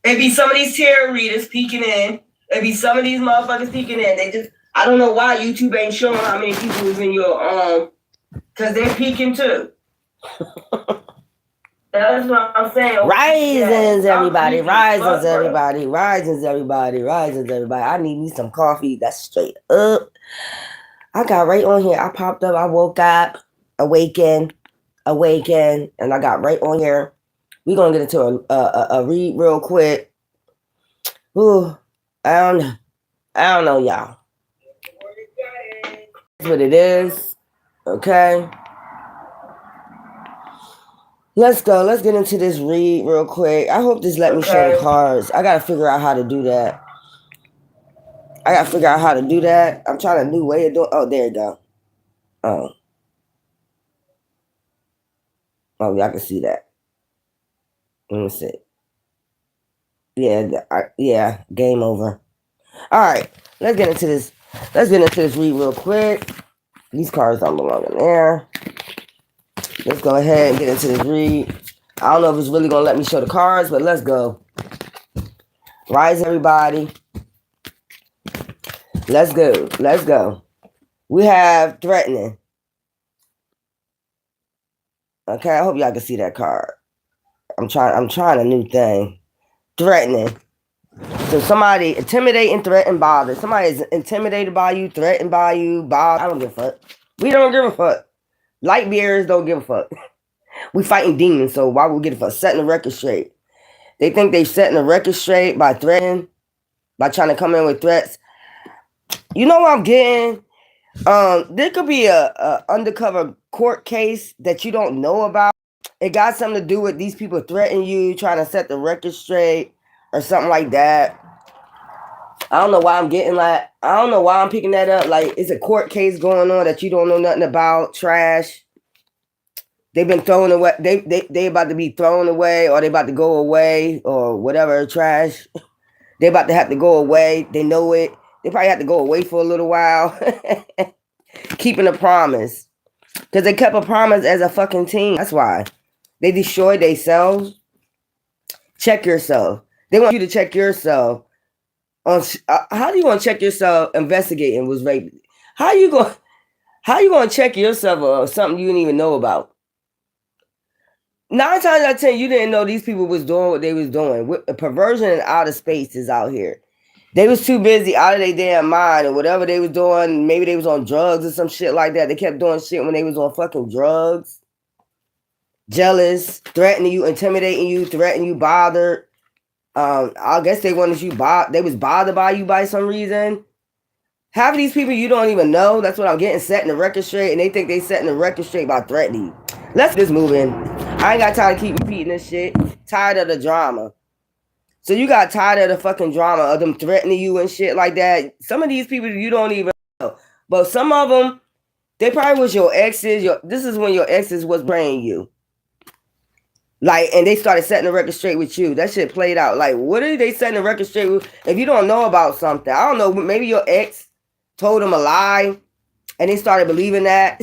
It be some of these tarot readers peeking in. It be some of these motherfuckers peeking in. They just, I don't know why YouTube ain't showing how many people is in your because they're peeking too. That's what I'm saying. Risings, everybody. Risings, everybody. Risings, everybody. Risings, everybody. I need me some coffee. That's straight up. I got right on here. I popped up. I woke up, awakened, and I got right on here. We're going to get into a read real quick. Ooh, I don't know, y'all. That's what it is. Okay. Let's go. Let's get into this read real quick. I hope this let me show the cards. I got to figure out how to do that. I'm trying a new way of doing. Oh, there you go. Oh, y'all can see that. Let me see. Yeah, game over. All right, let's get into this. Let's get into this read real quick. These cards don't belong in there. Let's go ahead and get into this read. I don't know if it's really gonna let me show the cards, but let's go. Rise, everybody. Let's go. Let's go. We have threatening. Okay, I hope y'all can see that card. I'm trying a new thing. Threatening. So somebody intimidate, threaten, bother. Somebody is intimidated by you, threatened by you, bother. I don't give a fuck. We don't give a fuck. Light bearers don't give a fuck. We fighting demons, so why would we give a fuck? Setting the record straight. They think they setting the record straight by threatening, by trying to come in with threats. You know what I'm getting? There could be a undercover court case that you don't know about. It got something to do with these people threatening you, trying to set the record straight or something like that. I don't know why I'm getting that. I don't know why I'm picking that up. Like, it's a court case going on that you don't know nothing about. Trash. They've been thrown away. They about to be thrown away, or they about to go away, or whatever. Trash. They about to have to go away. They know it. They probably have to go away for a little while. Keeping a promise. Because they kept a promise as a fucking team. That's why. They destroyed themselves. Check yourself. They want you to check yourself. On how do you want to check yourself investigating was rape? How you going to check yourself on something you didn't even know about? 9 times out of 10, you didn't know these people was doing what they was doing. Perversion and outer space is out here. They was too busy out of their damn mind or whatever they was doing. Maybe they was on drugs or some shit like that. They kept doing shit when they was on fucking drugs. Jealous, threatening you, intimidating you, threatening you, bothered. I guess they wanted you they was bothered by you by some reason. Half of these people you don't even know. That's what I'm getting, setting the record straight, and they think they setting the record straight by threatening you. Let's get this moving. I ain't got time to keep repeating this shit. Tired of the drama. So you got tired of the fucking drama of them threatening you and shit like that. Some of these people you don't even know. But some of them, they probably was your exes. This is when your exes was praying you. Like, and they started setting the record straight with you. That shit played out. Like, what are they setting the record straight with? If you don't know about something, I don't know, maybe your ex told them a lie and they started believing that.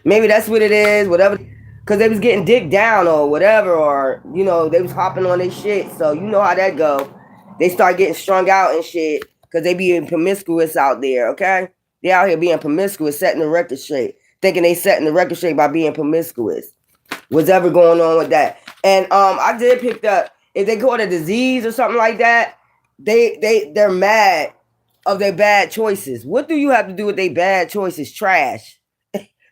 Maybe that's what it is, whatever. Because they was getting dick down or whatever, or, you know, they was hopping on their shit. So you know how that go. They start getting strung out and shit because they being promiscuous out there, okay? They out here being promiscuous, setting the record straight. Thinking they setting the record straight by being promiscuous. What's ever going on with that? And I did pick up, if they call it a disease or something like that, they're mad of their bad choices. What do you have to do with their bad choices? Trash.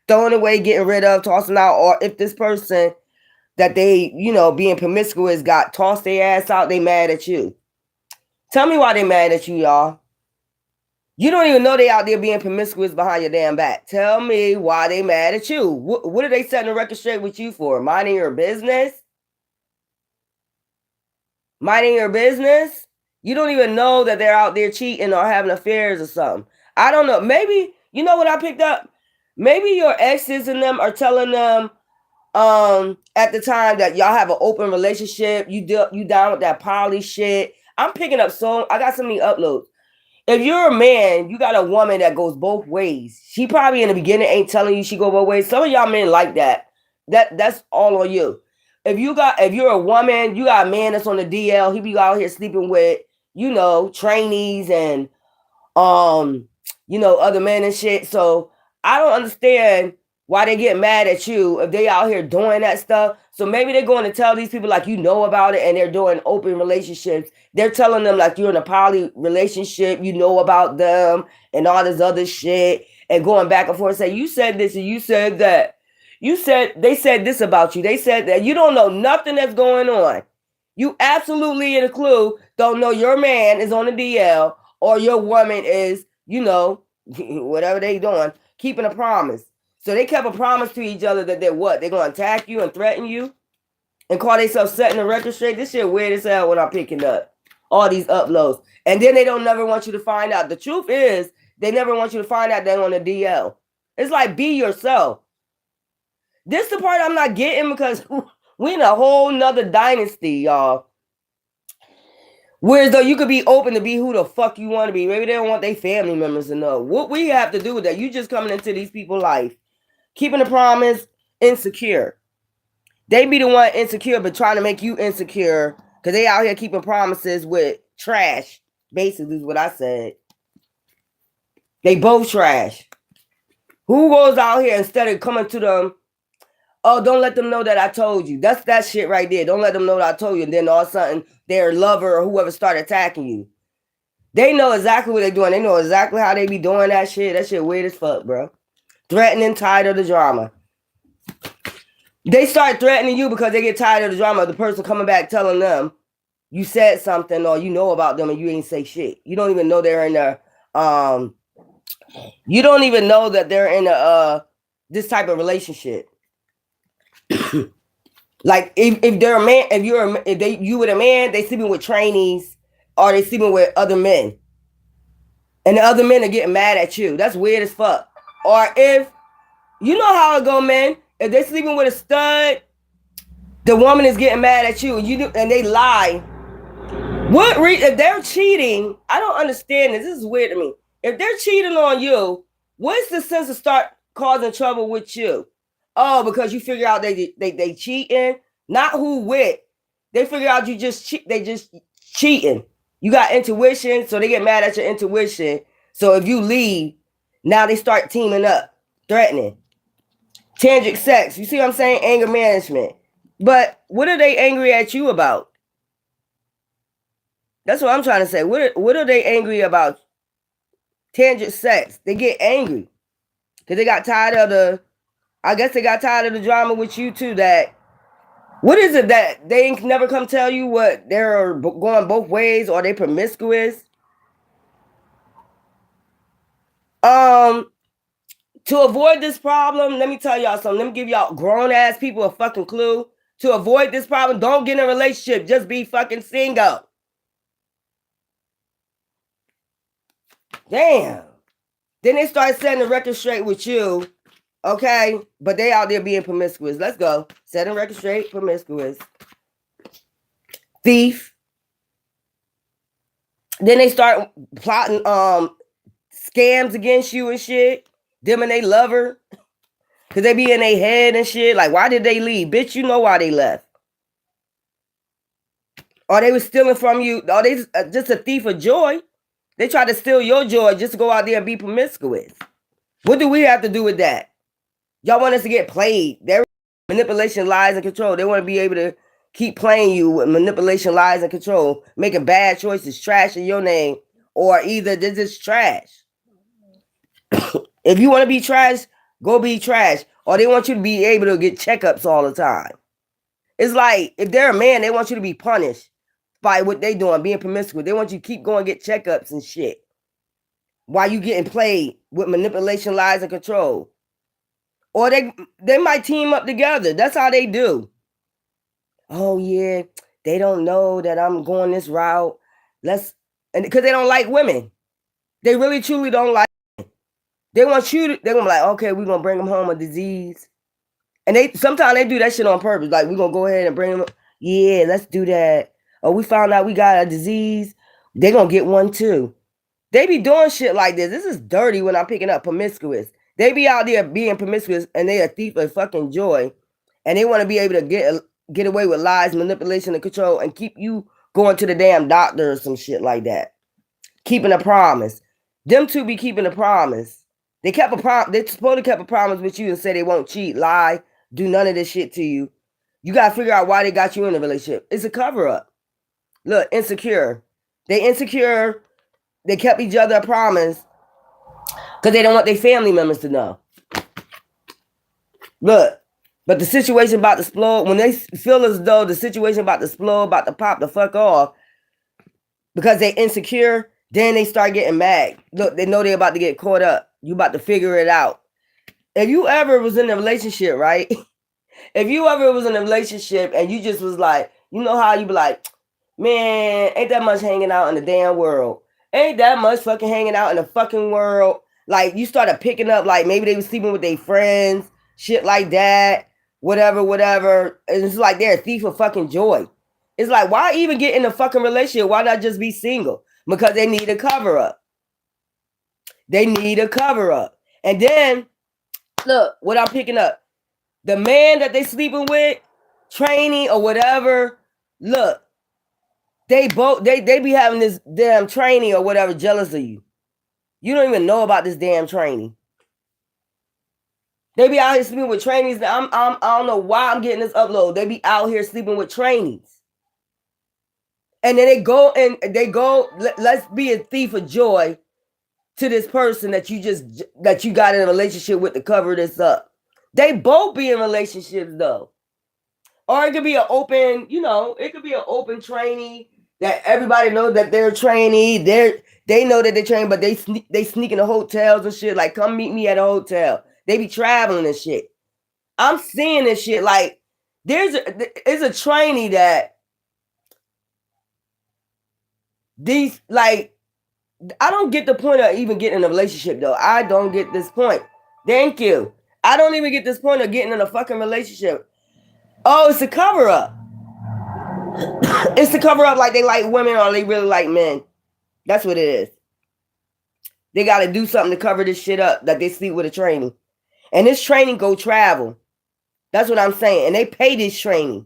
Throwing away, getting rid of, tossing out, or if this person that they, you know, being promiscuous got tossed their ass out, they mad at you. Tell me why they mad at you, y'all. You don't even know they out there being promiscuous behind your damn back. Tell me why they mad at you. What are they setting the record straight with you for? Minding your business? Minding your business? You don't even know that they're out there cheating or having affairs or something. I don't know. Maybe, you know what I picked up? Maybe your exes and them are telling them at the time that y'all have an open relationship. You down with that poly shit. I'm picking up I got so many uploads. If you're a man, you got a woman that goes both ways. She probably in the beginning ain't telling you she go both ways. Some of y'all men like that. That's all on you. if you're a woman, you got a man that's on the DL, he be out here sleeping with, trainees and other men and shit. So I don't understand why they get mad at you if they out here doing that stuff. So maybe they're going to tell these people like about it and they're doing open relationships. They're telling them like you're in a poly relationship, about them and all this other shit and going back and forth. Say, you said this and you said that. They said this about you. They said that you don't know nothing that's going on. You absolutely in a clue don't know your man is on the DL or your woman is, whatever they doing, keeping a promise. So they kept a promise to each other that they're what? They're going to attack you and threaten you and call themselves setting the record straight. This shit weird as hell when I'm picking up all these uploads. And then they don't never want you to find out. The truth is, they never want you to find out they're on the DL. It's like, be yourself. This is the part I'm not getting because we in a whole nother dynasty, y'all. Whereas though you could be open to be who the fuck you want to be. Maybe they don't want their family members to know. What we have to do with that, you just coming into these people's life, keeping a promise, insecure. They be the one insecure, but trying to make you insecure because they out here keeping promises with trash. Basically is what I said. They both trash. Who goes out here instead of coming to them, oh, don't let them know that I told you. That's that shit right there. Don't let them know that I told you. And then all of a sudden, their lover or whoever start attacking you. They know exactly what they're doing. They know exactly how they be doing that shit. That shit weird as fuck, bro. Threatening, tired of the drama. They start threatening you because they get tired of the drama. The person coming back telling them you said something or you know about them and you ain't say shit. You don't even know they're in there. You don't even know that they're in a this type of relationship. Like if they're a man, if you with a man, they sleeping with trainees or they sleeping with other men, and the other men are getting mad at you. That's weird as fuck. Or if you know how it go, man. If they sleeping with a stud, the woman is getting mad at you, and they lie. If they're cheating? I don't understand this. This is weird to me. If they're cheating on you, what's the sense of start causing trouble with you? Oh, because you figure out they cheating, not who with. They figure out you just they just cheating. You got intuition, so they get mad at your intuition. So if you leave, now they start teaming up, threatening. Tantric sex. You see what I'm saying? Anger management. But what are they angry at you about? That's what I'm trying to say. What are they angry about? Tantric sex. They get angry because they got tired of the. I guess they got tired of the drama with you too. That what is it that they ain't never come tell you what they're going both ways or they promiscuous? To avoid this problem, let me tell y'all something. Let me give y'all grown ass people a fucking clue. To avoid this problem, don't get in a relationship. Just be fucking single. Damn. Then they start setting the record straight with you. Okay, but they out there being promiscuous. Let's go. Setting record straight, promiscuous. Thief. Then they start plotting scams against you and shit. Them and they lover. Because they be in their head and shit. Like, why did they leave? Bitch, you know why they left. Or they was stealing from you. Or they just a thief of joy. They try to steal your joy just to go out there and be promiscuous. What do we have to do with that? Y'all want us to get played. They're manipulation, lies, and control. They want to be able to keep playing you with manipulation, lies, and control, making bad choices, trashing your name, or either they're just trash. If you want to be trash, go be trash. Or they want you to be able to get checkups all the time. It's like, if they're a man, they want you to be punished by what they doing, being promiscuous. They want you to keep going get checkups and shit. While you getting played with manipulation, lies, and control. Or they might team up together. That's how they do. Oh, yeah, they don't know that I'm going this route. And because they don't like women. They really, truly don't like women. They want you to, they're going to be like, okay, we're going to bring them home a disease. And sometimes they do that shit on purpose. Like, we're going to go ahead and bring them. Yeah, let's do that. Or we found out we got a disease. They're going to get one too. They be doing shit like this. This is dirty when I'm picking up promiscuous. They be out there being promiscuous and they a thief of fucking joy. And they want to be able to get away with lies, manipulation, and control, and keep you going to the damn doctor or some shit like that. Keeping a promise. Them two be keeping a promise. They kept a promise. They supposed to kept a promise with you and say they won't cheat, lie, do none of this shit to you. You gotta figure out why they got you in a relationship. It's a cover up. Look, insecure. They insecure. They kept each other a promise because they don't want their family members to know. Look, but the situation about to explode, when they feel as though the situation about to explode, about to pop the fuck off, because they insecure, then they start getting mad. Look, they know they're about to get caught up. You about to figure it out. If you ever was in a relationship, right? If you ever was in a relationship and you just was like, you know how you be like, man, ain't that much hanging out in the damn world. Ain't that much fucking hanging out in the fucking world. Like, you started picking up, like, maybe they was sleeping with their friends, shit like that, whatever. And it's like they're a thief of fucking joy. It's like, why even get in a fucking relationship? Why not just be single? Because they need a cover up. They need a cover up. And then, look, what I'm picking up. The man that they sleeping with, training or whatever, look, they be having this damn training or whatever jealous of you. You don't even know about this damn training. They be out here sleeping with trainees. I don't know why I'm getting this upload. They be out here sleeping with trainees. And then they go, let's be a thief of joy to this person that you got in a relationship with to cover this up. They both be in relationships though. Or it could be an open, it could be an open trainee that everybody knows that they're a trainee. They know that they train, but they sneak into hotels and shit. Like, come meet me at a hotel. They be traveling and shit. I'm seeing this shit. Like, there's a trainee that these, like, I don't get the point of even getting in a relationship though. I don't get this point. Thank you. I don't even get this point of getting in a fucking relationship. Oh, it's a cover up. It's to cover up like they like women or they really like men. That's what it is. They got to do something to cover this shit up that they sleep with a training. And this training go travel. That's what I'm saying. And they pay this training.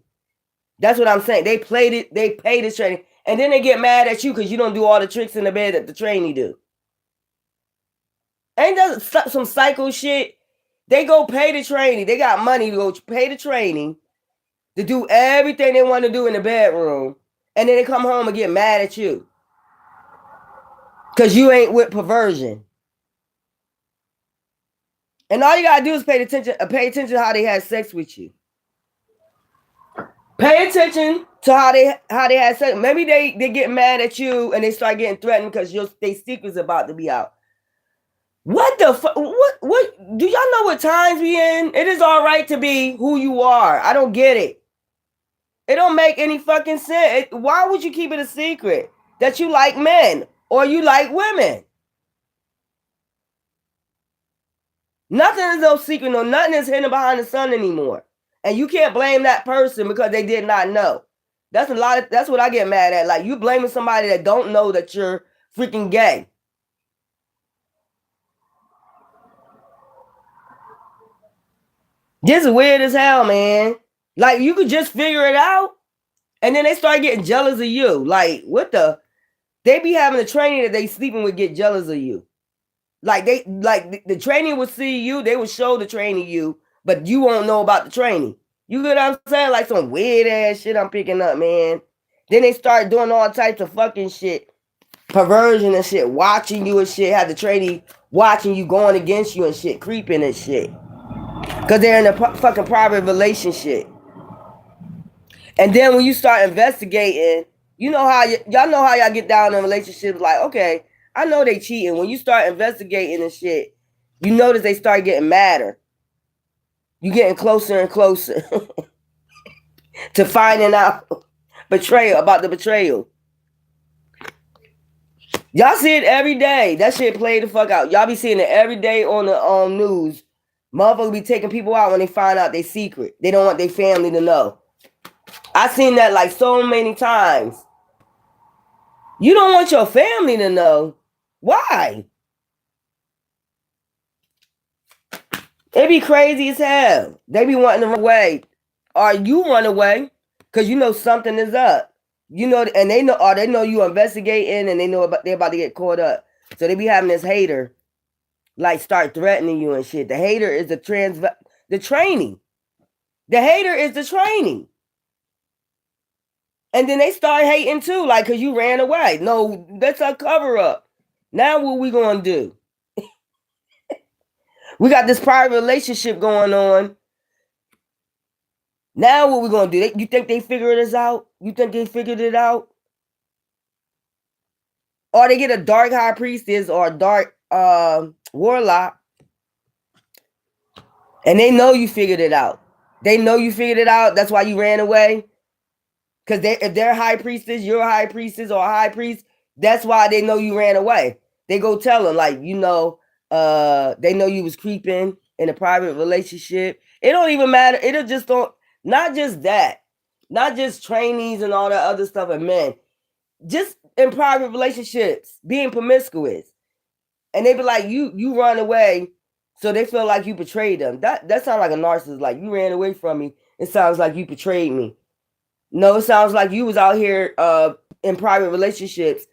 That's what I'm saying. They pay this training. And then they get mad at you because you don't do all the tricks in the bed that the trainee do. Ain't that some psycho shit? They go pay the training. They got money to go pay the training to do everything they want to do in the bedroom. And then they come home and get mad at you. Because you ain't with perversion. And all you got to do is pay attention to how they had sex with you. Pay attention to how they had sex. Maybe they get mad at you and they start getting threatened because their secret's about to be out. What the fuck? What? Do y'all know what times we in? It is all right to be who you are. I don't get it. It don't make any fucking sense. Why would you keep it a secret that you like men or you like women? Nothing is no secret. No, nothing is hidden behind the sun anymore. And you can't blame that person because they did not know. That's what I get mad at. Like, you blaming somebody that don't know that you're freaking gay. This is weird as hell, man. Like, you could just figure it out, and then they start getting jealous of you. Like, what the? They be having a training that they sleeping with get jealous of you. Like, the training will see you, they will show the training you, but you won't know about the training. You get what I'm saying? Like some weird ass shit I'm picking up, man. Then they start doing all types of fucking shit. Perversion and shit, watching you and shit, have the trainee watching you, going against you and shit, creeping and shit. Because they're in a fucking private relationship. And then when you start investigating, you know how y'all know how y'all get down in relationships. Like, okay, I know they cheating. When you start investigating and shit, you notice they start getting madder. You getting closer and closer to finding out about the betrayal. Y'all see it every day. That shit play the fuck out. Y'all be seeing it every day on the news. Motherfuckers be taking people out when they find out they secret. They don't want their family to know. I seen that like so many times. You don't want your family to know. Why? It be crazy as hell. They be wanting to run away. Or you run away. because you know something is up. You know, and they know you investigating, and they know they're about to get caught up. So they be having this hater like start threatening you and shit. The hater is the training. The hater is the training. And then they start hating too, like, because you ran away. No, that's a cover up. Now what we gonna do? We got this private relationship going on. Now what we gonna do? You think they figured this out? You think they figured it out? Or they get a dark high priestess or a dark warlock, and they know you figured it out. They know you figured it out. That's why you ran away. Because if they're high priestess, you're a high priestess or a high priest, that's why they know you ran away. They go tell them, like, you know, they know you was creeping in a private relationship. It don't even matter. It'll just don't, not just that, not just trainees and all that other stuff and men, just in private relationships, being promiscuous. And they be like, you run away, so they feel like you betrayed them. That sounds like a narcissist. Like, you ran away from me. It sounds like you betrayed me. No, it sounds like you was out here in private relationships,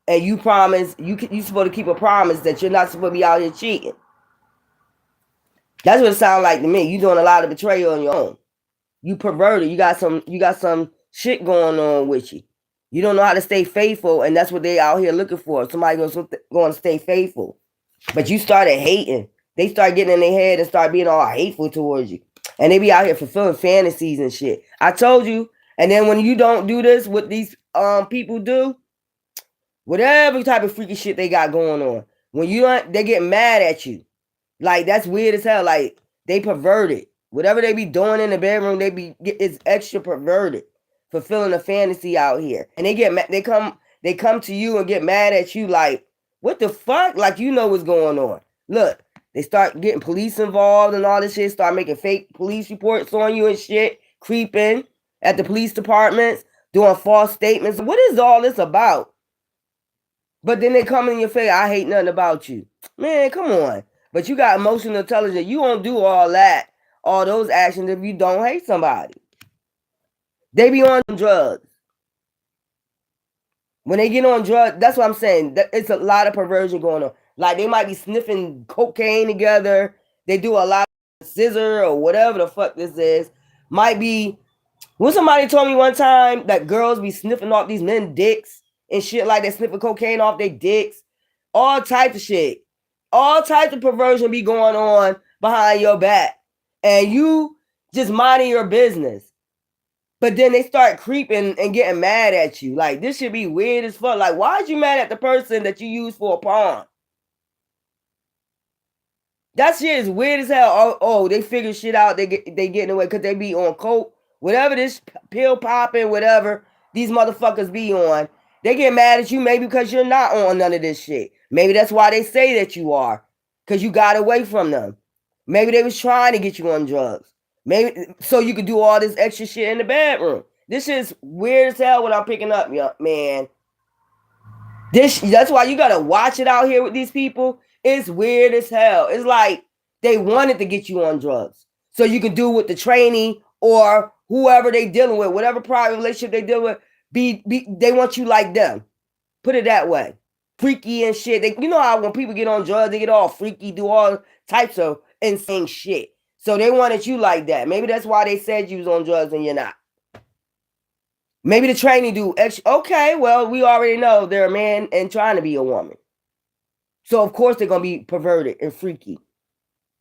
and you promised you supposed to keep a promise that you're not supposed to be out here cheating. That's what it sounds like to me. You doing a lot of betrayal on your own. You perverted. You got some shit going on with you. You don't know how to stay faithful, and that's what they out here looking for. Somebody going to stay faithful. But you started hating. They start getting in their head and start being all hateful towards you. And they be out here fulfilling fantasies and shit. I told you. And then when you don't do this, what these people do, whatever type of freaky shit they got going on, when you don't, they get mad at you. Like, that's weird as hell. Like, they perverted. Whatever they be doing in the bedroom, it's extra perverted, fulfilling a fantasy out here. And they get mad. They come to you and get mad at you. Like, what the fuck? Like, you know what's going on. Look, they start getting police involved and all this shit. Start making fake police reports on you and shit. Creeping at the police departments, doing false statements. What is all this about? But then they come in your face, I hate nothing about you. Man, come on. But you got emotional intelligence. You won't do all that, all those actions if you don't hate somebody. They be on drugs. When they get on drugs, that's what I'm saying. It's a lot of perversion going on. Like, they might be sniffing cocaine together. They do a lot of scissor or whatever the fuck this is. Might be, when somebody told me one time that girls be sniffing off these men's dicks and shit like that, sniffing cocaine off their dicks. All types of shit. All types of perversion be going on behind your back. And you just minding your business. But then they start creeping and getting mad at you. Like, this should be weird as fuck. Like, why is you mad at the person that you use for a pawn? That shit is weird as hell. Oh, they figure shit out. They getting away because they be on coke. Whatever this pill popping, whatever these motherfuckers be on. They get mad at you maybe because you're not on none of this shit. Maybe that's why they say that you are. Because you got away from them. Maybe they was trying to get you on drugs. Maybe so you could do all this extra shit in the bedroom. This is weird as hell what I'm picking up, man. That's why you gotta watch it out here with these people. It's weird as hell. It's like they wanted to get you on drugs. So you can do with the trainee or whoever they dealing with, whatever private relationship they deal with, they want you like them. Put it that way. Freaky and shit. You know how when people get on drugs, they get all freaky, do all types of insane shit. So they wanted you like that. Maybe that's why they said you was on drugs and you're not. Maybe the trainee do extra. Okay, well, we already know they're a man and trying to be a woman. So of course they're gonna be perverted and freaky.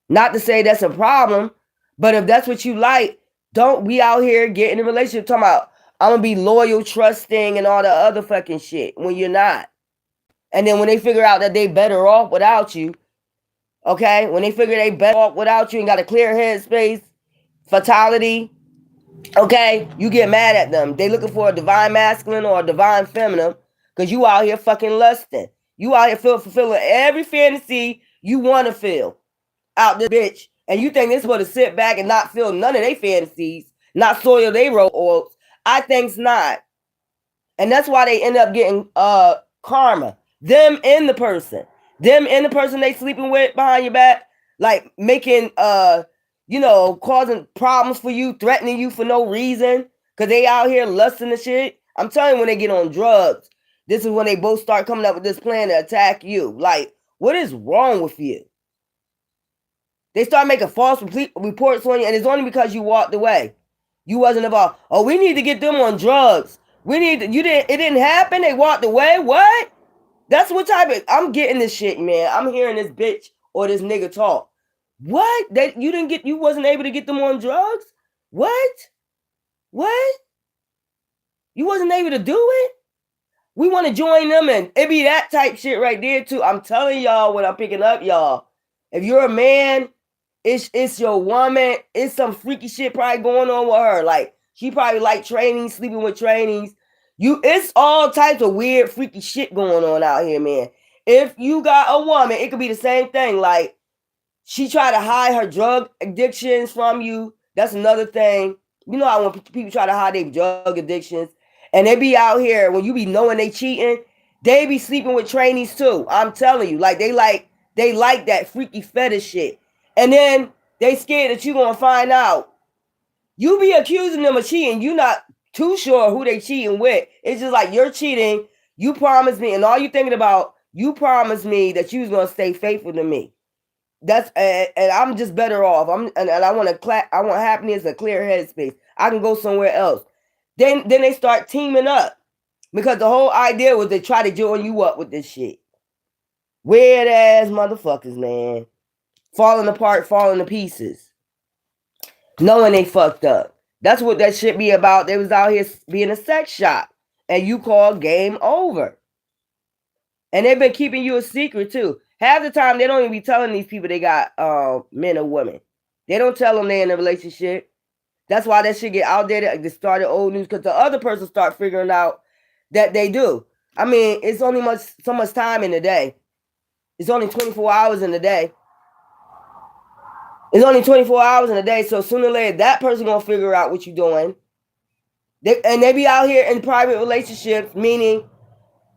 Not to say that's a problem, but if that's what you like, don't be out here getting in a relationship talking about I'm gonna be loyal, trusting, and all the other fucking shit when you're not. And then when they figure out that they better off without you, okay, when they figure they better off without you and got a clear headspace, fatality, okay, you get mad at them. They looking for a divine masculine or a divine feminine because you out here fucking lusting. You out here fulfilling every fantasy you want to feel out this bitch. And you think this supposed to sit back and not feel none of their fantasies, not soil their rose oils. I think's not. And that's why they end up getting karma. Them and the person they sleeping with behind your back, like making causing problems for you, threatening you for no reason, Because they out here lusting the shit. I'm telling you, when they get on drugs, this is when they both start coming up with this plan to attack you. Like, what is wrong with you? They start making false reports on you, and it's only because you walked away. You wasn't about, oh, we need to get them on drugs. It didn't happen. They walked away. What? That's what type of, I'm getting this shit, man. I'm hearing this bitch or this nigga talk. What? That you wasn't able to get them on drugs? What? What? You wasn't able to do it? We want to join them, and it be that type shit right there too. I'm telling y'all what I'm picking up, y'all. If you're a man, it's your woman. It's some freaky shit probably going on with her. Like, she probably like training, sleeping with trainings. It's all types of weird, freaky shit going on out here, man. If you got a woman, it could be the same thing. Like, she try to hide her drug addictions from you. That's another thing. You know how when people try to hide their drug addictions, and they be out here, when you be knowing they cheating, they be sleeping with trainees too. I'm telling you, like, they like that freaky fetish shit. And then they scared that you gonna find out. You be accusing them of cheating. You not too sure who they cheating with. It's just like, you're cheating. You promised me, and all you thinking about, you promised me that you was gonna stay faithful to me. That's and I'm just better off. I want happiness, a clear headspace. I can go somewhere else. Then they start teaming up, because the whole idea was to try to join you up with this shit. Weird ass motherfuckers, man. Falling apart, falling to pieces. Knowing they fucked up. That's what that shit be about. They was out here being a sex shop, and you call game over. And they've been keeping you a secret too. Half the time, they don't even be telling these people they got men or women. They don't tell them they're in a relationship. That's why that shit get out there. They started old news, because the other person start figuring out that they do. I mean, it's only so much time in the day. It's only 24 hours in the day. It's only 24 hours in a day. So sooner or later, that person gonna figure out what you're doing. They be out here in private relationships, meaning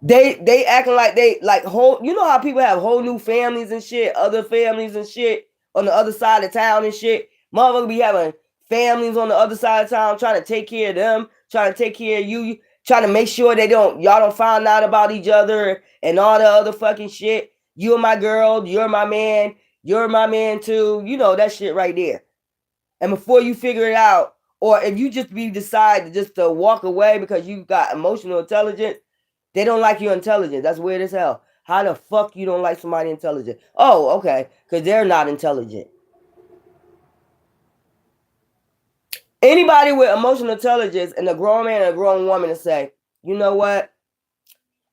they acting like they like whole. You know how people have whole new families and shit, other families and shit on the other side of town and shit. Motherfuckers be having families on the other side of town, trying to take care of them, trying to take care of you, trying to make sure y'all don't find out about each other and all the other fucking shit. You're my girl, you're my man too. You know that shit right there. And before you figure it out, or if you decide just to walk away because you got emotional intelligence, they don't like your intelligence. That's weird as hell. How the fuck you don't like somebody intelligent? Oh, okay, because they're not intelligent. Anybody with emotional intelligence and a grown man and a grown woman to say, you know what?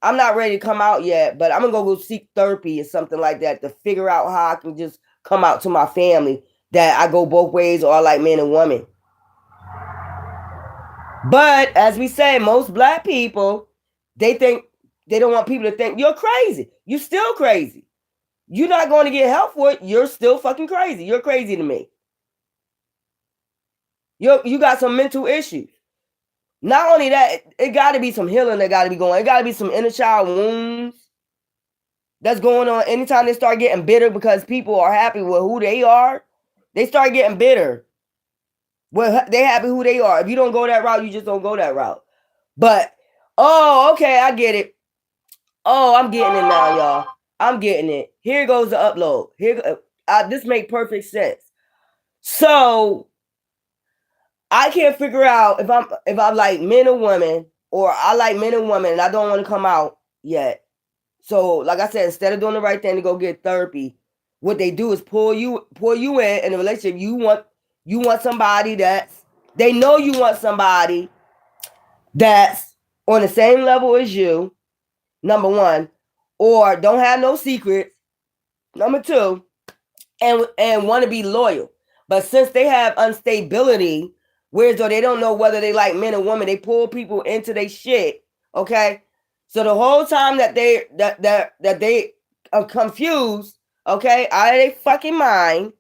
I'm not ready to come out yet, but I'm going to go seek therapy or something like that to figure out how I can just come out to my family that I go both ways, or I like men and women. But as we say, most black people, they don't want people to think you're crazy. You're still crazy. You're not going to get help for it. You're still fucking crazy. You're crazy to me. You got some mental issues. Not only that, it got to be some healing that got to be going. It got to be some inner child wounds that's going on. Anytime they start getting bitter because people are happy with who they are, they start getting bitter. Well, they happy who they are. If you don't go that route, you just don't go that route. But, oh, okay, I get it. Oh, I'm getting it now, y'all. I'm getting it. Here goes the upload. This makes perfect sense. So I can't figure out if I like men or women, or I like men and women and I don't want to come out yet. So, like I said, instead of doing the right thing to go get therapy, what they do is pull you in a relationship. You want somebody they know you want somebody that's on the same level as you, number one, or don't have no secrets, number two, and want to be loyal. But since they have instability, whereas though they don't know whether they like men or women, they pull people into their shit. Okay, so the whole time that they are confused, okay, out of their fucking mind,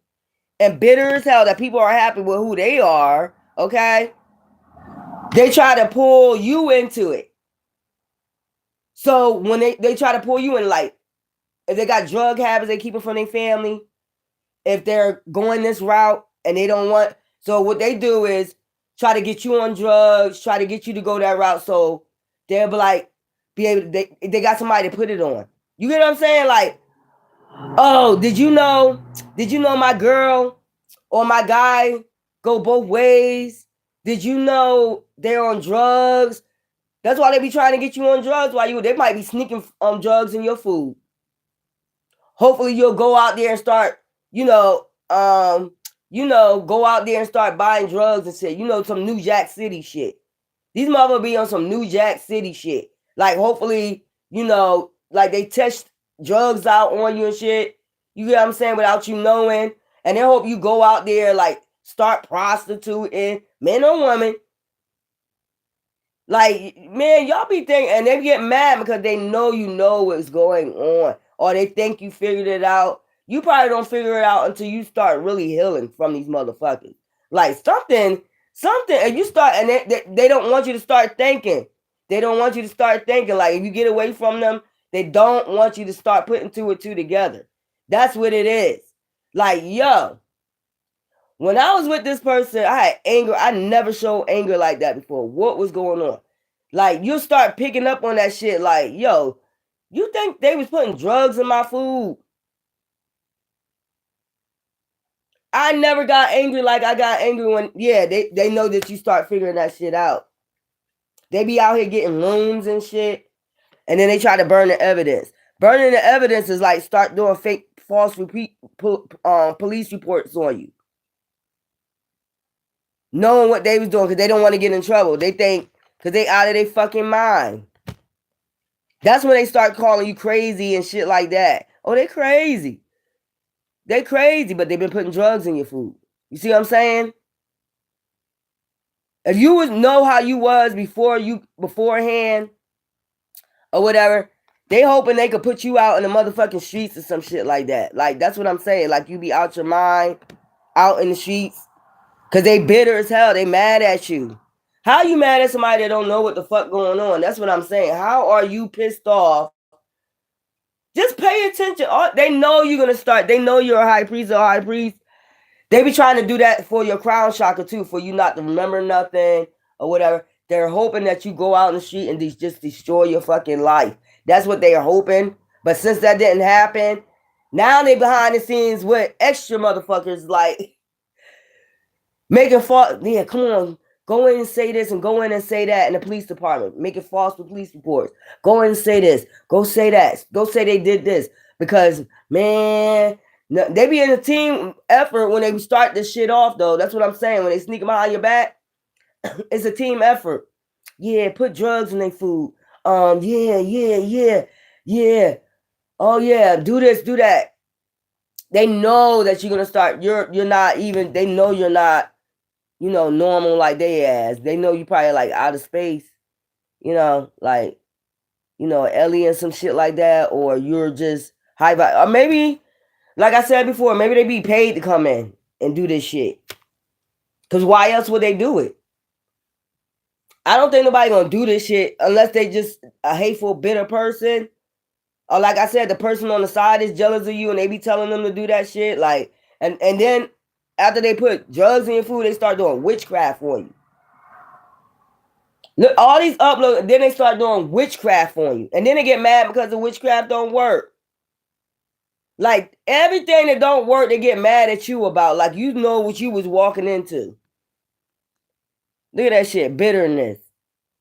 and bitter as hell that people are happy with who they are, okay, they try to pull you into it. So when they try to pull you in, like, if they got drug habits they keep it from their family, if they're going this route and they don't want, so what they do is try to get you on drugs, try to get you to go that route. So they'll be like, they got somebody to put it on. You get what I'm saying? Like, oh, did you know my girl or my guy go both ways? Did you know they're on drugs? That's why they be trying to get you on drugs while they might be sneaking drugs in your food. Hopefully you'll go out there and start, go out there and start buying drugs and shit. Some New Jack City shit. These motherfuckers be on some New Jack City shit. Like, hopefully, like they test drugs out on you and shit. You get what I'm saying? Without you knowing. And they hope you go out there, like, start prostituting, men or women. Like, man, y'all be thinking, and they get mad because they know what's going on. Or they think you figured it out. You probably don't figure it out until you start really healing from these motherfuckers. Like, something, and you start, and they don't want you to start thinking. They don't want you to start thinking. Like, if you get away from them, they don't want you to start putting two and two together. That's what it is. Like, yo, when I was with this person, I had anger. I never showed anger like that before. What was going on? Like, you start picking up on that shit. Like, yo, you think they was putting drugs in my food? I never got angry like I got angry when, they know that you start figuring that shit out. They be out here getting rooms and shit, and then they try to burn the evidence. Burning the evidence is like start doing fake, false police reports on you. Knowing what they was doing because they don't want to get in trouble. They think, because they out of their fucking mind. That's when they start calling you crazy and shit like that. Oh, they crazy. They crazy, but they've been putting drugs in your food. You see what I'm saying? If you would know how you was beforehand or whatever, they hoping they could put you out in the motherfucking streets or some shit like that. Like, that's what I'm saying. Like, you be out your mind, out in the streets, because they bitter as hell. They mad at you. How you mad at somebody that don't know what the fuck going on? That's what I'm saying. How are you pissed off? Just pay attention. They know you're going to start. They know you're a high priest or high priest. They be trying to do that for your crown chakra too, for you not to remember nothing or whatever. They're hoping that you go out in the street and just destroy your fucking life. That's what they are hoping. But since that didn't happen, now they behind the scenes with extra motherfuckers like making false. Yeah, come on. Go in and say this and go in and say that in the police department. Making false police reports. Go in and say this. Go say that. Go say they did this. Because, man, they be in a team effort when they start this shit off, though. That's what I'm saying. When they sneak behind your back, it's a team effort. Yeah, put drugs in their food. Yeah. Oh, yeah, do this, do that. They know that you're going to start. You're not even, they know you're not, normal like they as. They know you probably like out of space, like, alien, some shit like that, or you're just high vibe. Or maybe, like I said before, maybe they be paid to come in and do this shit. Because why else would they do it? I don't think nobody gonna do this shit unless they just a hateful, bitter person. Or like I said, the person on the side is jealous of you and they be telling them to do that shit. Like, and then after they put drugs in your food, they start doing witchcraft for you. Look, all these uploads, then they start doing witchcraft for you. And then they get mad because the witchcraft don't work. Like, everything that don't work, they get mad at you about. Like, you know what you was walking into. Look at that shit, bitterness.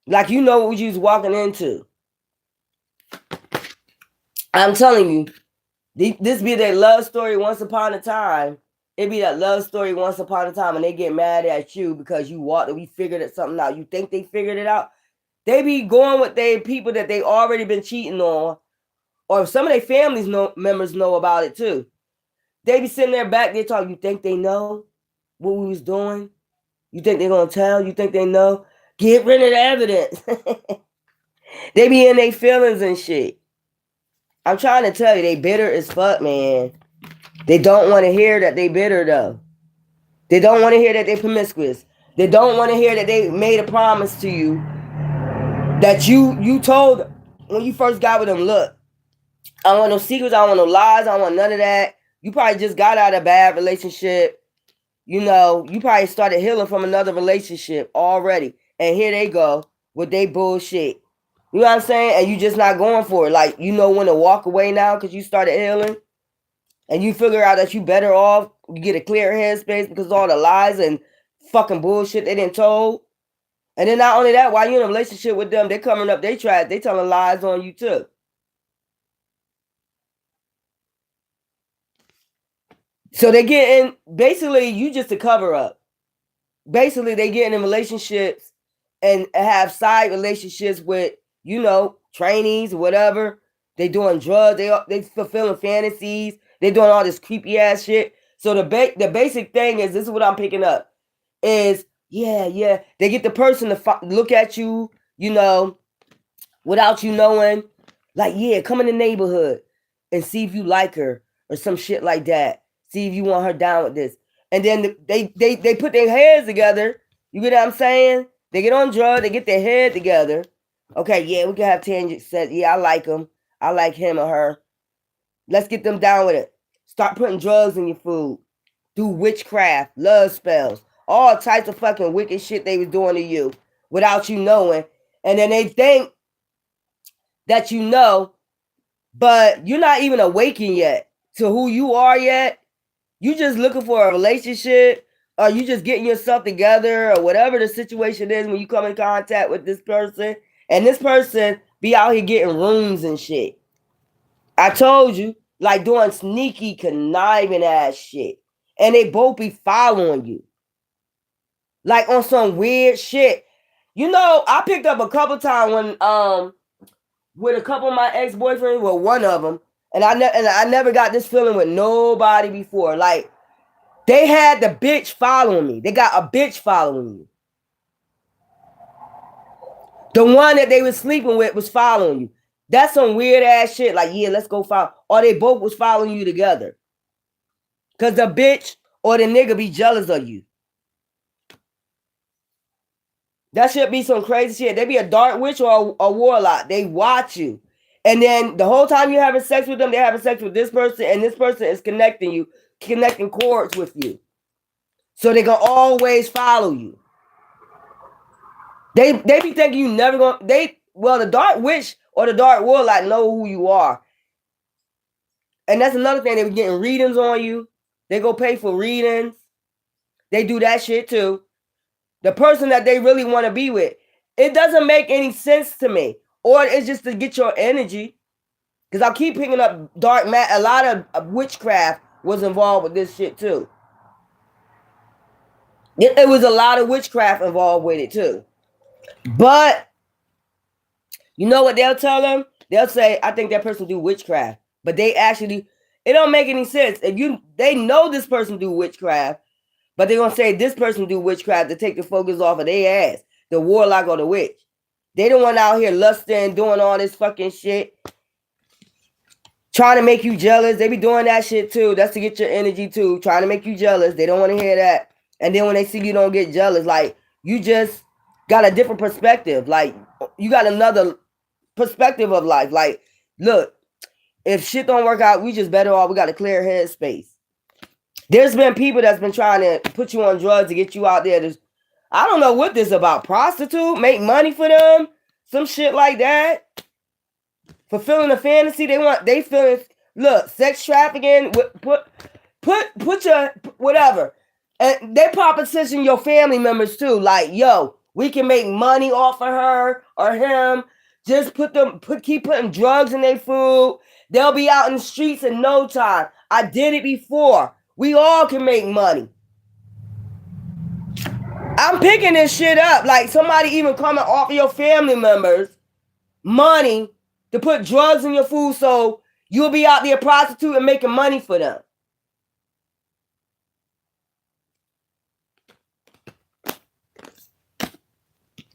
Like, you know what you was walking into. I'm telling you, this be their love story once upon a time. It be that love story once upon a time, and they get mad at you because we figured something out. You think they figured it out? They be going with their people that they already been cheating on, or some of their families members know about it too. They be sitting there back there talking. You think they know what we was doing? You think they're gonna tell? You think they know? Get rid of the evidence. They be in their feelings and shit. I'm trying to tell you, they bitter as fuck, man. They don't want to hear that they bitter, though. They don't want to hear that they promiscuous. They don't want to hear that they made a promise to you that you told when you first got with them, look, I don't want no secrets, I don't want no lies, I don't want none of that. You probably just got out of a bad relationship you know, you probably started healing from another relationship already. And here they go with they bullshit. You know what I'm saying? And you just not going for it. Like, you know when to walk away now because you started healing and you figure out that you better off, you get a clear headspace because of all the lies and fucking bullshit they didn't told. And then not only that, while you're in a relationship with them, they coming up, they telling lies on you too. So they getting, basically, you just a cover up. Basically, they getting in relationships and have side relationships with, you know, trainees or whatever. They doing drugs. They fulfilling fantasies. They doing all this creepy ass shit. So the basic thing is, this is what I'm picking up, is yeah. They get the person to look at you, you know, without you knowing, like, yeah, come in the neighborhood and see if you like her or some shit like that. See if you want her down with this. And then they put their heads together. You get what I'm saying? They get on drugs, they get their head together. Okay, yeah, we can have tangent said, yeah, I like him. I like him or her. Let's get them down with it. Start putting drugs in your food. Do witchcraft, love spells, all types of fucking wicked shit they was doing to you without you knowing. And then they think that you know, but you're not even awakened yet to who you are yet. You just looking for a relationship, or you just getting yourself together, or whatever the situation is when you come in contact with this person. And this person be out here getting rooms and shit. I told you, like doing sneaky, conniving ass shit. And they both be following you. Like on some weird shit. You know, I picked up a couple times when with a couple of my ex-boyfriends, well, one of them, and I never got this feeling with nobody before. Like, they had the bitch following me. They got a bitch following you. The one that they was sleeping with was following you. That's some weird ass shit. Like, yeah, let's go follow. Or they both was following you together. Because the bitch or the nigga be jealous of you. That should be some crazy shit. They be a dark witch or a warlock. They watch you. And then the whole time you're having sex with them, they're having sex with this person, and this person is connecting cords with you. So they gonna always follow you. They be thinking you never gonna, the dark witch or the dark warlock know who you are. And that's another thing, they be getting readings on you. They go pay for readings. They do that shit too. The person that they really want to be with. It doesn't make any sense to me. Or it's just to get your energy. Because I keep picking up dark a lot of witchcraft was involved with this shit too. It was a lot of witchcraft involved with it too. But you know what they'll tell them? They'll say, I think that person do witchcraft. But they actually, it don't make any sense. They know this person do witchcraft, but they're gonna say this person do witchcraft to take the focus off of their ass, the warlock or the witch. They don't want out here lusting, doing all this fucking shit, trying to make you jealous. They be doing that shit too. That's to get your energy too, trying to make you jealous. They don't want to hear that. And then when they see you don't get jealous, like, you just got a different perspective. Like, you got another perspective of life. Like, look, if shit don't work out, we just better off. We got a clear headspace. There's been people that's been trying to put you on drugs to get you out there. I don't know what this is about. Prostitute, make money for them, some shit like that. Fulfilling a fantasy they feeling. Look, sex trafficking. Put your whatever, and they proposition your family members too. Like, yo, we can make money off of her or him. Just keep putting drugs in their food. They'll be out in the streets in no time. I did it before. We all can make money. I'm picking this shit up. Like, somebody even coming off of your family members money to put drugs in your food so you'll be out there prostituting and making money for them.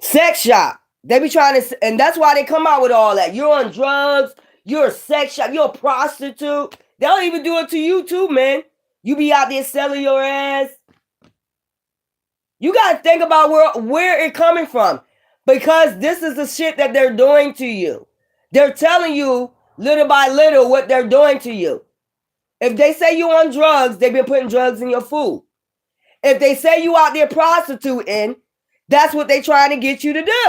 Sex shop. They be trying to, and that's why they come out with all that. You're on drugs. You're a sex shop. You're a prostitute. They'll even do it to you too, man. You be out there selling your ass. You got to think about where it coming from. Because this is the shit that they're doing to you. They're telling you little by little what they're doing to you. If they say you're on drugs, they've been putting drugs in your food. If they say you out there prostituting, that's what they trying to get you to do.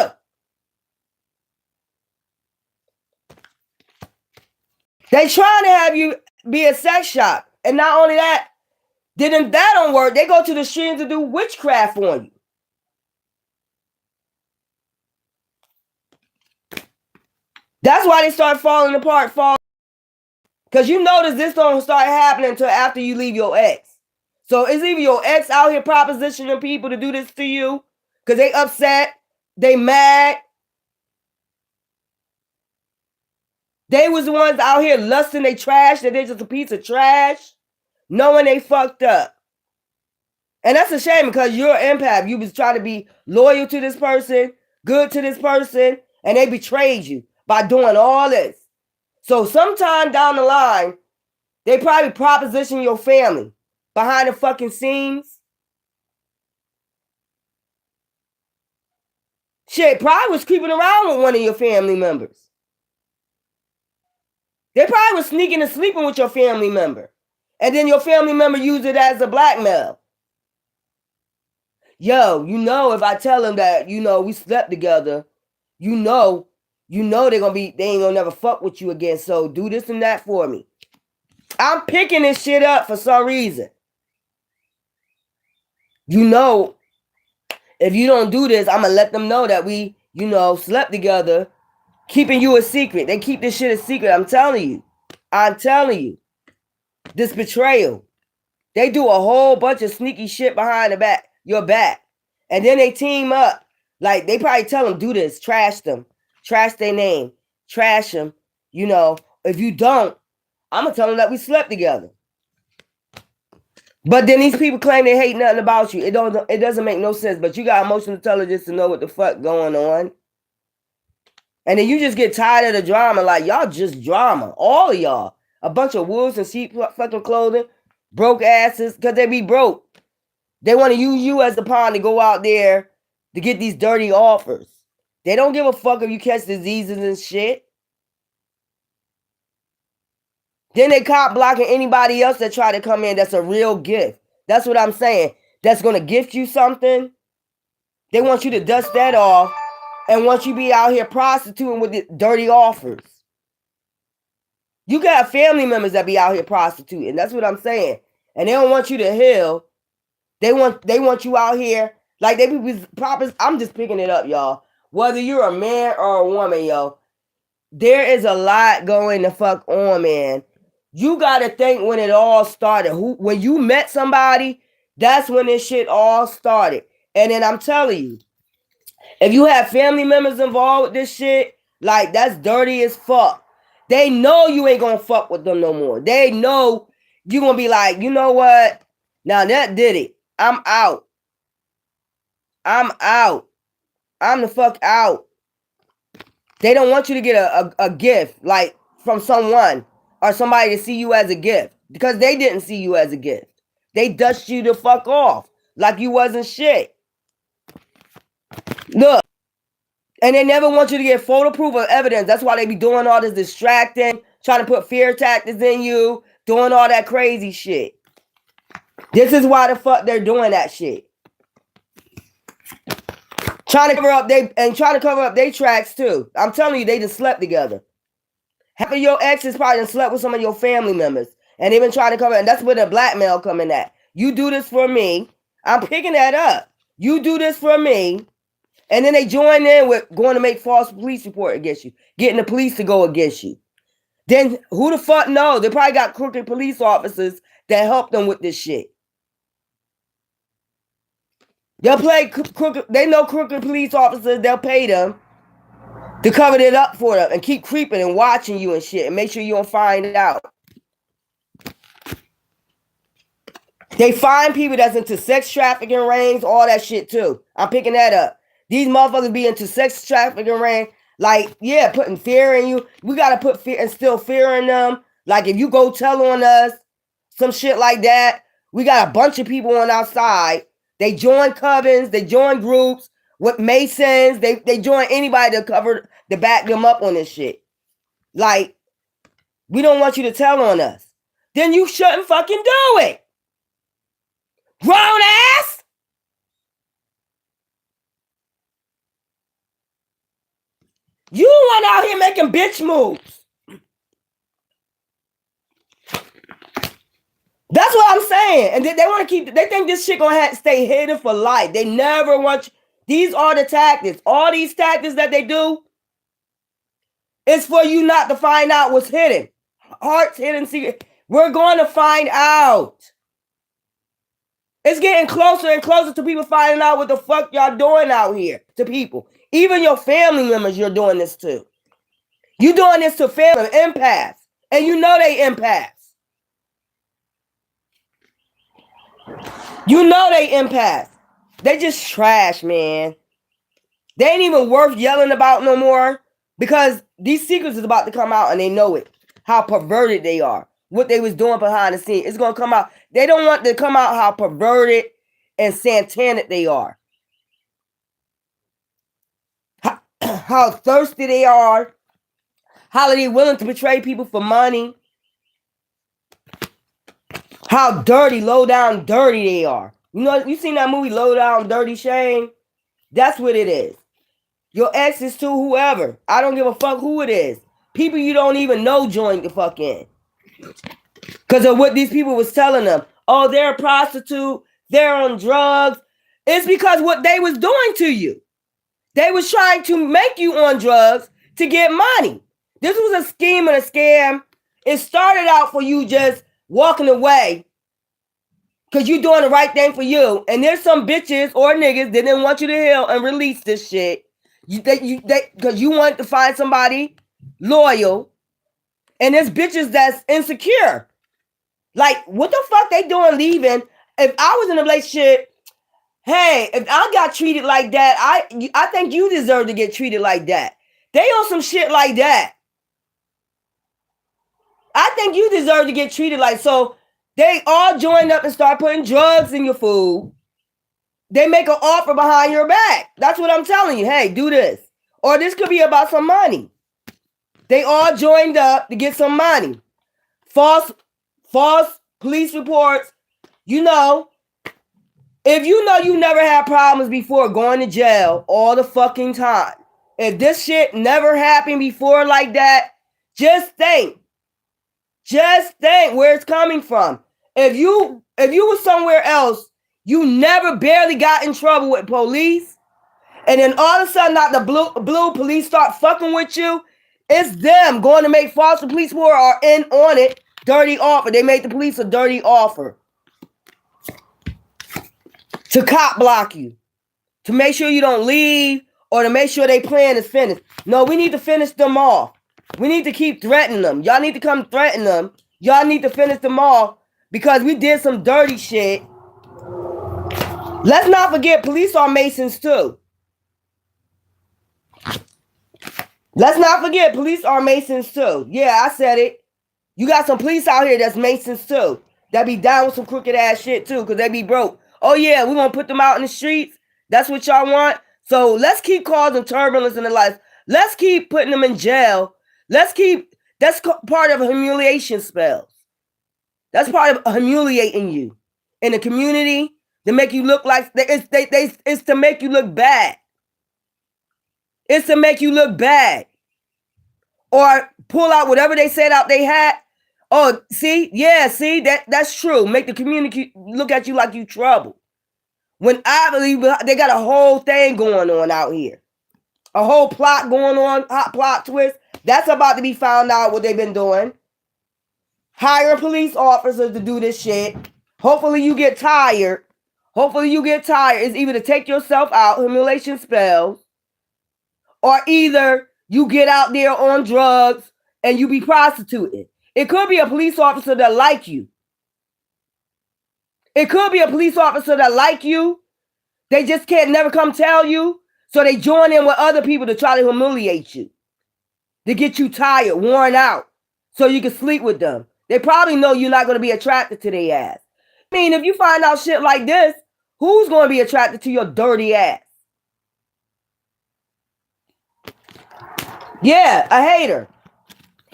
They trying to have you be a sex shop. And not only that, then if that don't work, they go to the streams to do witchcraft on you. That's why they start falling apart, because you notice this don't start happening until after you leave your ex. So it's either your ex out here propositioning people to do this to you because they upset, they mad. They was the ones out here lusting they trash, that they're just a piece of trash, knowing they fucked up. And that's a shame because you're an empath. You was trying to be loyal to this person, good to this person, and they betrayed you by doing all this. So sometime down the line, they probably proposition your family behind the fucking scenes. Shit, probably was creeping around with one of your family members. They probably was sneaking and sleeping with your family member. And then your family member used it as a blackmail. Yo, if I tell them that, we slept together, they ain't gonna never fuck with you again. So do this and that for me. I'm picking this shit up for some reason. If you don't do this, I'm gonna let them know that we, slept together, keeping you a secret. They keep this shit a secret. I'm telling you. This betrayal. They do a whole bunch of sneaky shit behind your back. And then they team up. Like, they probably tell them, do this, trash them, trash their name, trash them. If you don't, I'm going to tell them that we slept together. But then these people claim they hate nothing about you. It doesn't make no sense, but you got emotional intelligence to know what the fuck going on. And then you just get tired of the drama. Like, y'all just drama. All of y'all. A bunch of wolves in sheep fucking clothing. Broke asses. Because they be broke. They want to use you as the pawn to go out there to get these dirty offers. They don't give a fuck if you catch diseases and shit. Then they cop blocking anybody else that try to come in that's a real gift. That's what I'm saying. That's going to gift you something. They want you to dust that off and want you to be out here prostituting with the dirty offers. You got family members that be out here prostituting. That's what I'm saying. And they don't want you to heal. They want you out here like they be proper. I'm just picking it up, y'all. Whether you're a man or a woman, yo, there is a lot going the fuck on, man. You gotta think when it all started. When you met somebody, that's when this shit all started. And then I'm telling you, if you have family members involved with this shit, like, that's dirty as fuck. They know you ain't gonna fuck with them no more. They know you gonna be like, you know what? Now that did it. I'm out. I'm the fuck out. They don't want you to get a gift, like, from someone or somebody to see you as a gift, because they didn't see you as a gift. They dust you the fuck off like you wasn't shit. Look. And they never want you to get photo proof of evidence. That's why they be doing all this distracting, trying to put fear tactics in you, doing all that crazy shit. This is why the fuck they're doing that shit. Trying to cover up their tracks too. I'm telling you, they just slept together. Half of your exes probably done slept with some of your family members. And they've been trying to cover it. And that's where the blackmail coming at. You do this for me. I'm picking that up. You do this for me. And then they join in with going to make false police report against you. Getting the police to go against you. Then who the fuck knows? They probably got crooked police officers that help them with this shit. They'll play crooked. They know crooked police officers. They'll pay them to cover it up for them and keep creeping and watching you and shit and make sure you don't find it out. They find people that's into sex trafficking rings, all that shit too. I'm picking that up. These motherfuckers be into sex trafficking ring, like, yeah, putting fear in you. We gotta put fear, instill fear in them. Like, if you go tell on us, some shit like that, we got a bunch of people on our side. They join covens, they join groups with Masons, they join anybody to back them up on this shit. Like, we don't want you to tell on us. Then you shouldn't fucking do it. Grown ass. You went out here making bitch moves. That's what I'm saying. And they want to keep, they think this shit gonna stay hidden for life. They never want you. These are the tactics. All these tactics that they do is for you not to find out what's hidden. Hearts hidden secret. We're going to find out. It's getting closer and closer to people finding out what the fuck y'all doing out here to people. Even your family members you're doing this to. You doing this to family empaths. And you know they empaths. You know they empaths. They just trash, man. They ain't even worth yelling about no more because these secrets is about to come out and they know it. How perverted they are. What they was doing behind the scenes. It's going to come out. They don't want to come out how perverted and satanic they are. How thirsty they are. How they willing to betray people for money. How dirty, low down dirty they are. You know, you seen that movie Low Down Dirty Shame? That's what it is. Your ex is to whoever. I don't give a fuck who it is. People you don't even know join the fuck in. Because of what these people was telling them. Oh, they're a prostitute. They're on drugs. It's because what they was doing to you. They was trying to make you on drugs to get money. This was a scheme and a scam. It started out for you just walking away because you doing the right thing for you. And there's some bitches or niggas that didn't want you to heal and release this shit. Because you want to find somebody loyal. And there's bitches that's insecure. Like, what the fuck they doing leaving? If I was in a relationship, hey, if I got treated like that, I think you deserve to get treated like that. They on some shit like that. I think you deserve to get treated like, so they all joined up and start putting drugs in your food. They make an offer behind your back. That's what I'm telling you. Hey, do this. Or this could be about some money. They all joined up to get some money. False police reports. You know, if you know you never had problems before going to jail all the fucking time. If this shit never happened before like that, just think. Just think where it's coming from. If you was somewhere else, you never barely got in trouble with police, and then all of a sudden, not the blue police start fucking with you. It's them going to make false police report or in on it dirty offer. They made the police a dirty offer to cop block you, to make sure you don't leave, or to make sure their plan is finished. No, we need to finish them off. We need to keep threatening them. Y'all need to come threaten them. Y'all need to finish them off because we did some dirty shit. Let's not forget police are Masons too. Let's not forget police are Masons too. Yeah, I said it. You got some police out here that's Masons too. That be down with some crooked ass shit too because they be broke. Oh yeah, we're going to put them out in the streets. That's what y'all want. So let's keep causing turbulence in their life. Let's keep putting them in jail. That's part of a humiliation spells. That's part of humiliating you in the community to make you look like, it's to make you look bad. It's to make you look bad. Or pull out whatever they said out they had. Oh, see? Yeah, see? That's true. Make the community look at you like you trouble. When I believe they got a whole thing going on out here. A whole plot going on, hot plot twist. That's about to be found out what they've been doing. Hiring police officers to do this shit. Hopefully you get tired. It's either to take yourself out, humiliation spells, or either you get out there on drugs and you be prostituted. It could be a police officer that like you. It could be a police officer that like you. They just can't never come tell you. So they join in with other people to try to humiliate you. To get you tired, worn out, so you can sleep with them. They probably know you're not going to be attracted to their ass. I mean, if you find out shit like this, who's going to be attracted to your dirty ass? Yeah, a hater.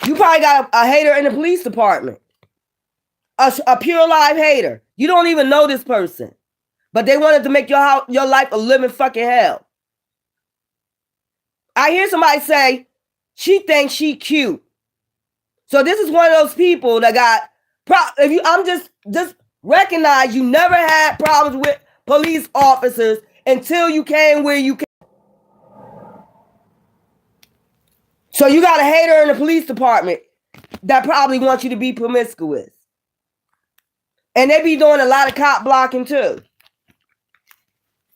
You probably got a hater in the police department. A pure live hater. You don't even know this person. But they wanted to make your life a living fucking hell. I hear somebody say, she thinks she cute. So this is one of those people that got, I'm just recognize you never had problems with police officers until you came where you came. So you got a hater in the police department that probably wants you to be promiscuous. And they be doing a lot of cop blocking too.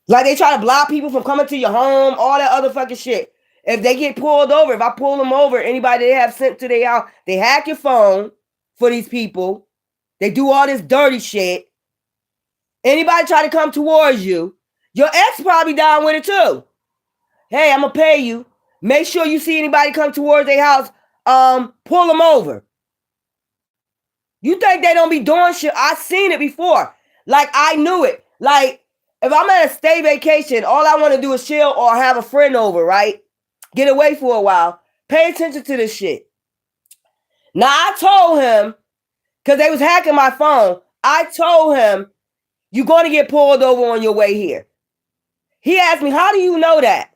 Like they try to block people from coming to your home, all that other fucking shit. If they get pulled over, if I pull them over, anybody they have sent to their house, they hack your phone for these people. They do all this dirty shit. Anybody try to come towards you, your ex probably down with it too. Hey, I'm gonna pay you. Make sure you see anybody come towards their house, pull them over. You think they don't be doing shit? I seen it before. Like I knew it. Like if I'm at a stay vacation, all I want to do is chill or have a friend over, right? Get away for a while. Pay attention to this shit. Now I told him, because they was hacking my phone, I told him, you're going to get pulled over on your way here. He asked me, how do you know that?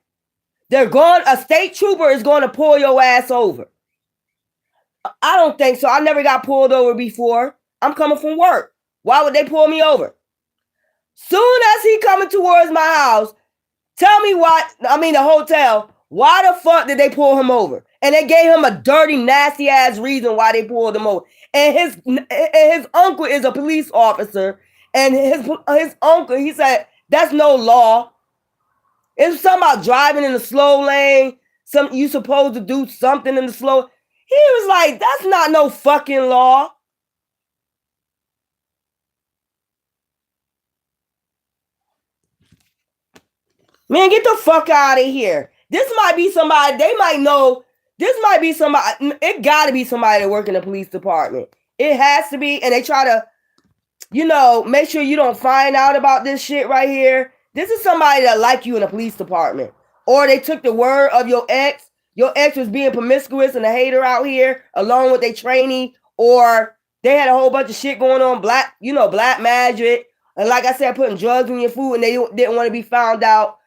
A state trooper is going to pull your ass over. I don't think so. I never got pulled over before. I'm coming from work. Why would they pull me over? Soon as he coming towards my house, tell me the hotel, why the fuck did they pull him over? And they gave him a dirty, nasty ass reason why they pulled him over. And his uncle is a police officer. And his uncle, he said, that's no law. It's something about driving in the slow lane. You supposed to do something in the slow. He was like, that's not no fucking law. Man, get the fuck out of here. This might be somebody, they might know, this might be somebody, it gotta be somebody that work in the police department. It has to be, and they try to, make sure you don't find out about this shit right here. This is somebody that like you in the police department. Or they took the word of your ex. Your ex was being promiscuous and a hater out here, along with their trainee. Or they had a whole bunch of shit going on, black magic. And like I said, putting drugs in your food and they didn't want to be found out.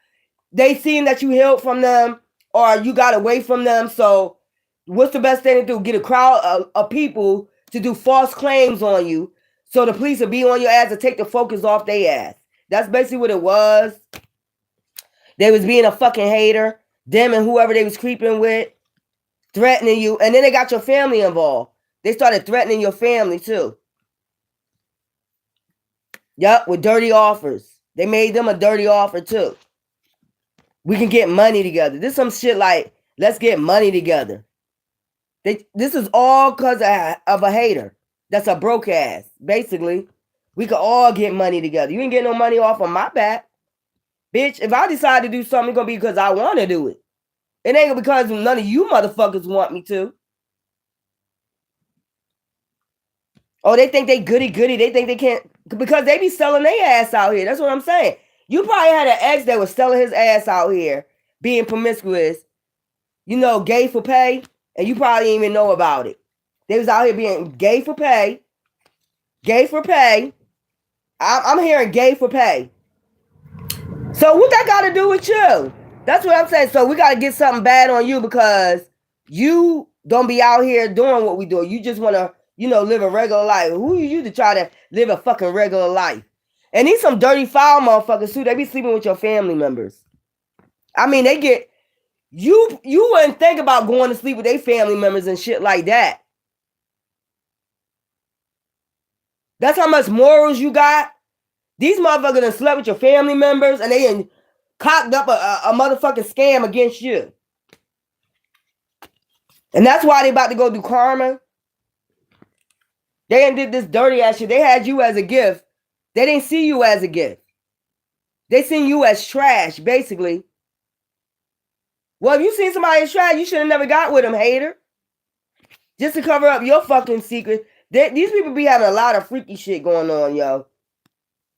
They seen that you healed from them or you got away from them. So what's the best thing to do? Get a crowd of people to do false claims on you. So the police will be on your ass to take the focus off their ass. That's basically what it was. They was being a fucking hater. Them and whoever they was creeping with. Threatening you. And then they got your family involved. They started threatening your family too. Yup, with dirty offers. They made them a dirty offer too. We can get money together. This is some shit like, let's get money together. This is all because of a hater. That's a broke ass. Basically, we could all get money together. You ain't getting no money off of my back. Bitch, if I decide to do something, it's going to be because I want to do it. It ain't because none of you motherfuckers want me to. Oh, they think they goody. They think they can't. Because they be selling their ass out here. That's what I'm saying. You probably had an ex that was selling his ass out here, being promiscuous, gay for pay, and you probably didn't even know about it. They was out here being gay for pay. Gay for pay. I'm hearing gay for pay. So what that got to do with you? That's what I'm saying. So we got to get something bad on you because you don't be out here doing what we do. You just want to, live a regular life. Who are you to try to live a fucking regular life? And these some dirty foul motherfuckers too. They be sleeping with your family members. I mean, they get, you wouldn't think about going to sleep with their family members and shit like that. That's how much morals you got. These motherfuckers done slept with your family members and they done cocked up a motherfucking scam against you. And that's why they about to go do karma. They done did this dirty ass shit. They had you as a gift. They didn't see you as a gift. They seen you as trash, basically. Well, if you seen somebody as trash, you should have never got with them, hater. Just to cover up your fucking secret. These people be having a lot of freaky shit going on, yo.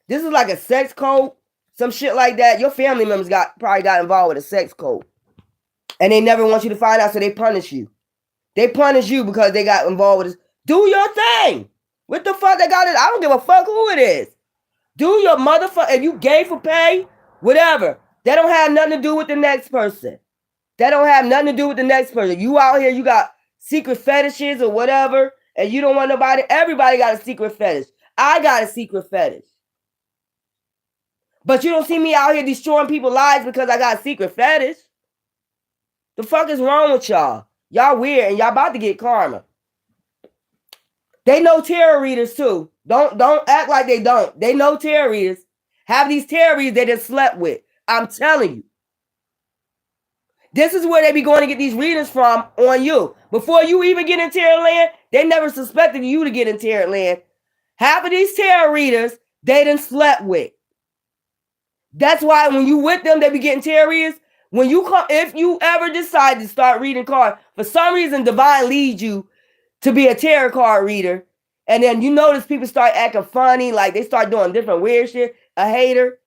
This is like a sex cult, some shit like that. Your family members probably got involved with a sex cult. And they never want you to find out, so they punish you. They punish you because they got involved with this. Do your thing. What the fuck they got it? I don't give a fuck who it is. Do your motherfucker. If you gay for pay, whatever. That don't have nothing to do with the next person. That don't have nothing to do with the next person. You out here, you got secret fetishes or whatever, and you don't want nobody. Everybody got a secret fetish. I got a secret fetish. But you don't see me out here destroying people's lives because I got a secret fetish. The fuck is wrong with y'all? Y'all weird and y'all about to get karma. They know tarot readers too. Don't act like they don't. They know tarot readers. Have these tarot readers they just slept with. I'm telling you. This is where they be going to get these readers from on you. Before you even get in tarot land, they never suspected you to get in tarot land. Half of these tarot readers, they done slept with. That's why when you with them, they be getting tarot readers. When you come, if you ever decide to start reading cards, for some reason, divine leads you to be a tarot card reader. And then you notice people start acting funny, like they start doing different weird shit. A hater.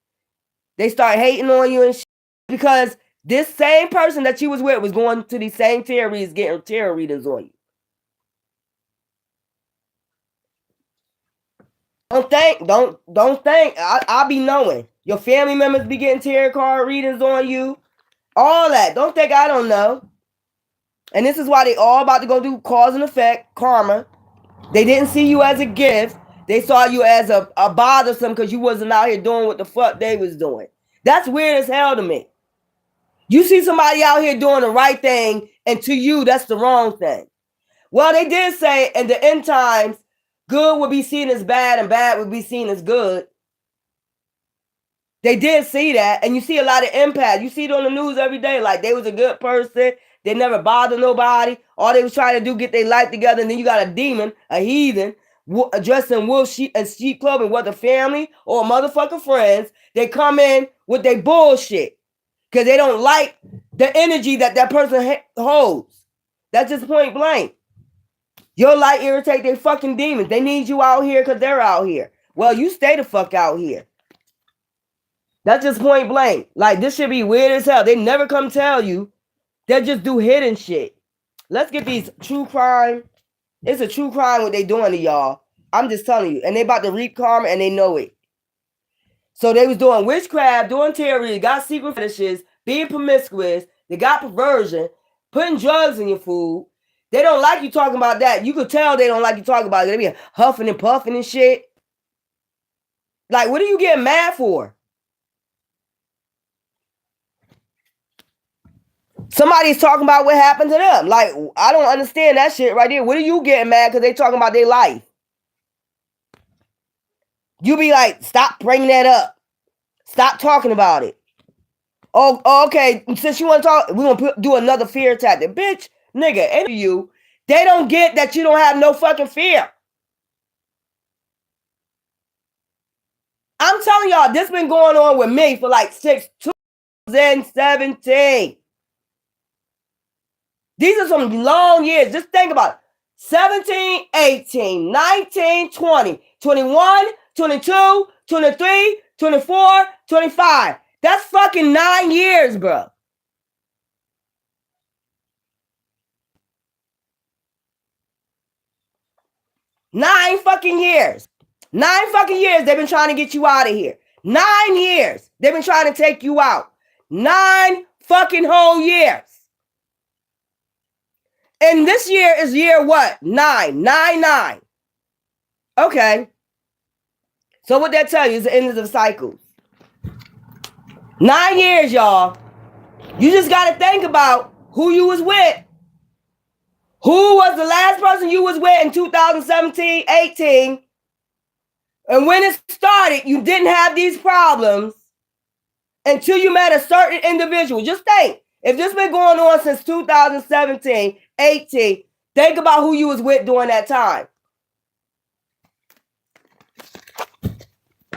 They start hating on you and shit because this same person that you was with was going to these same tarot readers, getting tarot readings on you. Don't think. I'll be knowing. Your family members be getting tarot card readings on you. All that. Don't think I don't know. And this is why they all about to go do cause and effect, karma. They didn't see you as a gift. They saw you as a bothersome because you wasn't out here doing what the fuck they was doing. That's weird as hell to me. You see somebody out here doing the right thing, and to you, that's the wrong thing. Well, they did say in the end times, good would be seen as bad and bad would be seen as good. They did see that, and you see a lot of impact. You see it on the news every day, like they was a good person. They never bothered nobody. All they was trying to do, get their life together, and then you got a demon, a heathen, dressed in wolf sheep and sheep clothing, whether family or motherfucking friends. They come in with their bullshit because they don't like the energy that person holds. That's just point blank. Your light irritate their fucking demons. They need you out here because they're out here. Well, you stay the fuck out here. That's just point blank. Like, this should be weird as hell. They never come tell you. They just do hidden shit. Let's get these true crime. It's a true crime what they doing to y'all. I'm just telling you. And they about to reap karma and they know it. So they was doing witchcraft, doing terror, got secret fetishes, being promiscuous. They got perversion, putting drugs in your food. They don't like you talking about that. You could tell they don't like you talking about it. They be huffing and puffing and shit. Like, what are you getting mad for? Somebody's talking about what happened to them. Like, I don't understand that shit right there. What are you getting mad because they talking about their life? You be like, stop bringing that up. Stop talking about it. Oh, okay. Since you want to talk, we're going to do another fear tactic. Bitch, nigga, and you, they don't get that you don't have no fucking fear. I'm telling y'all, this been going on with me for like 2017. These are some long years. Just think about it. 17, 18, 19, 20, 21, 22, 23, 24, 25. That's fucking 9 years, bro. Nine fucking years. 9 fucking years they've been trying to get you out of here. 9 years they've been trying to take you out. 9 fucking whole years. And this year is year what? 9. 9. Okay. So what that tell you is the end of the cycle. 9 years, y'all. You just got to think about who you was with. Who was the last person you was with in 2017, 18? And when it started, you didn't have these problems until you met a certain individual. Just think. If this been going on since 2017, 18, think about who you was with during that time.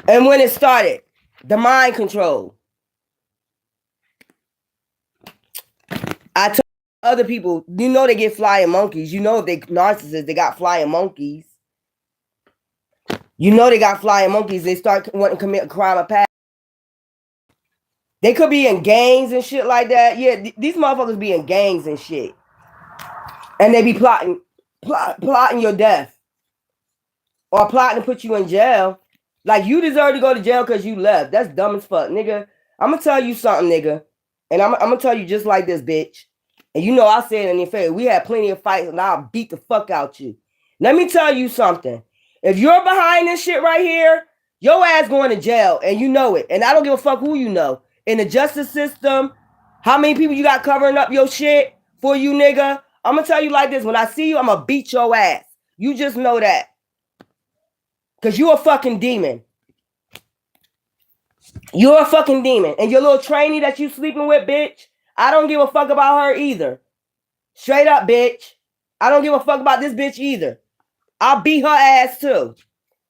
And when it started, the mind control. I told other people, you know they get flying monkeys. You know if they narcissists, they got flying monkeys. You know they got flying monkeys. They start wanting to commit a crime of passion. They could be in gangs and shit like that. Yeah, these motherfuckers be in gangs and shit. And they be plotting your death. or plotting to put you in jail. Like, you deserve to go to jail because you left. That's dumb as fuck, nigga. I'm gonna tell you something, nigga. And I'm gonna tell you just like this, bitch. And you know I said it in your face. We had plenty of fights and I'll beat the fuck out you. Let me tell you something. If you're behind this shit right here, your ass going to jail and you know it. And I don't give a fuck who you know. In the justice system, how many people you got covering up your shit for you, nigga? I'm gonna tell you like this. When I see you, I'm gonna beat your ass. You just know that. Because you're a fucking demon. You're a fucking demon. And your little trainee that you sleeping with, bitch, I don't give a fuck about her either. Straight up, bitch. I don't give a fuck about this bitch either. I'll beat her ass too.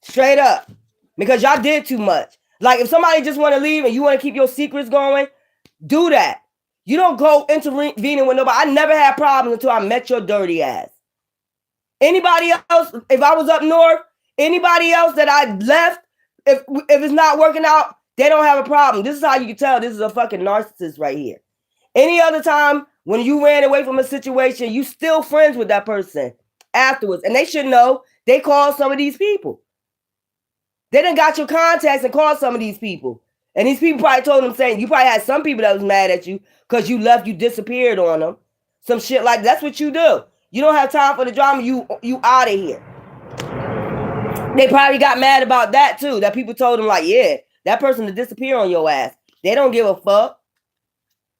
Straight up. Because y'all did too much. Like, if somebody just want to leave and you want to keep your secrets going, do that. You don't go intervening with nobody. I never had problems until I met your dirty ass. Anybody else, if I was up north, anybody else that I left, if it's not working out, they don't have a problem. This is how you can tell this is a fucking narcissist right here. Any other time when you ran away from a situation, you still friends with that person afterwards. And they should know they called some of these people. They done got your contacts and called some of these people. And these people probably told them, saying, you probably had some people that was mad at you because you left, you disappeared on them. Some shit like that's what you do. You don't have time for the drama, you out of here. They probably got mad about that too. That people told them like, yeah, that person to disappear on your ass. They don't give a fuck.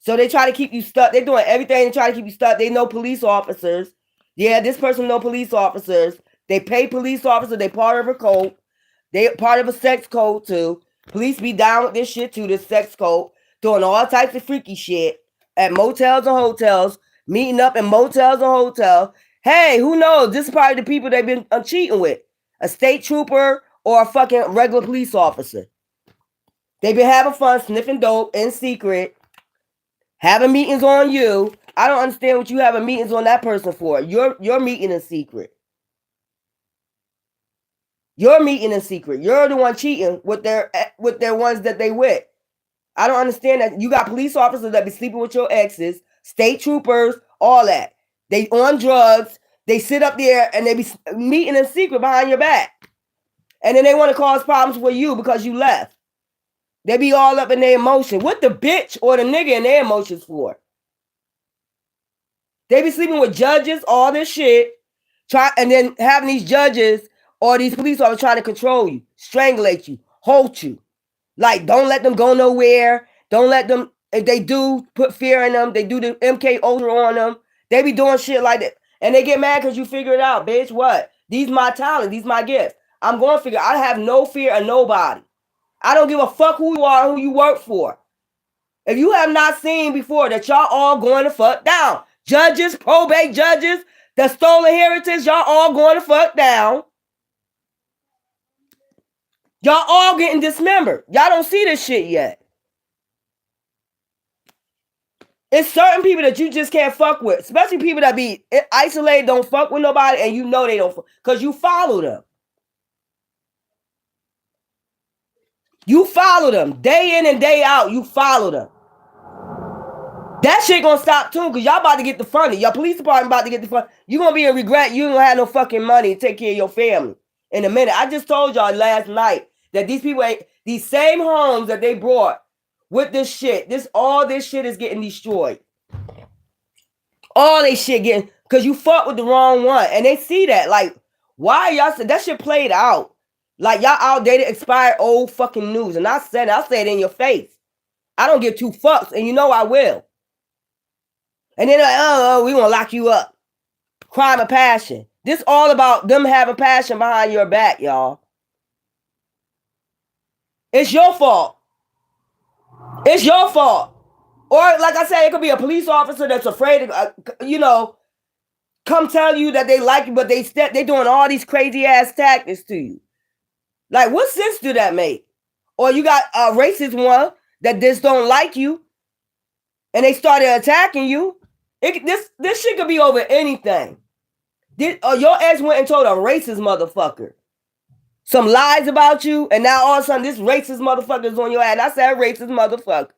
So they try to keep you stuck. They're doing everything to try to keep you stuck. They know police officers. Yeah, this person know police officers. They pay police officers. They part of a code. They part of a sex code too. Police be down with this shit too, this sex code. Doing all types of freaky shit at motels and hotels. Meeting up in motels and hotels. Hey, who knows? This is probably the people they've been cheating with. A state trooper or a fucking regular police officer. They've been having fun, sniffing dope in secret. Having meetings on you. I don't understand what you having meetings on that person for. You're meeting in secret. You're meeting in secret. You're the one cheating with their ones that they with. I don't understand that. You got police officers that be sleeping with your exes, state troopers, all that. They on drugs. They sit up there and they be meeting in secret behind your back. And then they want to cause problems with you because you left. They be all up in their emotion. What the bitch or the nigga in their emotions for? They be sleeping with judges, all this shit, and then having these judges or these police officers trying to control you, strangulate you, hold you. Like, don't let them go nowhere. Don't let them, if they do, put fear in them. They do the MK Ultra on them. They be doing shit like that. And they get mad because you figure it out, bitch. What? These my talent. These my gifts. I'm going to figure. I have no fear of nobody. I don't give a fuck who you are, who you work for. If you have not seen before that y'all all going to fuck down. Judges, probate judges, the stolen inheritance, y'all all going to fuck down. Y'all all getting dismembered. Y'all don't see this shit yet. It's certain people that you just can't fuck with. Especially people that be isolated, don't fuck with nobody, and you know they don't fuck. Because you follow them. You follow them. Day in and day out, you follow them. That shit gonna stop too, because y'all about to get the funding. Your police department about to get the funding. You're gonna be in regret. You don't have no fucking money to take care of your family in a minute. I just told y'all last night that these people ain't, these same homes that they brought with this shit, all this shit is getting destroyed. All they shit getting, because you fought with the wrong one. And they see that. Like, why y'all said that shit played out? Like, y'all outdated, expired, old fucking news. And I said it, I'll say it in your face. I don't give two fucks, and you know I will. And then like, oh, we gonna lock you up. Crime of passion. This all about them having passion behind your back, y'all. It's your fault. It's your fault. Or like I said, it could be a police officer that's afraid to, come tell you that they like you, but they doing all these crazy ass tactics to you. Like, what sense do that make? Or you got a racist one that just don't like you, and they started attacking you. This shit could be over anything. Your ex went and told a racist motherfucker some lies about you, and now all of a sudden this racist motherfucker is on your ass. I said racist motherfucker.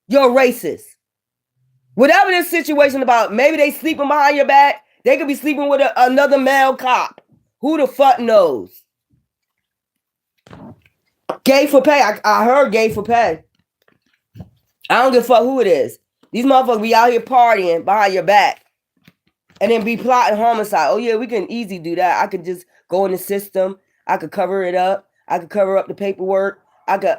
You're racist. Whatever this situation about, maybe they sleeping behind your back. They could be sleeping with another male cop. Who the fuck knows? Gay for pay. I heard gay for pay. I don't give a fuck who it is. These motherfuckers be out here partying behind your back and then be plotting homicide. Oh yeah, we can easily do that. I could just go in the system. I could cover it up. I could cover up the paperwork. I could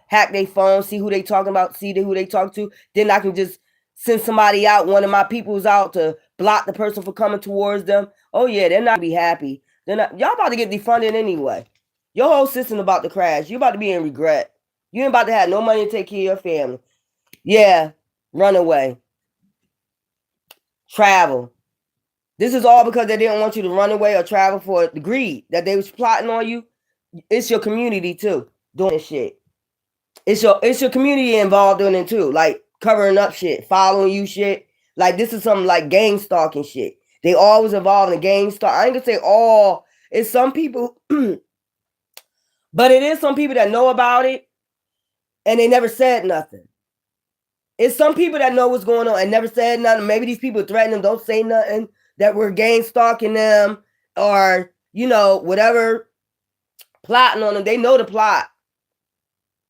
hack their phone, see who they talking about, see who they talk to. Then I can just send somebody out, one of my people's out to block the person from coming towards them. Oh yeah, they're not gonna be happy. They're not. Y'all about to get defunded anyway. Your whole system about to crash. You about to be in regret. You ain't about to have no money to take care of your family. Yeah, run away. Travel. This is all because they didn't want you to run away or travel for the greed that they was plotting on you. It's your community too doing this shit. It's your community involved in it too, like covering up shit, following you shit. Like this is something like gang stalking shit. They always involved in gang stalk. I ain't gonna say all. It's some people, but it is some people that know about it and they never said nothing. It's some people that know what's going on and never said nothing. Maybe these people threaten them, don't say nothing, that we're gang stalking them or, whatever, plotting on them. They know the plot.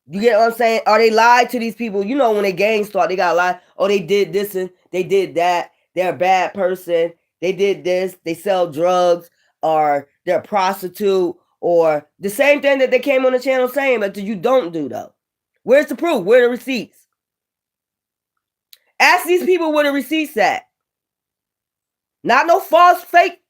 You get what I'm saying? Or they lied to these people. When they gang stalk, they got to lie. Oh, they did this and they did that. They're a bad person. They did this. They sell drugs or they're a prostitute or the same thing that they came on the channel saying, but you don't do though. Where's the proof? Where are the receipts? Ask these people where the receipts at. Not no false, fake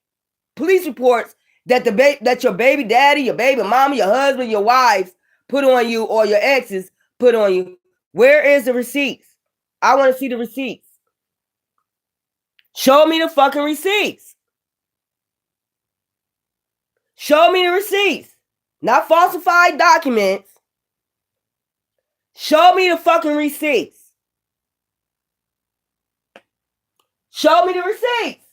police reports that that your baby daddy, your baby mama, your husband, your wives put on you or your exes put on you. Where is the receipts? I want to see the receipts. Show me the fucking receipts. Show me the receipts. Not falsified documents. Show me the fucking receipts. Show me the receipts.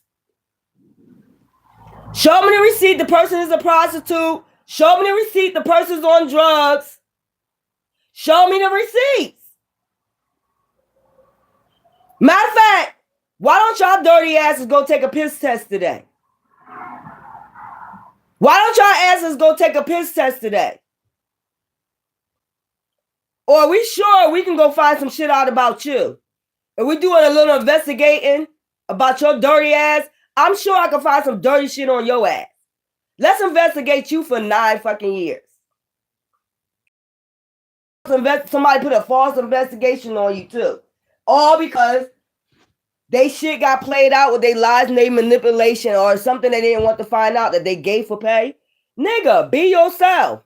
Show me the receipt the person is a prostitute. Show me the receipt the person's on drugs. Show me the receipts. Matter of fact, why don't y'all dirty asses go take a piss test today? Why don't y'all asses go take a piss test today? Or are we sure we can go find some shit out about you? Are we doing a little investigating about your dirty ass? I'm sure I can find some dirty shit on your ass. Let's investigate you for 9 fucking years. Somebody put a false investigation on you too. All because they shit got played out with their lies and their manipulation or something they didn't want to find out that they gave for pay. Nigga, be yourself.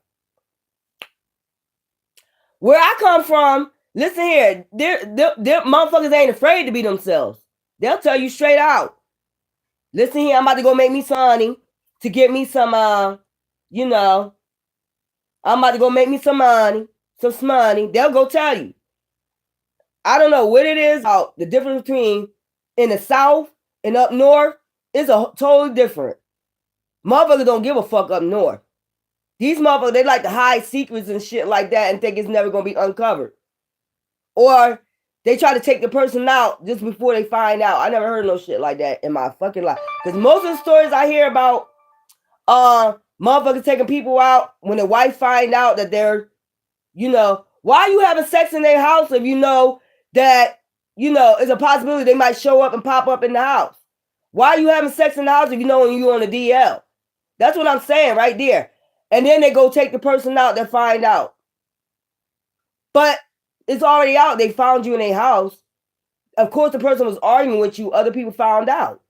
Where I come from, listen here, they're motherfuckers ain't afraid to be themselves. They'll tell you straight out. Listen here, I'm about to go make me some money to get me some, I'm about to go make me some money, some money. They'll go tell you. I don't know what it is about the difference between in the South and up North is totally different. Motherfuckers don't give a fuck up North. These motherfuckers, they like to hide secrets and shit like that and think it's never going to be uncovered. Or they try to take the person out just before they find out. I never heard no shit like that in my fucking life. Because most of the stories I hear about motherfuckers taking people out when the wife find out that they're, why are you having sex in their house if you know that, it's a possibility they might show up and pop up in the house? Why are you having sex in the house if you know when you're on the DL? That's what I'm saying right there. And then they go take the person out that find out. But it's already out. They found you in a house. Of course, the person was arguing with you. Other people found out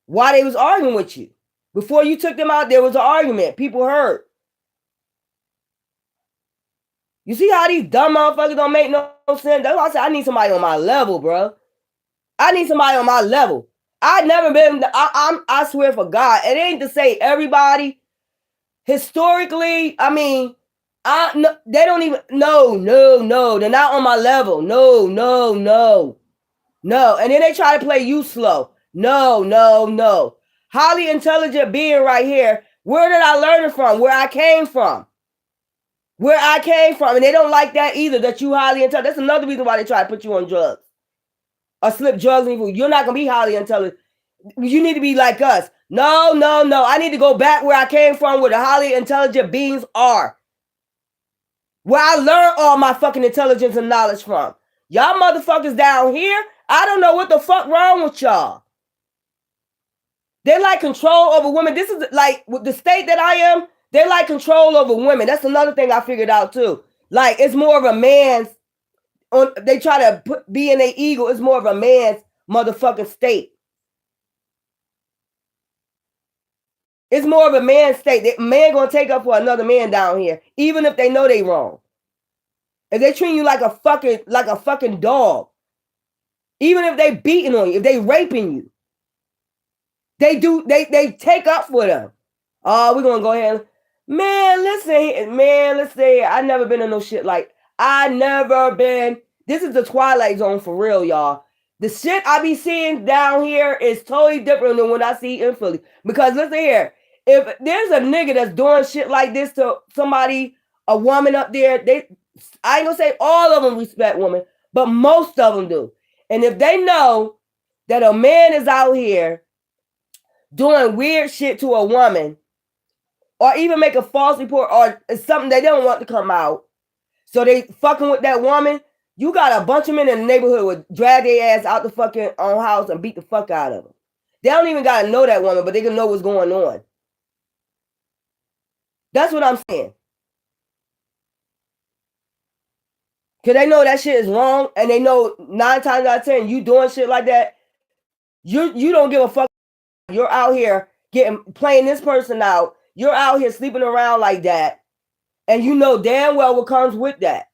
why they was arguing with you. Before you took them out, there was an argument. People heard. You see how these dumb motherfuckers don't make no sense? That's why I said I need somebody on my level, bro. I need somebody on my level. I've never been, I swear for God, it ain't to say everybody. Historically, I mean, they don't even, no, they're not on my level. No. And then they try to play you slow. No. Highly intelligent being right here. Where did I learn it from? Where I came from. And they don't like that either, that you highly intelligent. That's another reason why they try to put you on drugs. Or slip drugs in you. You're not going to be highly intelligent. you need to be like us. No. I need to go back where I came from, where the highly intelligent beings are. Where I learned all my fucking intelligence and knowledge from. Y'all motherfuckers down here, I don't know what the fuck wrong with y'all. They like control over women. This is like with the state that I am, they like control over women. That's another thing I figured out too. Like it's more of a man's, they try to be in their ego. It's more of a man's motherfucking state. It's more of a man's state. The man gonna take up for another man down here, even if they know they wrong. If they treat you like a fucking dog, even if they beating on you, if they raping you, they take up for them. Oh, we're gonna go ahead and man, listen, I never been in no shit like I never been. This is the Twilight Zone for real, y'all. The shit I be seeing down here is totally different than what I see in Philly. Because listen here, if there's a nigga that's doing shit like this to somebody, a woman up there, I ain't gonna say all of them respect women, but most of them do. And if they know that a man is out here doing weird shit to a woman, or even make a false report, or it's something they don't want to come out, so they fucking with that woman, you got a bunch of men in the neighborhood would drag their ass out the fucking own house and beat the fuck out of them. They don't even gotta know that woman, but they can know what's going on. That's what I'm saying. Cause they know that shit is wrong, and they know 9 times out of 10 you doing shit like that, you don't give a fuck. You're out here playing this person out. You're out here sleeping around like that, and you know damn well what comes with that.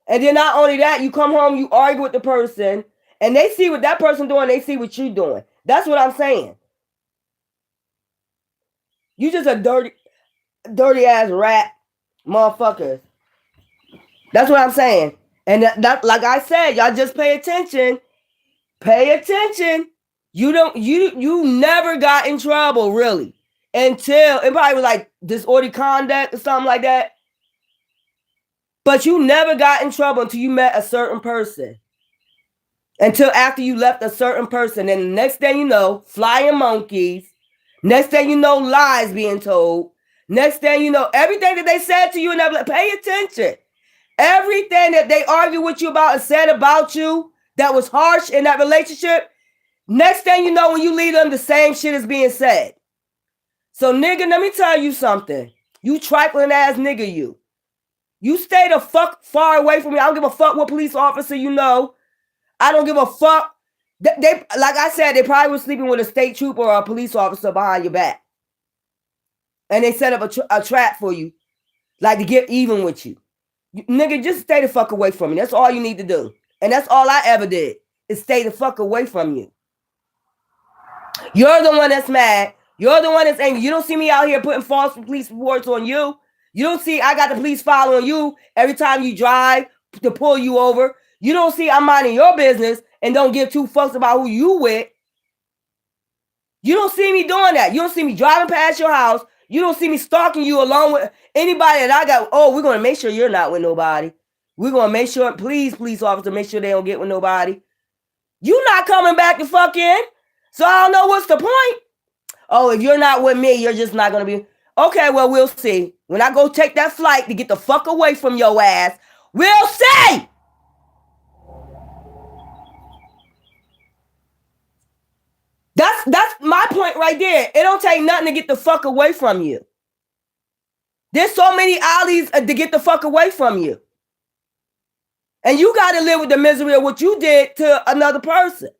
And then not only that, you come home, you argue with the person, and they see what that person doing, they see what you doing. That's what I'm saying. You just a dirty ass rat motherfuckers. That's what I'm saying. And that like I said, y'all just pay attention. Pay attention. You never got in trouble really until it probably was like disorderly conduct or something like that. But you never got in trouble until you met a certain person. Until after you left a certain person. And the next thing you know, flying monkeys. Next thing you know, lies being told. Next thing you know, everything that they said to you, and like, pay attention. Everything that they argued with you about and said about you that was harsh in that relationship, next thing you know, when you leave them, the same shit is being said. So nigga, let me tell you something. You trifling ass nigga, you. You stay the fuck far away from me. I don't give a fuck what police officer you know. I don't give a fuck. They like I said, they probably were sleeping with a state trooper or a police officer behind your back. And they set up a trap for you. Like to get even with you. Nigga, just stay the fuck away from me. That's all you need to do. And that's all I ever did. Is stay the fuck away from you. You're the one that's mad. You're the one that's angry. You don't see me out here putting false police reports on you. You don't see I got the police following you every time you drive to pull you over. You don't see I'm minding your business and don't give 2 fucks about who you with. You don't see me doing that. You don't see me driving past your house. You don't see me stalking you along with anybody that I got. Oh, we're going to make sure you're not with nobody. We're going to make sure, please, police officer, make sure they don't get with nobody. You not coming back to fuck in. So I don't know what's the point. Oh, if you're not with me, you're just not going to be. Okay, well, we'll see. When I go take that flight to get the fuck away from your ass, we'll see. That's my point right there. It don't take nothing to get the fuck away from you. There's so many alleys to get the fuck away from you. And you got to live with the misery of what you did to another person.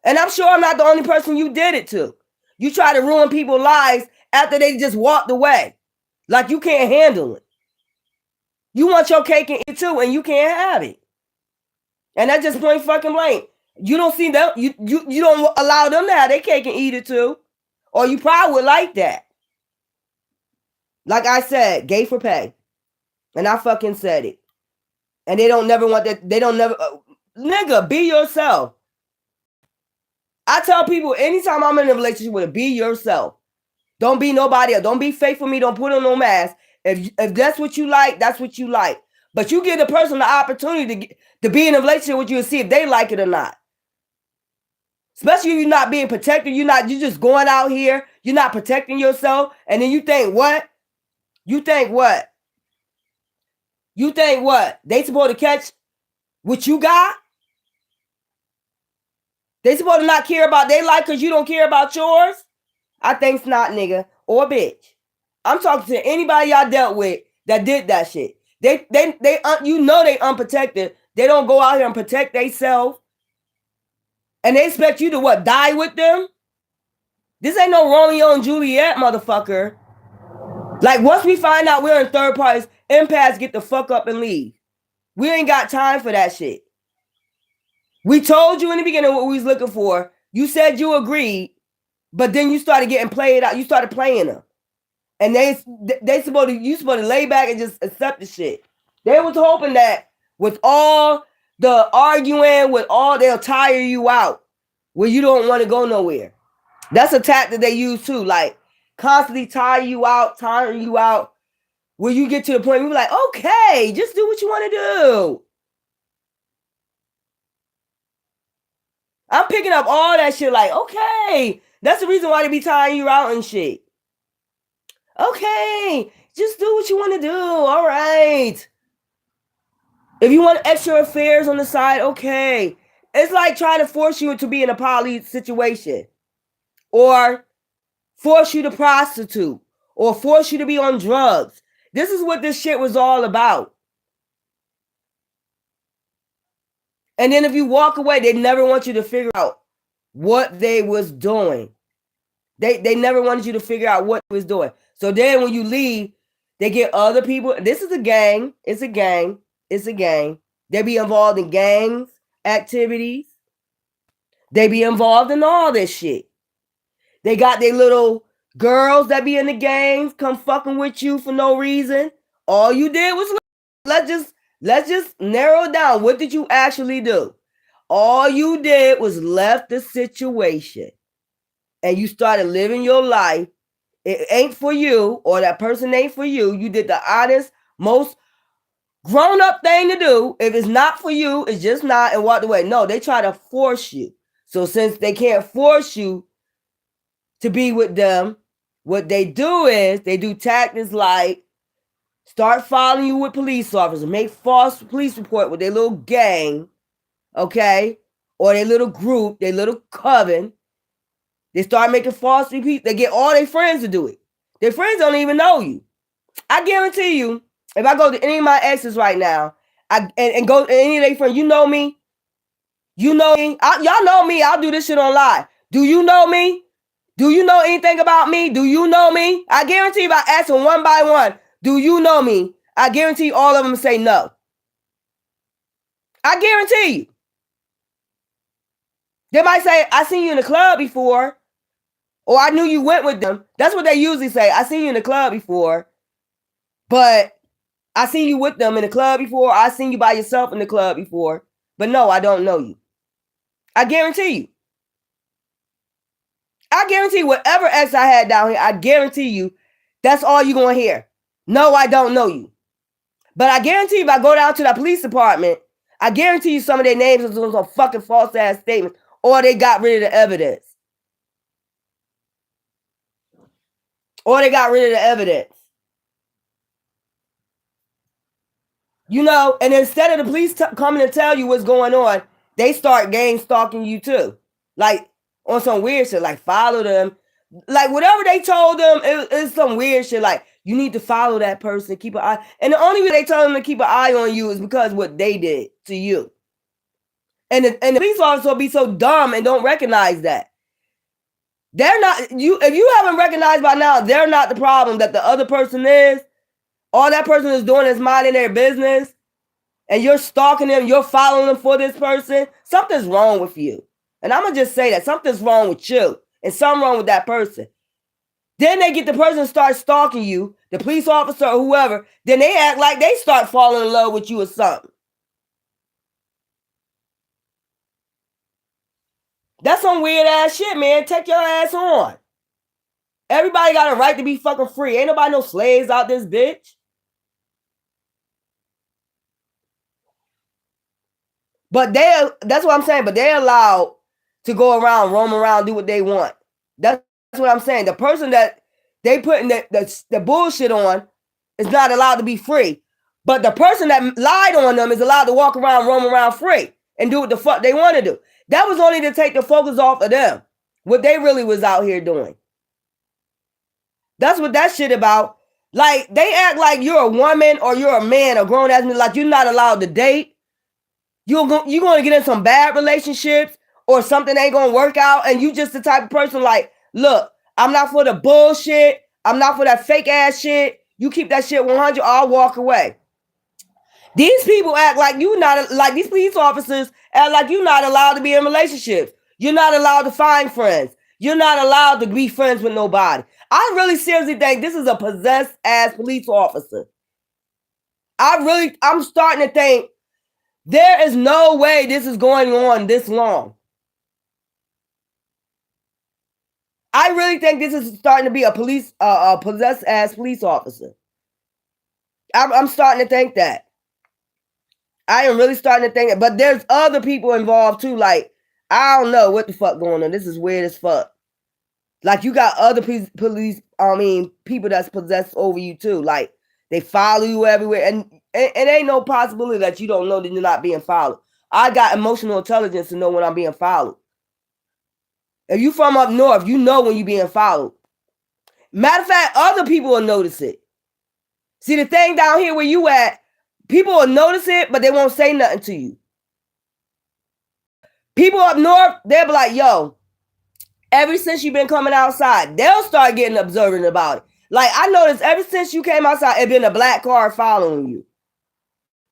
And I'm sure I'm not the only person you did it to. You try to ruin people's lives after they just walked away. Like you can't handle it. You want your cake and eat it too, and you can't have it. And that's just point fucking blank. You don't see them, you don't allow them to have their cake and eat it too. Or you probably would like that. Like I said, gay for pay. And I fucking said it. And they don't never want that, they don't never, nigga, be yourself. I tell people anytime I'm in a relationship with be yourself. Don't be nobody else. Don't be fake for me. Don't put on no mask. If that's what you like, that's what you like. But you give the person the opportunity to be in a relationship with you and see if they like it or not. Especially if you're not being protected, you're just going out here, you're not protecting yourself, and then you think what? You think what? You think what? They supposed to catch what you got? They supposed to not care about their life because you don't care about yours? I think not, nigga, or bitch. I'm talking to anybody y'all dealt with that did that shit. They you know they unprotected. They don't go out here and protect themselves. And they expect you to what? Die with them? This ain't no Romeo and Juliet, motherfucker. Like, once we find out we're in third parties, empaths get the fuck up and leave. We ain't got time for that shit. We told you in the beginning what we was looking for. You said you agreed, but then you started getting played out. You started playing them. And you supposed to lay back and just accept the shit. They was hoping that with all the arguing, they'll tire you out where you don't want to go nowhere. That's a tactic they use too. Like, constantly tiring you out, where you get to the point where you're like, okay, just do what you want to do. I'm picking up all that shit like, okay, that's the reason why they be tiring you out and shit. Okay, just do what you want to do. All right. If you want extra affairs on the side, okay. It's like trying to force you to be in a poly situation, or force you to prostitute, or force you to be on drugs. This is what this shit was all about. And then if you walk away, they never want you to figure out what they was doing. They never wanted you to figure out what they was doing. So then when you leave, they get other people. This is a gang. It's a gang. It's a gang. They be involved in gangs, activities. They be involved in all this shit. They got their little girls that be in the gangs come fucking with you for no reason. All you did was let's just narrow it down. What did you actually do? All you did was left the situation and you started living your life. It ain't for you, or that person ain't for you. You did the honest, most grown-up thing to do. If it's not for you, it's just not, and walked away. No, they try to force you. So since they can't force you to be with them, what they do is they do tactics like start following you with police officers, make false police report with their little gang, okay, or their little group, their little coven. They start making false repeats. They get all their friends to do it. Their friends don't even know you. I guarantee you, if I go to any of my exes right now, and go to any of their friends, you know me. You know me. Y'all know me. I'll do this shit on live. Do you know me? Do you know anything about me? Do you know me? I guarantee if I ask them one by one, do you know me? I guarantee all of them say no. I guarantee you. They might say, I seen you in the club before, or I knew you went with them. That's what they usually say. I seen you in the club before, but I seen you with them in the club before. I seen you by yourself in the club before, but no, I don't know you. I guarantee you. I guarantee whatever ex I had down here, I guarantee you that's all you're going to hear. No, I don't know you. But I guarantee if I go down to the police department, I guarantee you some of their names are some fucking false ass statements, or they got rid of the evidence. Or they got rid of the evidence. You know, and instead of the police coming to tell you what's going on, they start gang stalking you too. Like on some weird shit, like follow them. Like whatever they told them, it's some weird shit. Like you need to follow that person, keep an eye. And the only way they told them to keep an eye on you is because of what they did to you. And the police officer will be so dumb and don't recognize that. They're not you. If you haven't recognized by now, they're not the problem. That the other person is. All that person is doing is minding their business, and you're stalking them. You're following them for this person. Something's wrong with you, and I'm gonna just say that something's wrong with you, and something wrong with that person. Then they get the person to start stalking you, the police officer or whoever. Then they act like they start falling in love with you or something. That's some weird ass shit, man. Take your ass on. Everybody got a right to be fucking free. Ain't nobody no slaves out this bitch. But that's what I'm saying. But they allowed to go around, roam around, do what they want. That's what I'm saying. The person that they putting the bullshit on is not allowed to be free. But the person that lied on them is allowed to walk around, roam around free and do what the fuck they want to do. That was only to take the focus off of them, what they really was out here doing. That's what that shit about. Like, they act like you're a woman or you're a man, a grown ass man, like you're not allowed to date. You're going to get in some bad relationships or something ain't going to work out, and you just the type of person like, look, I'm not for the bullshit. I'm not for that fake ass shit. You keep that shit 100, I'll walk away. These people act like you not, like these police officers act like you're not allowed to be in relationships. You're not allowed to find friends. You're not allowed to be friends with nobody. I really seriously think this is a possessed ass police officer. I'm starting to think there is no way this is going on this long. I really think this is starting to be a possessed ass police officer. I'm starting to think that. I am really starting to think it, but there's other people involved too. Like, I don't know what the fuck going on. This is weird as fuck. Like, you got other people that's possessed over you too. Like, they follow you everywhere, and it ain't no possibility that you don't know that you're not being followed. I got emotional intelligence to know when I'm being followed. If you from up north, you know when you're being followed. Matter of fact, other people will notice it. See, the thing down here where you at, people will notice it, but they won't say nothing to you. People up north, they'll be like, yo, ever since you've been coming outside, they'll start getting observant about it. Like, I noticed ever since you came outside, it's been a black car following you.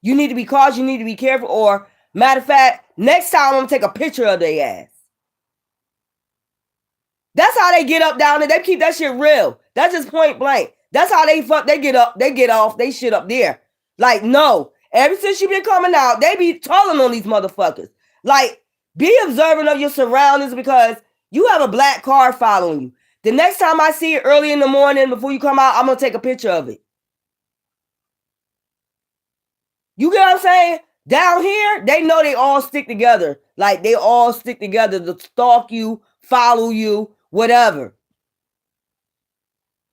You need to be cautious, you need to be careful, or matter of fact, next time I'm gonna take a picture of their ass. That's how they get up down there. They keep that shit real. That's just point blank. That's how they get up, they get off, they shit up there. Like, no. Ever since you been coming out, they be telling on these motherfuckers. Like, be observant of your surroundings because you have a black car following you. The next time I see it early in the morning before you come out, I'm going to take a picture of it. You get what I'm saying? Down here, they know they all stick together. Like, they all stick together to stalk you, follow you, whatever.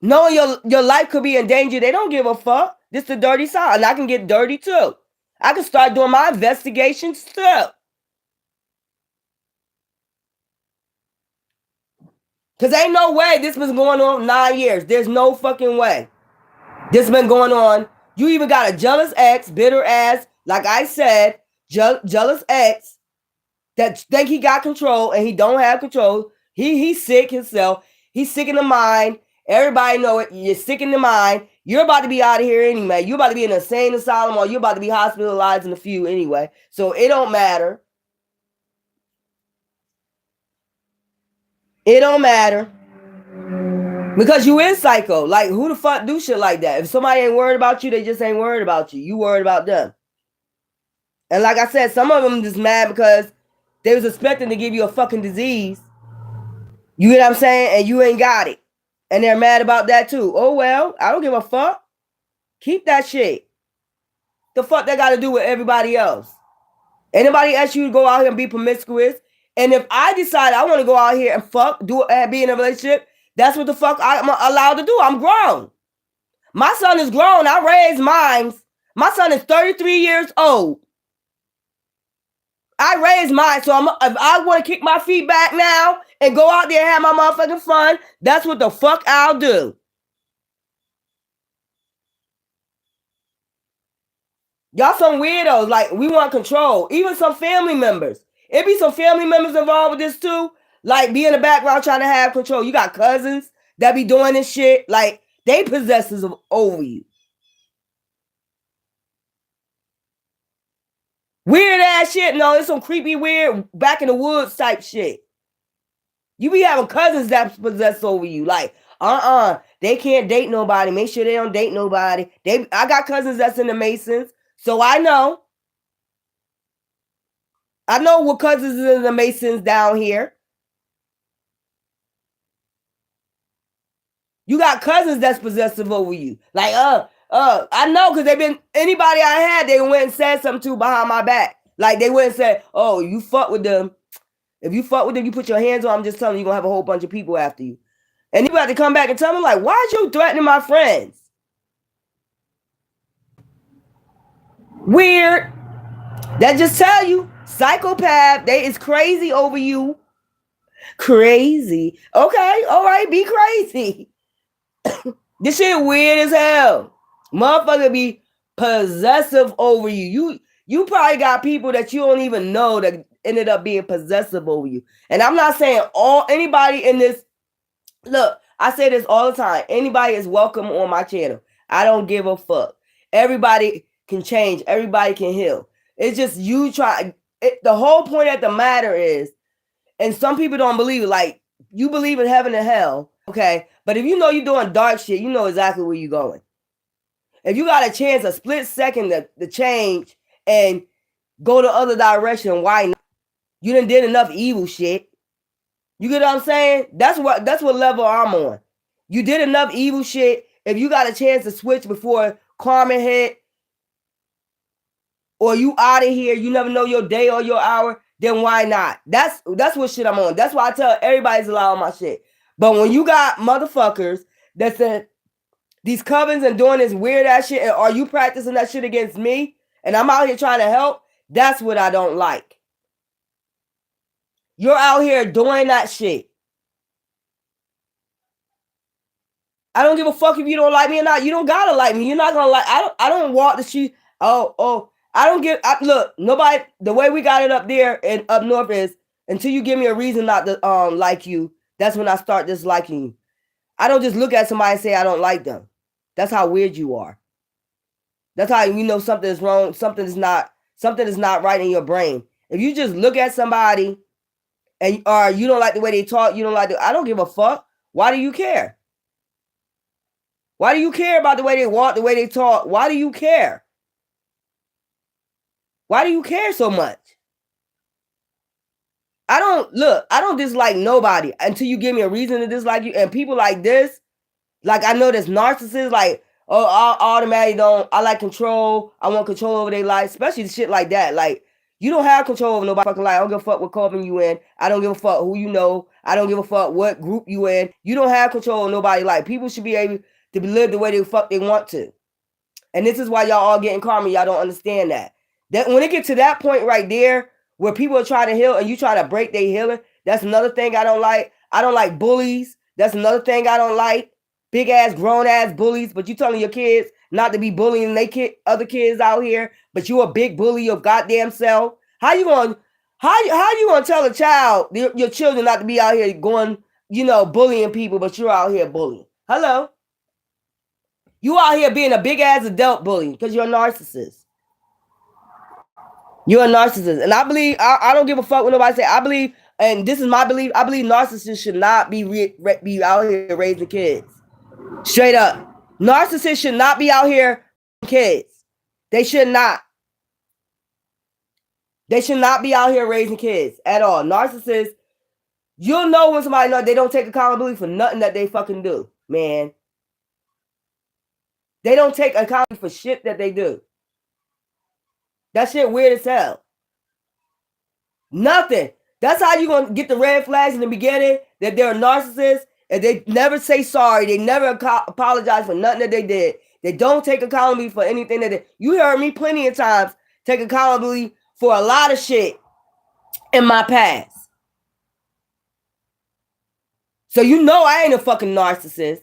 Knowing your life could be in danger, they don't give a fuck. This is the dirty side, and I can get dirty too. I can start doing my investigations too. Because ain't no way this been going on 9 years. There's no fucking way. This been going on. You even got a jealous ex, bitter ass, like I said, jealous ex that think he got control and he don't have control. He's sick himself. He's sick in the mind. Everybody know it. You're sick in the mind. You're about to be out of here anyway. You're about to be in an insane asylum or you're about to be hospitalized in a few anyway. So it don't matter. It don't matter. Because you is psycho. Like, who the fuck do shit like that? If somebody ain't worried about you, they just ain't worried about you. You worried about them. And like I said, some of them just mad because they was expecting to give you a fucking disease. You get what I'm saying? And you ain't got it. And they're mad about that too. Oh, well, I don't give a fuck. Keep that shit. The fuck that got to do with everybody else? Anybody ask you to go out here and be promiscuous? And if I decide I want to go out here and fuck, be in a relationship, that's what the fuck I'm allowed to do. I'm grown. My son is grown. I raised mine. My son is 33 years old. I raised mine. So if I want to kick my feet back now and go out there and have my motherfucking fun, that's what the fuck I'll do. Y'all some weirdos. Like, we want control. Even some family members. It be some family members involved with this too. Like, be in the background trying to have control. You got cousins that be doing this shit. Like, they possessors over you. Weird ass shit. No, it's some creepy, weird, back in the woods type shit. You be having cousins that possess over you. Like, they can't date nobody. Make sure they don't date nobody. I got cousins that's in the Masons. So I know. I know what cousins is in the Masons down here. You got cousins that's possessive over you. Like, I know because anybody I had, they went and said something to behind my back. Like, they went and said, oh, you fuck with them. If you fuck with them, you put your hands on, I'm just telling you, you're gonna have a whole bunch of people after you. And you have to come back and tell me, like, why is you threatening my friends? Weird. That just tell you, psychopath, they is crazy over you. Crazy. Okay, all right, be crazy. This shit weird as hell. Motherfucker be possessive over you. You probably got people that you don't even know that ended up being possessive over you. And I'm not saying anybody in this. Look, I say this all the time. Anybody is welcome on my channel. I don't give a fuck. Everybody can change. Everybody can heal. It's just you try. The whole point of the matter is, and some people don't believe it. Like, you believe in heaven and hell, okay? But if you know you're doing dark shit, you know exactly where you're going. If you got a chance, a split second to change and go the other direction, why not? You done did enough evil shit. You get what I'm saying? That's what level I'm on. You did enough evil shit. If you got a chance to switch before karma hit, or you out of here, you never know your day or your hour, then why not? That's what shit I'm on. That's why I tell everybody's allowed my shit. But when you got motherfuckers that said these covens and doing this weird ass shit, and are you practicing that shit against me? And I'm out here trying to help. That's what I don't like. You're out here doing that shit. I don't give a fuck if you don't like me or not. You don't gotta like me. You're not gonna like. I don't walk the street. I don't give. Look, nobody. The way we got it up there and up north is until you give me a reason not to like you. That's when I start disliking you. I don't just look at somebody and say I don't like them. That's how weird you are. That's how you know something is wrong. Something is not right in your brain. If you just look at somebody and you don't like the way they talk, you don't like I don't give a fuck. Why do you care? Why do you care about the way they walk, the way they talk? Why do you care? Why do you care so much? I don't dislike nobody until you give me a reason to dislike you. And people like this, like I know there's narcissists, like, oh, I automatically I like control. I want control over their life, especially shit like that. Like, you don't have control over nobody's fucking life. I don't give a fuck what coven you in. I don't give a fuck who you know. I don't give a fuck what group you in. You don't have control of nobody's life. People should be able to live the way the fuck they want to. And this is why y'all all getting karma. Y'all don't understand that. That when it gets to that point right there, where people are trying to heal and you try to break their healing, that's another thing I don't like. I don't like bullies. That's another thing I don't like. Big ass, grown ass bullies. But you telling your kids not to be bullying other kids out here, but you a big bully of goddamn self. How you gonna tell a child, your children, not to be out here going, bullying people, but you're out here bullying? Hello? You out here being a big ass adult bully because you're a narcissist. You're a narcissist. And I believe, I don't give a fuck what nobody say. I believe, and this is my belief, I believe narcissists should not be out here raising kids. Straight up. Narcissists should not be out here kids. They should not. They should not be out here raising kids at all. Narcissists, you'll know when somebody knows they don't take accountability for nothing that they fucking do, man. They don't take accountability for shit that they do. That shit weird as hell. Nothing. That's how you gonna get the red flags in the beginning, that they're a narcissist, and they never say sorry. They never apologize for nothing that they did. They don't take accountability for anything that they. You heard me plenty of times take accountability for a lot of shit in my past. So you know I ain't a fucking narcissist.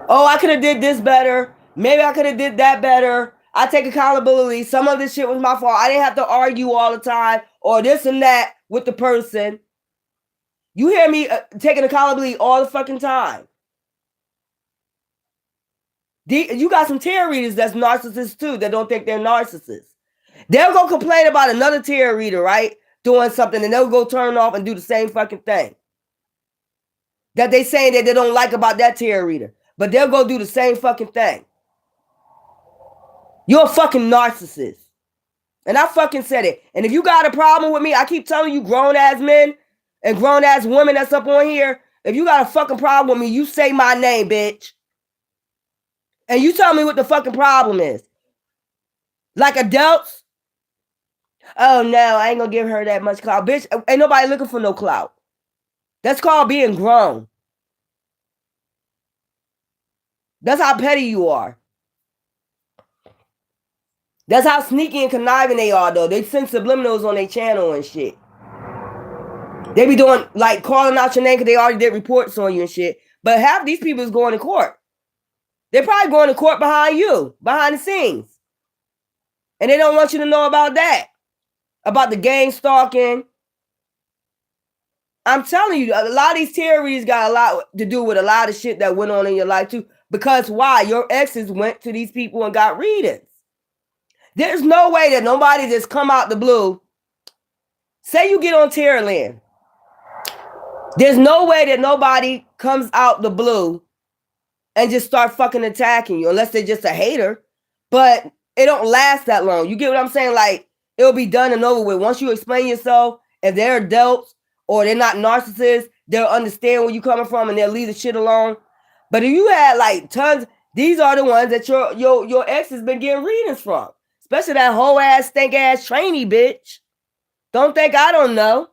Oh, I could have did this better. Maybe I could have did that better. I take accountability. Some of this shit was my fault. I didn't have to argue all the time or this and that with the person. You hear me taking accountability all the fucking time. You got some tarot readers that's narcissists too that don't think they're narcissists. They'll go complain about another tarot reader, right? Doing something, and they'll go turn off and do the same fucking thing that they saying that they don't like about that tarot reader. But they'll go do the same fucking thing. You're a fucking narcissist. And I fucking said it. And if you got a problem with me, I keep telling you, grown ass men and grown ass women that's up on here, if you got a fucking problem with me, you say my name, bitch. And you tell me what the fucking problem is. Like adults, Oh no, I ain't gonna give her that much clout. Bitch, ain't nobody looking for no clout. That's called being grown. That's how petty you are. That's how sneaky and conniving they are, though. They send subliminals on their channel and shit. They be doing, like, calling out your name because they already did reports on you and shit. But half these people is going to court. They're probably going to court behind you, behind the scenes. And they don't want you to know about that. About the gang stalking. I'm telling you, a lot of these theories got a lot to do with a lot of shit that went on in your life, too. Because why? Your exes went to these people and got readings. There's no way that nobody just come out the blue. Say you get on Terrorland. There's no way that nobody comes out the blue and just start fucking attacking you unless they're just a hater. But it don't last that long. You get what I'm saying? Like, it'll be done and over with. Once you explain yourself, if they're adults or they're not narcissists, they'll understand where you're coming from and they'll leave the shit alone. But if you had like tons, these are the ones that your ex has been getting readings from. Especially that whole ass, stink ass trainee bitch. Don't think I don't know.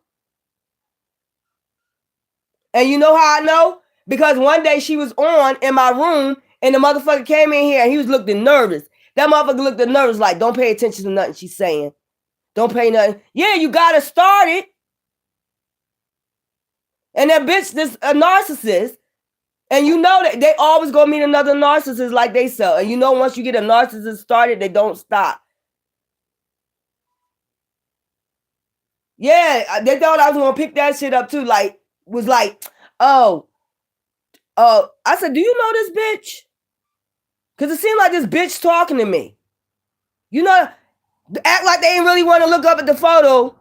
And you know how I know? Because one day she was on in my room and the motherfucker came in here and he was looking nervous. That motherfucker looked nervous like, don't pay attention to nothing she's saying. Don't pay nothing. Yeah, you got to start it. And that bitch, this a narcissist. And you know that they always go meet another narcissist like they sell. And you know once you get a narcissist started, they don't stop. Yeah, they thought I was going to pick that shit up too. Like, was like, I said, do you know this bitch? Because it seemed like this bitch talking to me. You know, act like they ain't really want to look up at the photo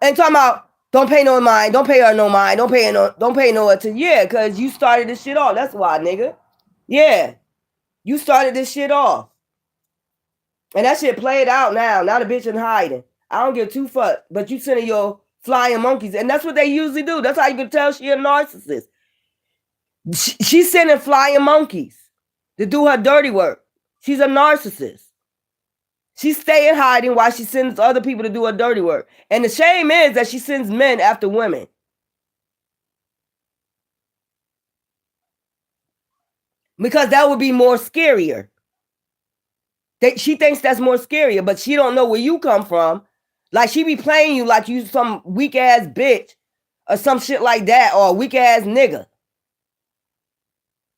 and talking about, don't pay no mind, don't pay her no mind, don't pay no attention. Yeah, because you started this shit off. That's why, nigga. Yeah, you started this shit off. And that shit played out now. Now the bitch in hiding. I don't give two fucks, but you sending your flying monkeys. And that's what they usually do. That's how you can tell she a narcissist. She's sending flying monkeys to do her dirty work. She's a narcissist. She's staying hiding while she sends other people to do her dirty work. And the shame is that she sends men after women. Because that would be more scarier. She thinks that's more scarier, but she don't know where you come from. Like she be playing you like you some weak ass bitch or some shit like that, or a weak ass nigga.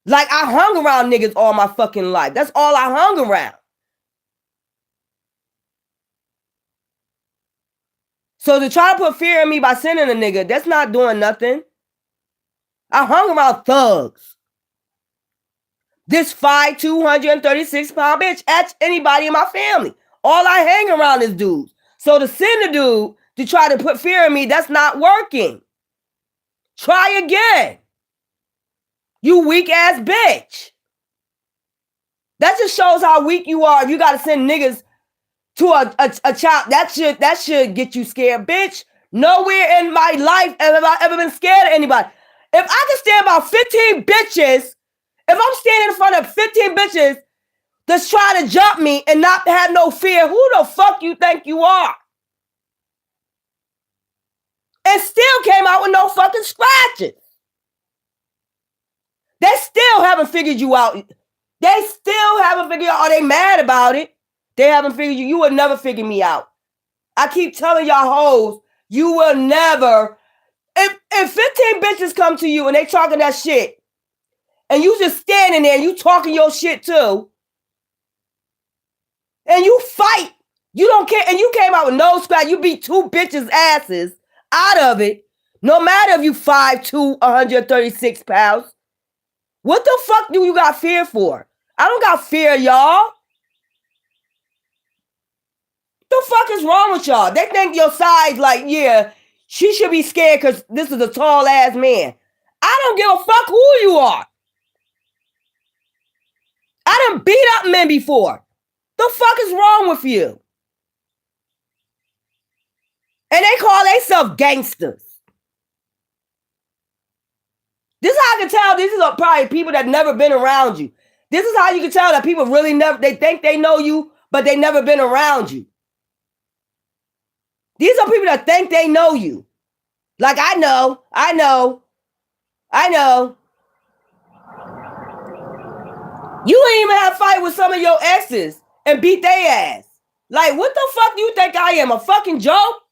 Like I hung around niggas all my fucking life. That's all I hung around. So to try to put fear in me by sending a nigga, that's not doing nothing. I hung around thugs. This 5', 236-pound bitch, ask anybody in my family. All I hang around is dudes. So to send a dude to try to put fear in me, that's not working. Try again. You weak ass bitch. That just shows how weak you are. If you gotta send niggas to a child, that should get you scared, bitch. Nowhere in my life have I ever been scared of anybody. If I can stand about 15 bitches, if I'm standing in front of 15 bitches that's trying to jump me and not have no fear, who the fuck you think you are? And still came out with no fucking scratches. They still haven't figured you out. They still haven't figured out. Are they mad about it? They haven't figured you. You will never figure me out. I keep telling y'all hoes, you will never. If 15 bitches come to you and they talking that shit, and you just standing there and you talking your shit too, and you fight, you don't care, and you came out with no scratch, you beat two bitches' asses out of it, no matter if you 5'2", 136 pounds. What the fuck do you got fear for? I don't got fear, y'all. The fuck is wrong with y'all? They think your size, like, yeah, she should be scared because this is a tall ass man. I don't give a fuck who you are. I done beat up men before. The fuck is wrong with you? And they call themselves gangsters. This is how I can tell these are probably people that never been around you. This is how you can tell that people really never, they think they know you, but they never been around you. These are people that think they know you. Like, I know. You ain't even have a fight with some of your exes and beat their ass. Like, what the fuck do you think I am? A fucking joke?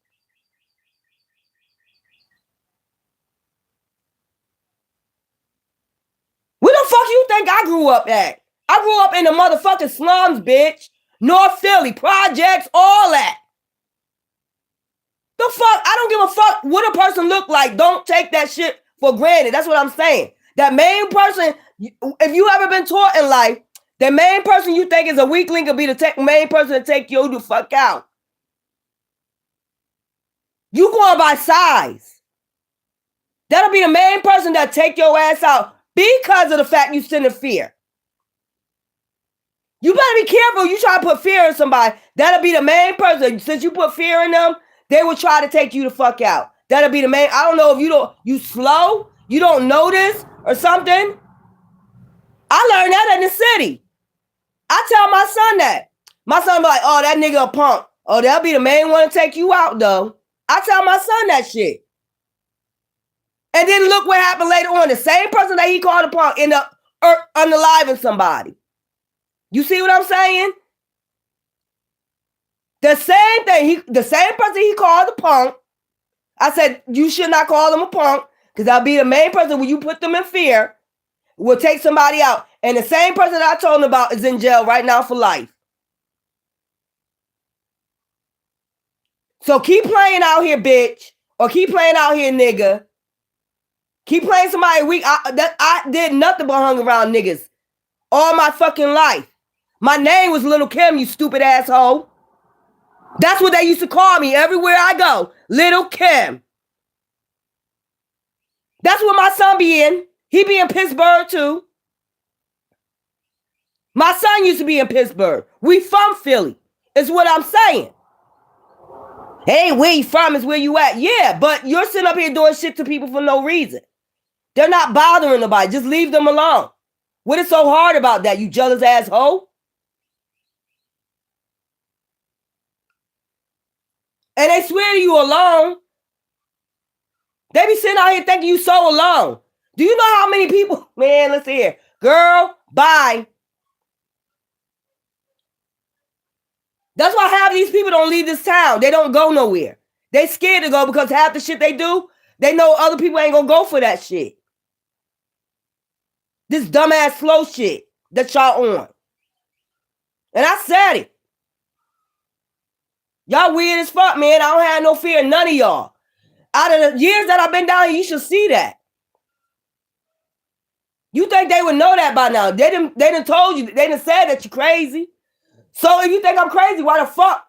Where the fuck you think I grew up at? I grew up in the motherfucking slums, bitch. North Philly, projects, all that. The fuck? I don't give a fuck what a person look like. Don't take that shit for granted. That's what I'm saying. That main person, if you ever been taught in life, the main person you think is a weak link will be the main person to take you the fuck out. You going by size. That'll be the main person that take your ass out because of the fact you sit in fear. You better be careful. You try to put fear in somebody. That'll be the main person. Since you put fear in them, they will try to take you the fuck out. That'll be the main. I don't know if you slow, you don't know this or something. I learned that in the city. I tell my son that. My son be like, oh, that nigga a punk. Oh, that'll be the main one to take you out, though. I tell my son that shit. And then look what happened later on. The same person that he called a punk ended up unaliving somebody. You see what I'm saying? The same thing. The same person he called a punk. I said, you should not call him a punk because that'll be the main person when you put them in fear will take somebody out. And the same person that I told him about is in jail right now for life. So keep playing out here, bitch. Or keep playing out here, nigga. Keep playing somebody weak. I did nothing but hung around niggas all my fucking life. My name was Little Kim, you stupid asshole. That's what they used to call me everywhere I go. Little Kim. That's what my son be in. He be in Pittsburgh too. My son used to be in Pittsburgh. We from Philly, is what I'm saying. Hey, where you from is where you at. Yeah, but you're sitting up here doing shit to people for no reason. They're not bothering nobody. Just leave them alone. What is so hard about that, you jealous asshole? And they swear you alone. They be sitting out here thinking you so alone. Do you know how many people? Man, let's see here. Girl, bye. That's why half of these people don't leave this town. They don't go nowhere. They scared to go because half the shit they do, they know other people ain't gonna go for that shit. This dumbass slow shit that y'all on. And I said it. Y'all weird as fuck, man. I don't have no fear of none of y'all. Out of the years that I've been down here, you should see that. You think they would know that by now. They done told you, they done said that you're crazy. So if you think I'm crazy, why the fuck?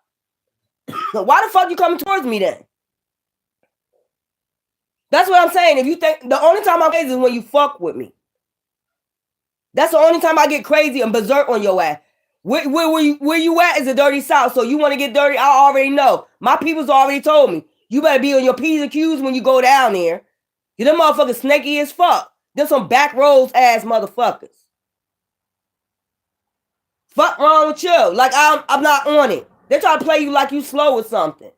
Why the fuck you coming towards me then? That's what I'm saying. If you think, the only time I'm crazy is when you fuck with me. That's the only time I get crazy and berserk on your ass. Where you at is the dirty South. So you want to get dirty? I already know. My people's already told me. You better be on your P's and Q's when you go down there. You them motherfuckers snaky as fuck. Them some back roads ass motherfuckers. Fuck wrong with you? Like I'm not on it. They try to play you like you slow or something.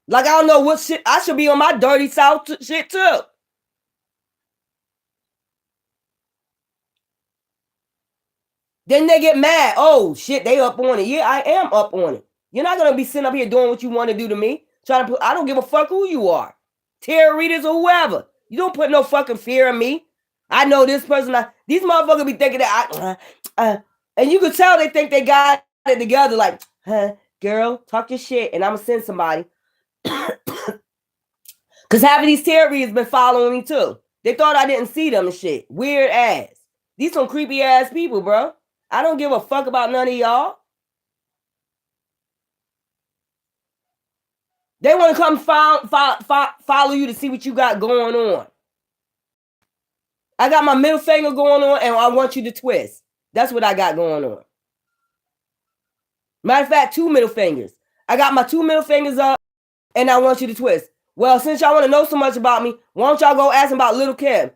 Like I don't know what shit. I should be on my dirty South shit too. Then they get mad. Oh shit, they up on it. Yeah, I am up on it. You're not gonna be sitting up here doing what you want to do to me. Trying to put. I don't give a fuck who you are, tarot readers or whoever. You don't put no fucking fear in me. I know this person. These motherfuckers be thinking that and you could tell they think they got it together. Like, girl, talk your shit, and I'ma send somebody. Cause half of these tarot readers been following me too. They thought I didn't see them and shit. Weird ass. These some creepy ass people, bro. I don't give a fuck about none of y'all. They want to come follow you to see what you got going on. I got my middle finger going on, and I want you to twist. That's what I got going on. Matter of fact, 2 middle fingers. I got my 2 middle fingers up, and I want you to twist. Well, since y'all want to know so much about me, why don't y'all go ask about Little Kim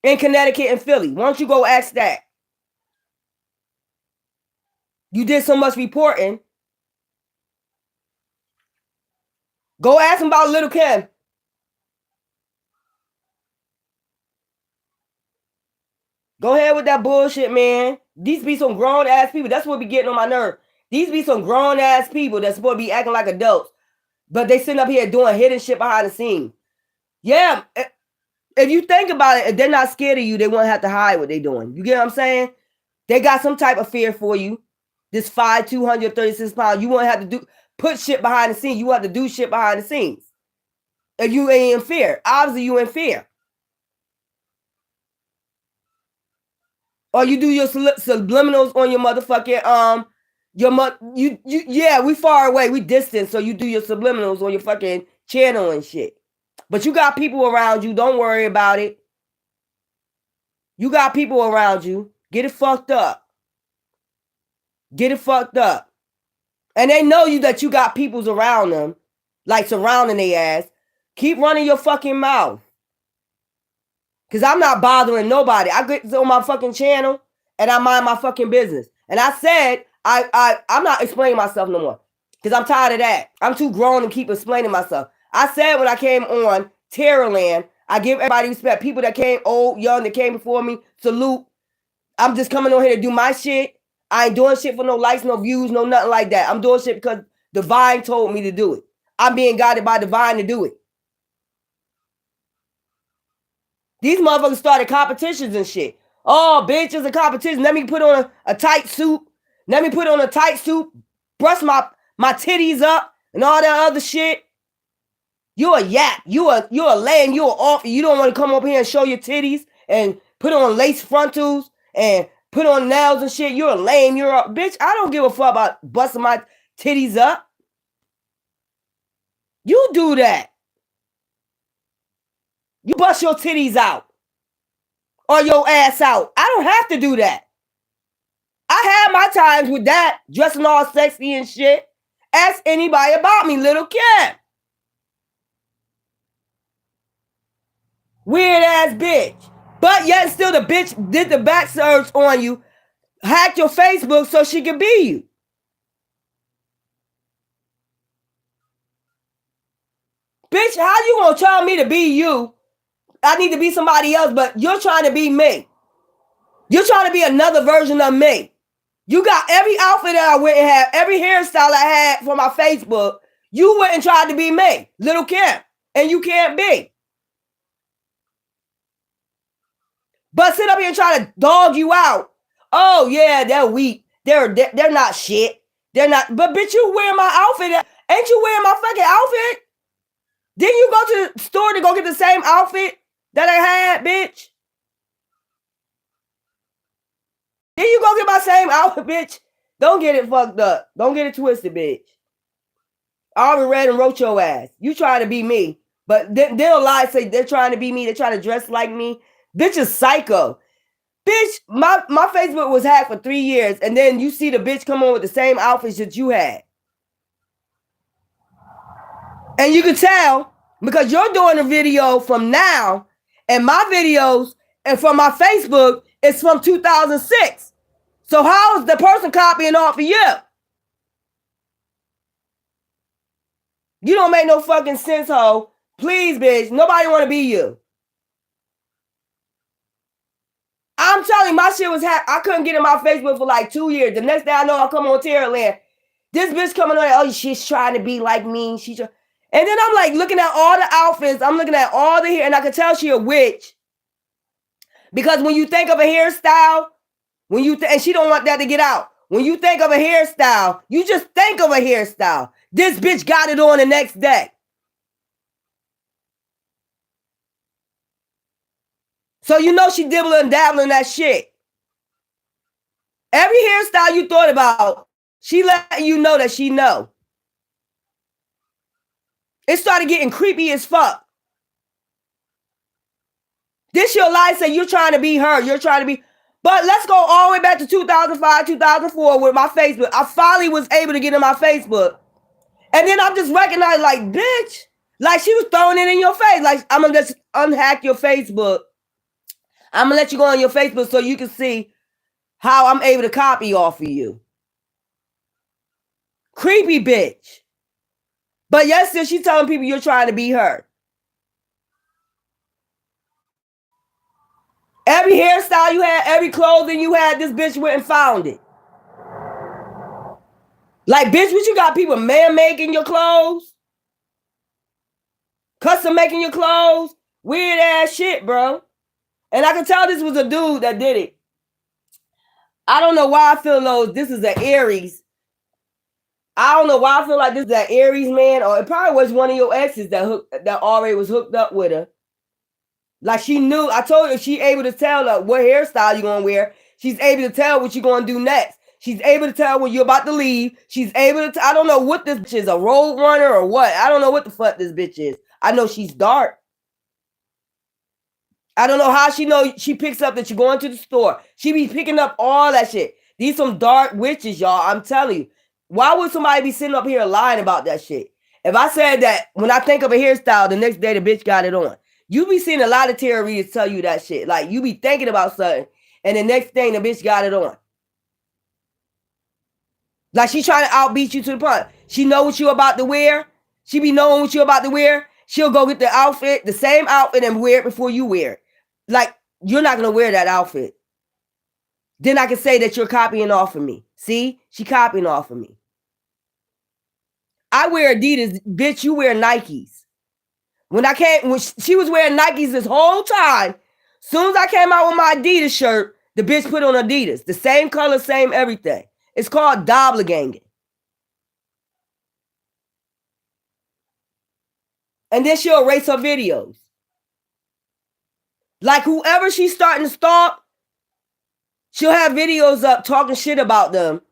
in Connecticut and Philly? Why don't you go ask that? You did so much reporting. Go ask him about Little Kim. Go ahead with that bullshit, man. These be some grown ass people. That's what be getting on my nerve. These be some grown ass people that's supposed to be acting like adults, but they sitting up here doing hidden shit behind the scenes. Yeah, if you think about it, if they're not scared of you, they won't have to hide what they're doing. You get what I'm saying? They got some type of fear for you. This 236 pounds, you won't have to put shit behind the scenes. You have to do shit behind the scenes. If you ain't in fear, obviously you in fear. Or you do your subliminals on your motherfucking yeah, we far away, we distant, so you do your subliminals on your fucking channel and shit. But you got people around you, don't worry about it. You got people around you. Get it fucked up. Get it fucked up. And they know you that you got peoples around them, like surrounding their ass. Keep running your fucking mouth. Because I'm not bothering nobody. I get on my fucking channel and I mind my fucking business. And I said, I'm not explaining myself no more. Because I'm tired of that. I'm too grown to keep explaining myself. I said when I came on Terrorland, I give everybody respect. People that came old, young, that came before me, salute. I'm just coming on here to do my shit. I ain't doing shit for no likes, no views, no nothing like that. I'm doing shit because Divine told me to do it. I'm being guided by Divine to do it. These motherfuckers started competitions and shit. Oh, bitch, it's a competition. Let me put on a tight suit. Let me put on a tight suit, brush my titties up and all that other shit. You a yap. You a lame. You a off. You don't want to come up here and show your titties and put on lace frontals and put on nails and shit. You're a lame. You're a bitch. I don't give a fuck about busting my titties up. You do that. You bust your titties out or your ass out. I don't have to do that. I had my times with that, dressing all sexy and shit. Ask anybody about me, Little Kim. Weird ass bitch. But yet still the bitch did the back search on you, hacked your Facebook so she could be you. Bitch, how you gonna tell me to be you? I need to be somebody else, but you're trying to be me. You're trying to be another version of me. You got every outfit that I went and had, every hairstyle I had for my Facebook. You went and tried to be me, Little Kim, and you can't be. But sit up here and try to dog you out. Oh yeah, they're weak. They're not shit. They're not. But bitch, you wearing my outfit. Ain't you wearing my fucking outfit? Didn't you go to the store to go get the same outfit that I had, bitch? Didn't you go get my same outfit, bitch? Don't get it fucked up. Don't get it twisted, bitch. I already read and wrote your ass. You trying to be me. But they'll lie and say they're trying to be me. They're trying to dress like me. Bitch is psycho. Bitch, my Facebook was hacked for 3 years. And then you see the bitch come on with the same outfits that you had. And you can tell because you're doing a video from now. And my videos and from my Facebook is from 2006. So how is the person copying off of you? You don't make no fucking sense, ho. Please, bitch. Nobody want to be you. I'm telling you, my shit was hacked. I couldn't get in my Facebook for like 2 years. The next day I know I come on Terrorland. This bitch coming on, oh, she's trying to be like me. And then I'm like looking at all the outfits. I'm looking at all the hair, and I can tell she a witch. Because when you think of a hairstyle, and she don't want that to get out. When you think of a hairstyle, you just think of a hairstyle. This bitch got it on the next day. So you know she dibbling and dabbling that shit. Every hairstyle you thought about, she letting you know that she know. It started getting creepy as fuck. This your life say you're trying to be her. You're trying to be. But let's go all the way back to 2005, 2004 with my Facebook. I finally was able to get in my Facebook. And then I'm just recognizing like, bitch. Like she was throwing it in your face. Like, I'm going to just unhack your Facebook. I'm going to let you go on your Facebook so you can see how I'm able to copy off of you. Creepy bitch. But yes, still she telling people you're trying to be her. Every hairstyle you had, every clothing you had, this bitch went and found it. Like, bitch, what you got people man making your clothes? Custom making your clothes? Weird ass shit, bro. And I can tell this was a dude that did it. I don't know why I feel those. This is an Aries. I don't know why I feel like this is an Aries man, or it probably was one of your exes that already was hooked up with her. Like she knew. I told her she able to tell her what hairstyle you gonna wear. She's able to tell what you're gonna do next. She's able to tell when you're about to leave. She's able to. I don't know what this bitch is, a road runner or what. I don't know what the fuck this bitch is. I know she's dark. I don't know how she know. She picks up that you're going to the store. She be picking up all that shit. These some dark witches, y'all. I'm telling you. Why would somebody be sitting up here lying about that shit? If I said that when I think of a hairstyle, the next day the bitch got it on. You be seeing a lot of tarot readers tell you that shit. Like, you be thinking about something, and the next thing the bitch got it on. Like, she trying to outbeat you to the point. She know what you about to wear. She be knowing what you about to wear. She'll go get the outfit, the same outfit, and wear it before you wear it. Like, you're not going to wear that outfit. Then I can say that you're copying off of me. See? She copying off of me. I wear Adidas. Bitch, you wear Nikes. When she was wearing Nikes this whole time, soon as I came out with my Adidas shirt, the bitch put on Adidas. The same color, same everything. It's called doppelganger. And then she'll erase her videos. Like, whoever she's starting to stalk, she'll have videos up talking shit about them.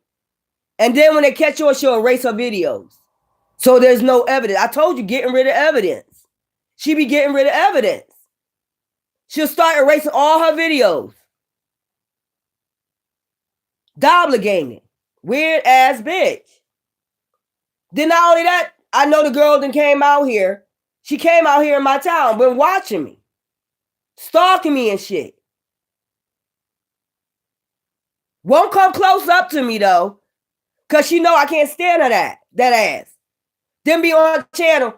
And then when they catch her, she'll erase her videos. So there's no evidence. I told you, getting rid of evidence. She be getting rid of evidence. She'll start erasing all her videos. Doppelganger. Weird ass bitch. Then not only that, I know the girl that came out here. She came out here in my town, been watching me. Stalking me and shit. Won't come close up to me though. Cause she know I can't stand her that ass. Then be on the channel.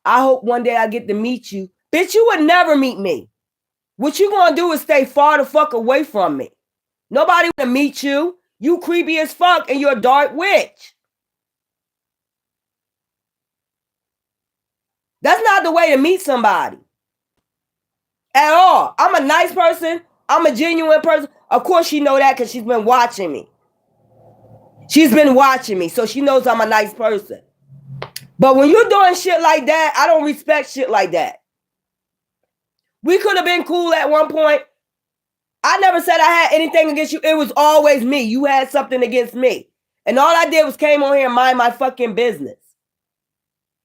I hope one day I get to meet you. Bitch, you would never meet me. What you gonna do is stay far the fuck away from me. Nobody wanna meet you. You creepy as fuck and you're a dark witch. That's not the way to meet somebody. At all. I'm a nice person. I'm a genuine person. Of course she know that because she's been watching me. She's been watching me, so she knows I'm a nice person. But when you're doing shit like that, I don't respect shit like that. We could have been cool at one point. I never said I had anything against you. It was always me. You had something against me. And all I did was came on here and mind my fucking business.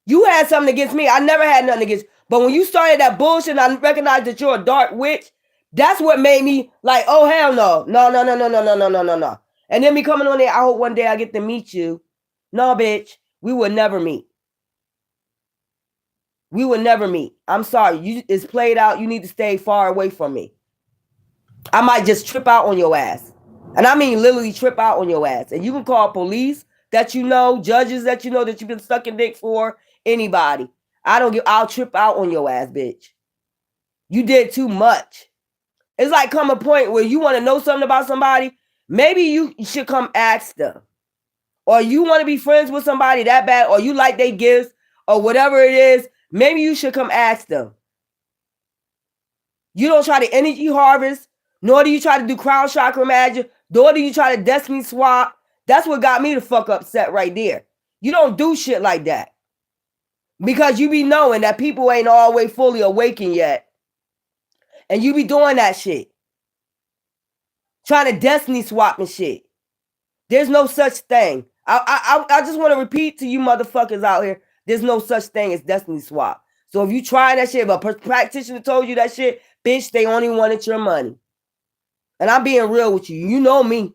You had something against me. I never had nothing against you. But when you started that bullshit and I recognized that you're a dark witch, that's what made me like, oh, hell no. No. And then me coming on there, I hope one day I get to meet you. No, bitch. We will never meet. We will never meet. I'm sorry. It's played out. You need to stay far away from me. I might just trip out on your ass. And I mean literally trip out on your ass. And you can call police that you know, judges that you know that you've been sucking dick for, anybody. I'll trip out on your ass, bitch. You did too much. It's like come a point where you want to know something about somebody. Maybe you should come ask them. Or you want to be friends with somebody that bad, or you like their gifts, or whatever it is. Maybe you should come ask them. You don't try to energy harvest, nor do you try to do crown chakra magic, nor do you try to destiny swap. That's what got me the fuck upset right there. You don't do shit like that. Because you be knowing that people ain't always fully awakened yet. And you be doing that shit. Trying to destiny swap and shit. There's no such thing. I just want to repeat to you motherfuckers out here, there's no such thing as destiny swap. So if you try that shit, if a practitioner told you that shit, bitch, they only wanted your money. And I'm being real with you. You know me.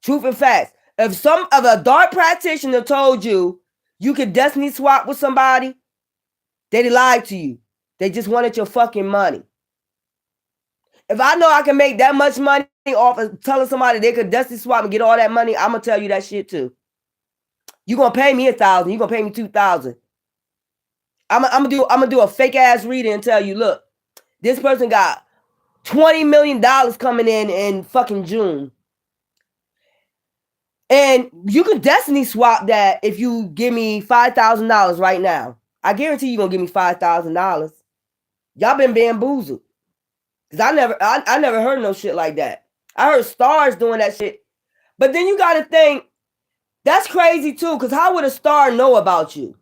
Truth and facts. If a dark practitioner told you you could destiny swap with somebody, they lied to you. They just wanted your fucking money. If I know I can make that much money off of telling somebody they could destiny swap and get all that money, I'm going to tell you that shit too. You're going to pay me $1,000. You're going to pay me $2,000. I'm gonna do a fake ass reading and tell you, look, this person got $20 million coming in fucking June. And you can destiny swap that if you give me $5,000 right now. I guarantee you're gonna give me $5,000. Y'all been bamboozled. Cause I never heard no shit like that. I heard stars doing that shit. But then you gotta think, that's crazy too, because how would a star know about you?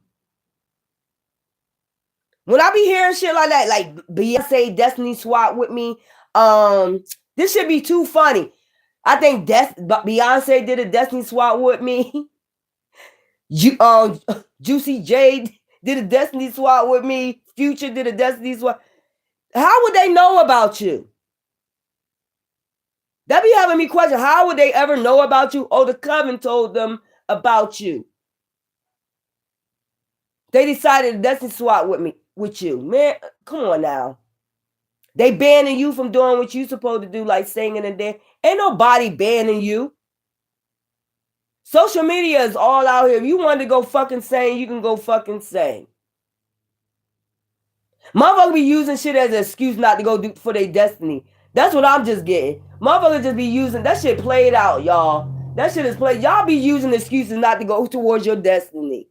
When I be hearing shit like that, like Beyonce destiny swap with me, this should be too funny. I think Beyonce did a destiny swap with me. Juicy J did a destiny swap with me. Future did a destiny swap. How would they know about you? That be having me question. How would they ever know about you? Oh, the coven told them about you. They decided to destiny swap with you. Man, come on now. They banning you from doing what you supposed to do, like singing and dance. Ain't nobody banning you. Social media is all out here. If you want to go fucking sing, you can go fucking sing. Motherfuckers be using shit as an excuse not to go do for their destiny. That's what I'm just getting. Motherfuckers just be using that shit played out, y'all. That shit is played. Y'all be using excuses not to go towards your destiny.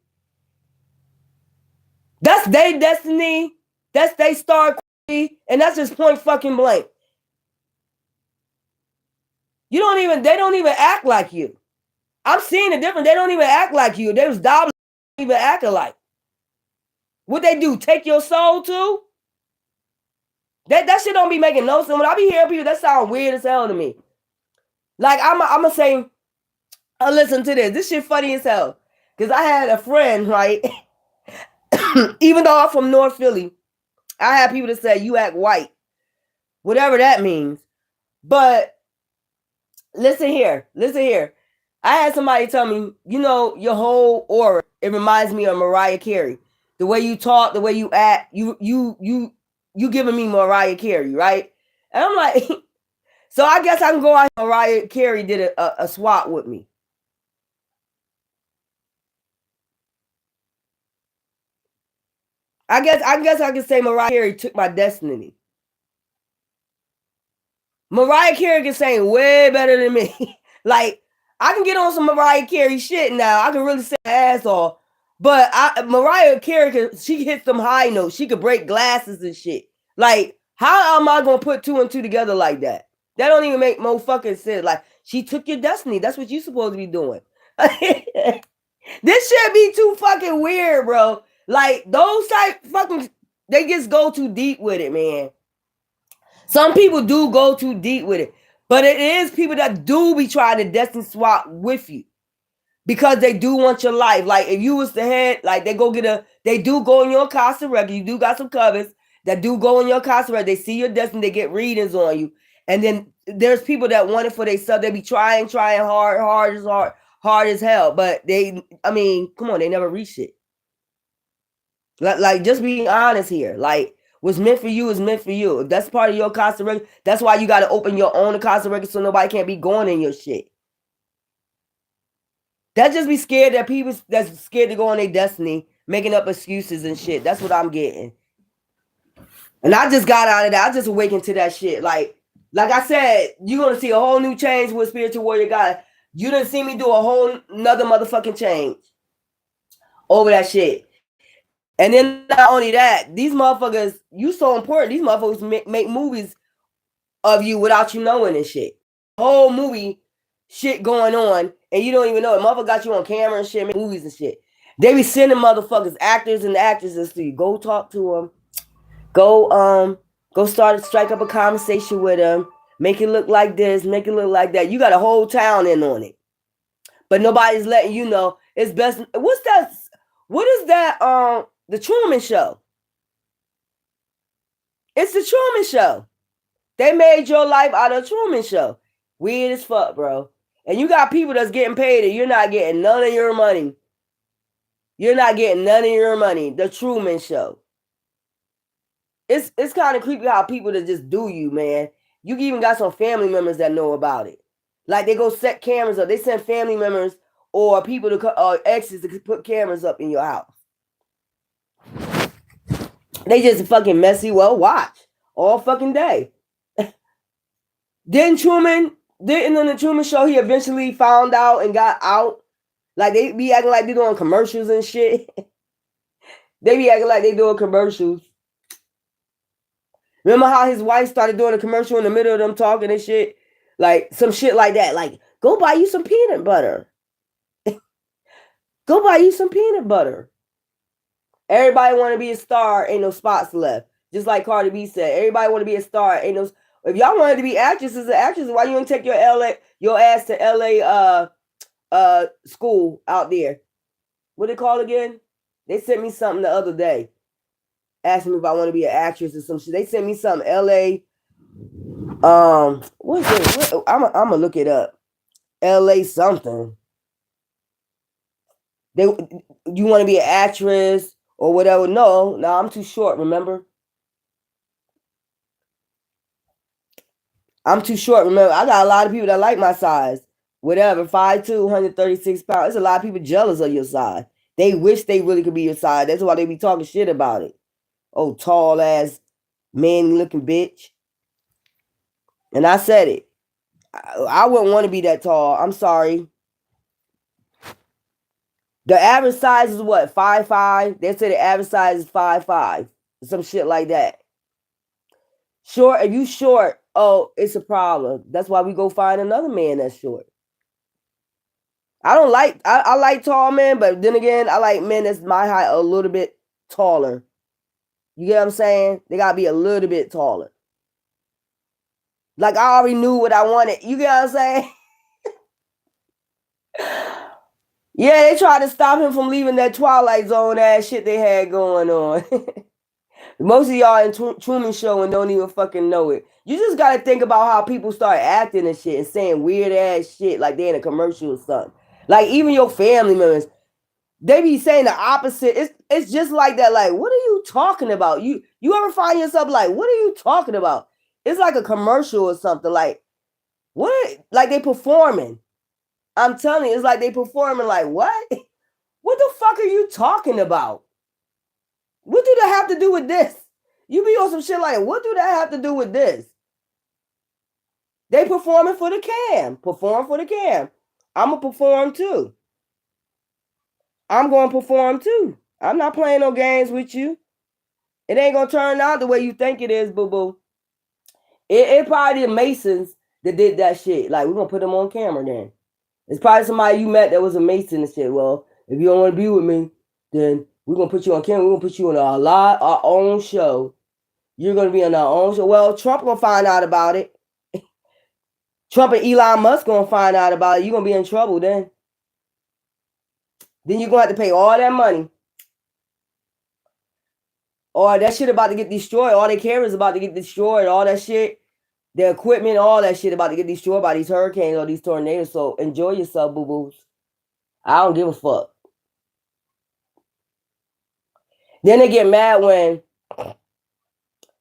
That's their destiny. That's their star, and that's just point fucking blank. They don't even act like you. I'm seeing the difference. They don't even act like you. They was dobbling, even acting like. What they do? Take your soul too? That shit don't be making no sense. When I be hearing people, that sound weird as hell to me. Like I'm gonna say, listen to this. This shit funny as hell. Cause I had a friend, right? Even though I'm from North Philly, I had people that say you act white, whatever that means. But listen here. I had somebody tell me, your whole aura, it reminds me of Mariah Carey. The way you talk, the way you act, you giving me Mariah Carey, right? And I'm like, so I guess I can go out. Mariah Carey did a swap with me. I guess I can say Mariah Carey took my destiny. Mariah Carey can sing way better than me. Like, I can get on some Mariah Carey shit now. I can really sing my ass off. But Mariah Carey, she hits them high notes. She could break glasses and shit. Like, how am I going to put two and two together like that? That don't even make no fucking sense. Like, she took your destiny. That's what you supposed to be doing. This shit be too fucking weird, bro. Like, those type fucking, they just go too deep with it, man. Some people do go too deep with it. But it is people that do be trying to destiny swap with you. Because they do want your life. Like, if you was the head, like, they do go in your Casa record. You do got some covers that do go in your Casa record. They see your destiny. They get readings on you. And then there's people that want it for themselves. They be trying hard as hell. But come on, they never reach it. Like, just being honest here. Like, what's meant for you is meant for you. If that's part of your Casa record, that's why you got to open your own Casa record so nobody can't be going in your shit. That just be scared that people that's scared to go on their destiny, making up excuses and shit. That's what I'm getting. And I just got out of that. I just awakened to that shit. Like I said, you're going to see a whole new change with Spiritual Warrior God. You didn't see me do a whole nother motherfucking change over that shit. And then not only that, these motherfuckers, you so important. These motherfuckers make movies of you without you knowing and shit. Whole movie shit going on. And you don't even know it. Motherfucker got you on camera and shit, make movies and shit. They be sending motherfuckers, actors and actresses to you. Go talk to them. Go strike up a conversation with them. Make it look like this, make it look like that. You got a whole town in on it. But nobody's letting you know. It's best. What's that? What is that? The Truman Show. It's the Truman Show. They made your life out of the Truman Show. Weird as fuck, bro. And you got people that's getting paid and you're not getting none of your money. You're not getting none of your money. The Truman Show. It's kind of creepy how people that just do you, man. You even got some family members that know about it. Like, they go set cameras up. They send family members or people exes to put cameras up in your house. They just fucking messy. Well, watch all fucking day. Didn't in the Truman Show, he eventually found out and got out? Like, they be acting like they doing commercials and shit. They be acting like they doing commercials. Remember how his wife started doing a commercial in the middle of them talking and shit? Like, some shit like that. Like, go buy you some peanut butter. Go buy you some peanut butter. Everybody want to be a star. Ain't no spots left. Just like Cardi B said, everybody want to be a star. Ain't no. If y'all wanted to be actresses and actresses, why you don't take your ass to LA school out there? What they call again? They sent me something the other day, asking me if I want to be an actress or some shit. They sent me something. LA. What's it? I'm gonna look it up. LA something. You want to be an actress or whatever? No, I'm too short. Remember? I'm too short. Remember, I got a lot of people that like my size. Whatever, 5'2", 136 pounds. There's a lot of people jealous of your size. They wish they really could be your size. That's why they be talking shit about it. Oh, tall ass, man looking bitch. And I said it. I wouldn't want to be that tall. I'm sorry. The average size is what? 5'5"? They say the average size is 5'5". Some shit like that. Short, if you short, oh, it's a problem. That's why we go find another man that's short. I like tall men, but then again, I like men that's my height a little bit taller. You get what I'm saying? They gotta be a little bit taller. Like, I already knew what I wanted. You get what I'm saying? Yeah, they tried to stop him from leaving that Twilight Zone ass shit they had going on. Most of y'all in Truman Show and don't even fucking know it. You just gotta think about how people start acting and shit and saying weird ass shit like they in a commercial or something. Like, even your family members, they be saying the opposite. It's just like that. Like, what are you talking about? You ever find yourself like, what are you talking about? It's like a commercial or something. Like, what? Like, they performing. I'm telling you, it's like they performing. Like, what? What the fuck are you talking about? What do that have to do with this? You be on some shit like, what do that have to do with this? They performing for the cam. Perform for the cam. I'm going to perform too. I'm going to perform too. I'm not playing no games with you. It ain't going to turn out the way you think it is, boo-boo. It probably the Masons that did that shit. Like, we're going to put them on camera then. It's probably somebody you met that was a Mason and shit. Well, if you don't want to be with me, then we're going to put you on camera. We're going to put you on our own show. You're going to be on our own show. Well, Trump going to find out about it. Trump and Elon Musk going to find out about it. You're going to be in trouble then. Then you're going to have to pay all that money. Or that shit about to get destroyed. All they care is about to get destroyed. All that shit. The equipment, all that shit about to get destroyed by these hurricanes or these tornadoes. So enjoy yourself, boo-boos. I don't give a fuck. Then they get mad when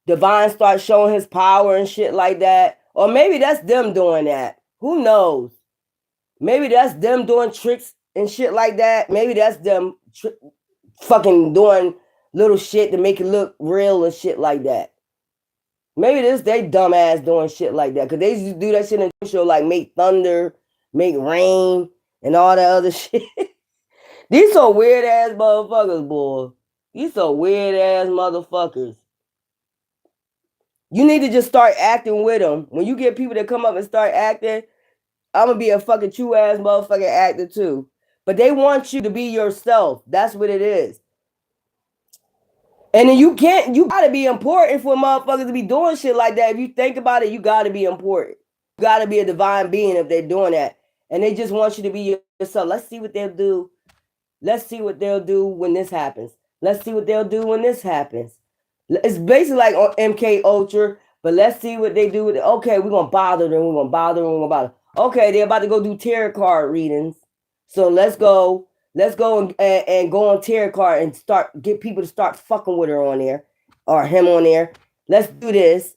Divine starts showing his power and shit like that. Or maybe that's them doing that. Who knows? Maybe that's them doing tricks and shit like that. Maybe that's them fucking doing little shit to make it look real and shit like that. Maybe this they dumbass doing shit like that. Because they used to do that shit in the show, like make thunder, make rain, and all that other shit. These so weird ass motherfuckers, boy. These so weird ass motherfuckers. You need to just start acting with them. When you get people that come up and start acting, I'm going to be a fucking true ass motherfucking actor too. But they want you to be yourself. That's what it is. And then you gotta be important for motherfuckers to be doing shit like that. If you think about it, you gotta be important. You gotta be a divine being if they're doing that. And they just want you to be yourself. Let's see what they'll do. Let's see what they'll do when this happens. Let's see what they'll do when this happens. It's basically like on MK Ultra, but let's see what they do with it. Okay, we're gonna bother them. We're gonna bother them. We're gonna bother them. Okay, they're about to go do tarot card readings. So let's go and go on tarot card and get people to start fucking with her on there or him on there. Let's do this.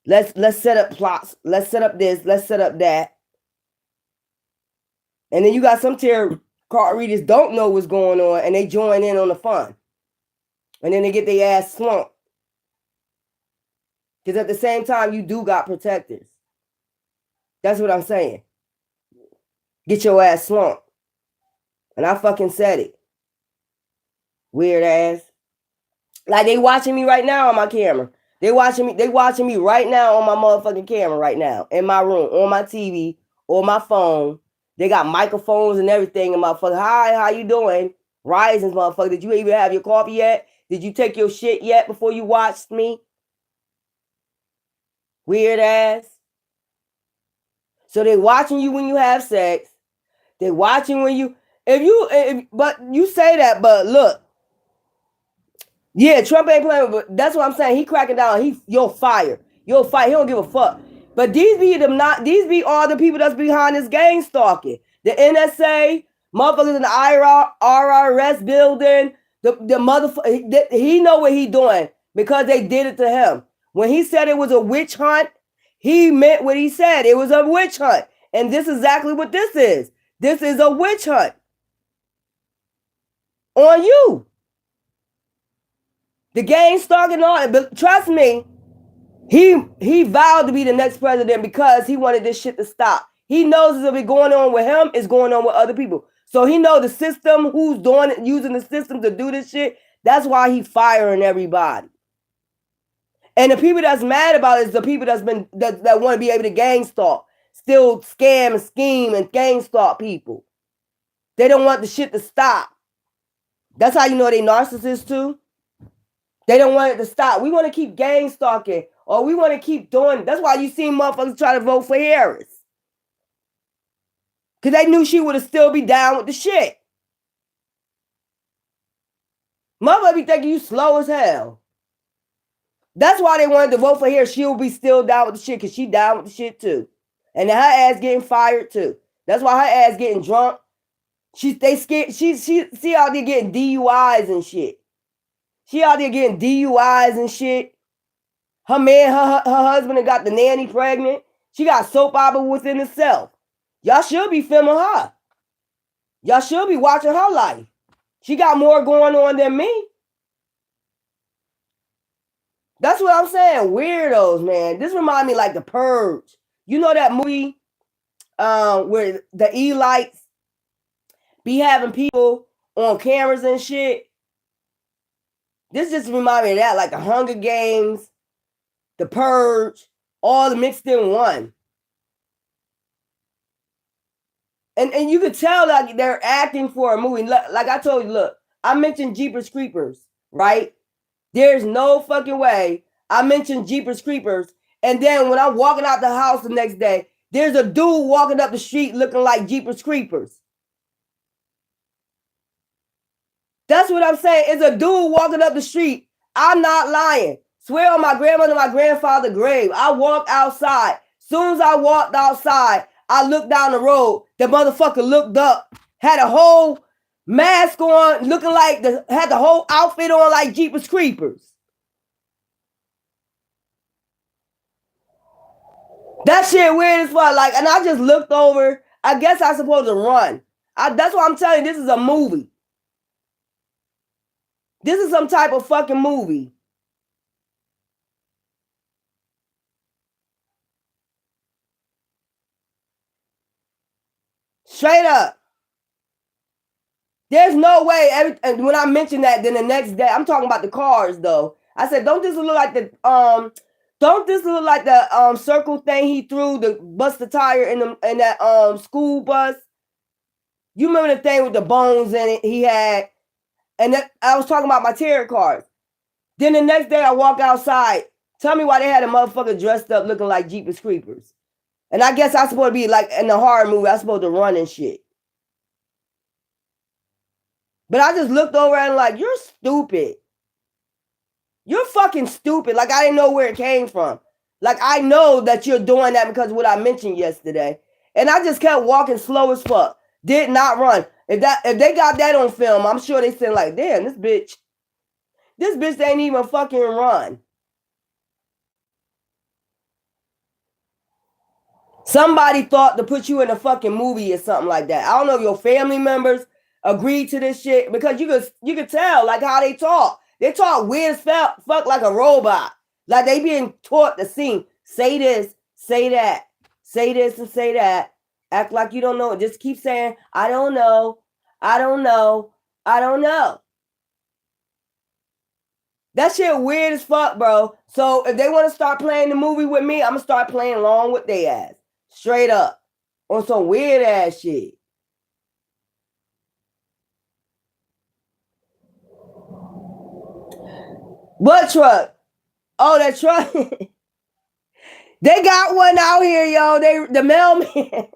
Let's set up plots. Let's set up this. Let's set up that. And then you got some tarot card readers don't know what's going on and they join in on the fun. And then they get their ass slumped Because at the same time, you do got protectors. That's what I'm saying. Get your ass slumped. And I fucking said it. Weird ass. Like they watching me right now on my camera. They watching me right now on my motherfucking camera right now. In my room, on my TV, or my phone. They got microphones and everything in my fucking, hi, how you doing? Rising, motherfucker. Did you even have your coffee yet? Did you take your shit yet before you watched me? Weird ass. So they watching you when you have sex. They watching when you, but you say that, but look. Yeah, Trump ain't playing, but that's what I'm saying. He cracking down. You'll fire. You'll fight. He don't give a fuck. But these be all the people that's behind this gang stalking. The NSA, motherfuckers in the IRS building, the motherfucker, he know what he doing because they did it to him. When he said it was a witch hunt, he meant what he said. It was a witch hunt. And this is exactly what this is. This is a witch hunt. On you. The gang stalking on, but trust me, he vowed to be the next president because he wanted this shit to stop. He knows if it's going on with him, it's going on with other people. So he knows the system, who's doing it, using the system to do this shit. That's why he firing everybody. And the people that's mad about it is the people that want to be able to gang stalk, still scam and scheme and gang stalk people. They don't want the shit to stop. That's how you know they narcissists too. They don't want it to stop. We want to keep gang stalking, or we want to keep doing. That's why you seen motherfuckers try to vote for Harris, because they knew she would have still be down with the shit. Motherfucker be thinking you slow as hell. That's why they wanted to vote for Harris. She'll be still down with the shit, because she down with the shit too, and her ass getting fired too. That's why her ass getting drunk. They scared. She out there getting DUIs and shit. She out there getting DUIs and shit. Her man, her husband got the nanny pregnant. She got soap opera within herself. Y'all should be filming her. Y'all should be watching her life. She got more going on than me. That's what I'm saying. Weirdos, man. This reminds me like The Purge. You know that movie where the elites be having people on cameras and shit? This just reminds me of that, like the Hunger Games, The Purge, all mixed in one. And you could tell like they're acting for a movie. Like I told you, look, I mentioned Jeepers Creepers, right? There's no fucking way I mentioned Jeepers Creepers, and then when I'm walking out the house the next day, there's a dude walking up the street looking like Jeepers Creepers. That's what I'm saying. It's a dude walking up the street. I'm not lying. Swear on my grandmother and my grandfather's grave. I walked outside. Soon as I walked outside, I looked down the road. The motherfucker looked up, had a whole mask on, looking like had the whole outfit on like Jeepers Creepers. That shit weird as fuck. Like, and I just looked over. I guess I'm supposed to run. That's why I'm telling you, this is a movie. This is some type of fucking movie. Straight up. There's no way. And when I mentioned that, then the next day, I'm talking about the cars though. I said, don't this look like the circle thing he threw to bust the tire in that school bus? You remember the thing with the bones in it he had? And I was talking about my tarot cards. Then the next day I walk outside. Tell me why they had a motherfucker dressed up looking like Jeepers Creepers. And I guess I'm supposed to be like in the horror movie. I'm supposed to run and shit. But I just looked over and like, you're stupid. You're fucking stupid. Like I didn't know where it came from. Like I know that you're doing that because of what I mentioned yesterday. And I just kept walking slow as fuck. Did not run. If they got that on film, I'm sure they said like, damn, this bitch ain't even fucking run. Somebody thought to put you in a fucking movie or something like that. I don't know if your family members agreed to this shit, because you could tell like how they talk. They talk weird as fuck like a robot. Like they being taught to sing. Say this, say that, say this and say that. Act like you don't know. Just keep saying, I don't know, I don't know, I don't know. That shit weird as fuck, bro. So if they want to start playing the movie with me, I'm gonna start playing along with their ass. Straight up. On some weird ass shit. What truck? Oh, that truck. They got one out here, yo. The mailman.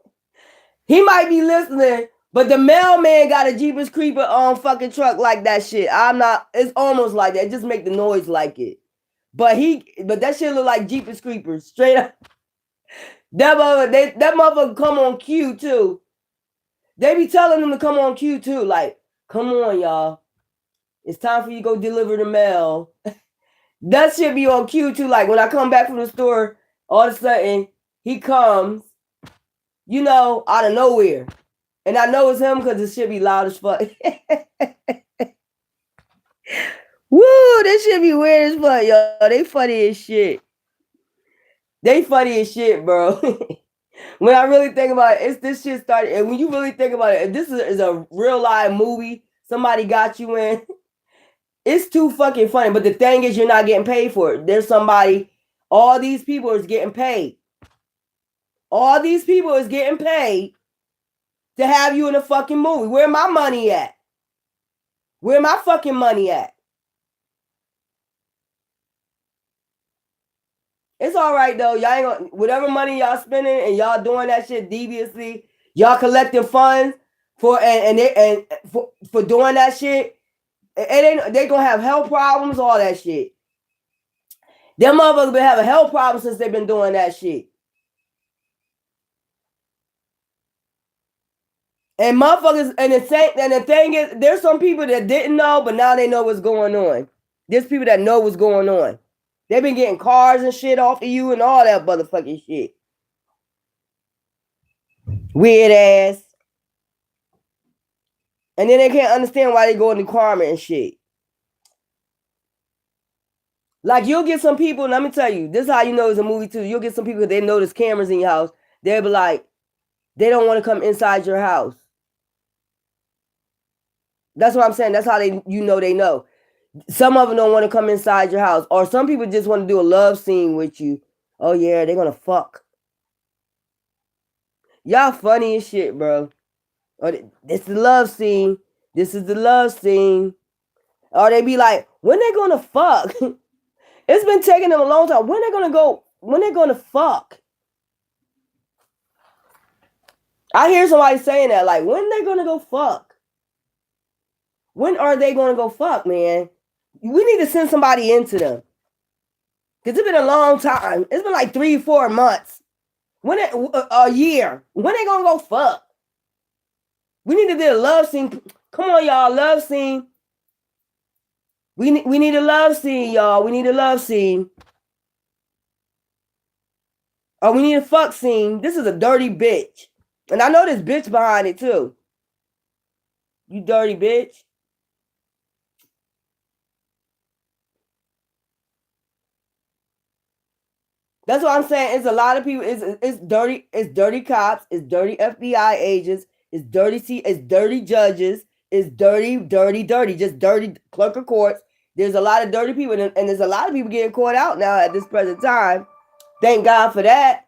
He might be listening, but the mailman got a Jeepers Creeper on fucking truck like that shit. I'm not. It's almost like that. Just make the noise like it. But that shit look like Jeepers Creepers straight up. That motherfucker come on cue too. They be telling them to come on cue too. Like, come on, y'all. It's time for you to go deliver the mail. That shit be on cue too. Like when I come back from the store, all of a sudden he comes, out of nowhere. And I know it's him because it should be loud as fuck. Woo, this shit be weird as fuck, yo. They funny as shit. They funny as shit, bro. When I really think about it, this shit started. And when you really think about it, if this is a real live movie somebody got you in, it's too fucking funny. But the thing is, you're not getting paid for it. There's somebody, all these people is getting paid. All these people is getting paid to have you in a fucking movie. Where my money at? Where my fucking money at? It's all right though. Y'all ain't gonna, whatever money y'all spending and y'all doing that shit deviously, y'all collecting funds for for doing that shit. They gonna have health problems, all that shit. Them motherfuckers been having health problems since they've been doing that shit. And motherfuckers, and the thing is, there's some people that didn't know, but now they know what's going on. There's people that know what's going on. They've been getting cars and shit off of you and all that motherfucking shit. Weird ass. And then they can't understand why they go into karma and shit. Like you'll get some people, and let me tell you, this is how you know it's a movie too. You'll get some people, they know there's cameras in your house. They'll be like, they don't want to come inside your house. That's what I'm saying. That's how they know. Some of them don't want to come inside your house. Or some people just want to do a love scene with you. Oh yeah, they're gonna fuck. Y'all funny as shit, bro. Or this is the love scene. This is the love scene. Or they be like, when they gonna fuck? It's been taking them a long time. When they gonna go? When they gonna fuck? I hear somebody saying that, like, when they gonna go fuck? When are they gonna go fuck, man? We need to send somebody into them. Because it's been a long time. It's been like 3-4 months. A year. When they gonna go fuck? We need to do a love scene. Come on, y'all. Love scene. We need a love scene, y'all. We need a love scene. Oh, we need a fuck scene. This is a dirty bitch. And I know this bitch behind it, too. You dirty bitch. That's what I'm saying. It's a lot of people. It's dirty. It's dirty cops. It's dirty FBI agents. It's dirty judges. It's dirty. Just dirty clerk of courts. There's a lot of dirty people, and there's a lot of people getting caught out now at this present time. Thank God for that.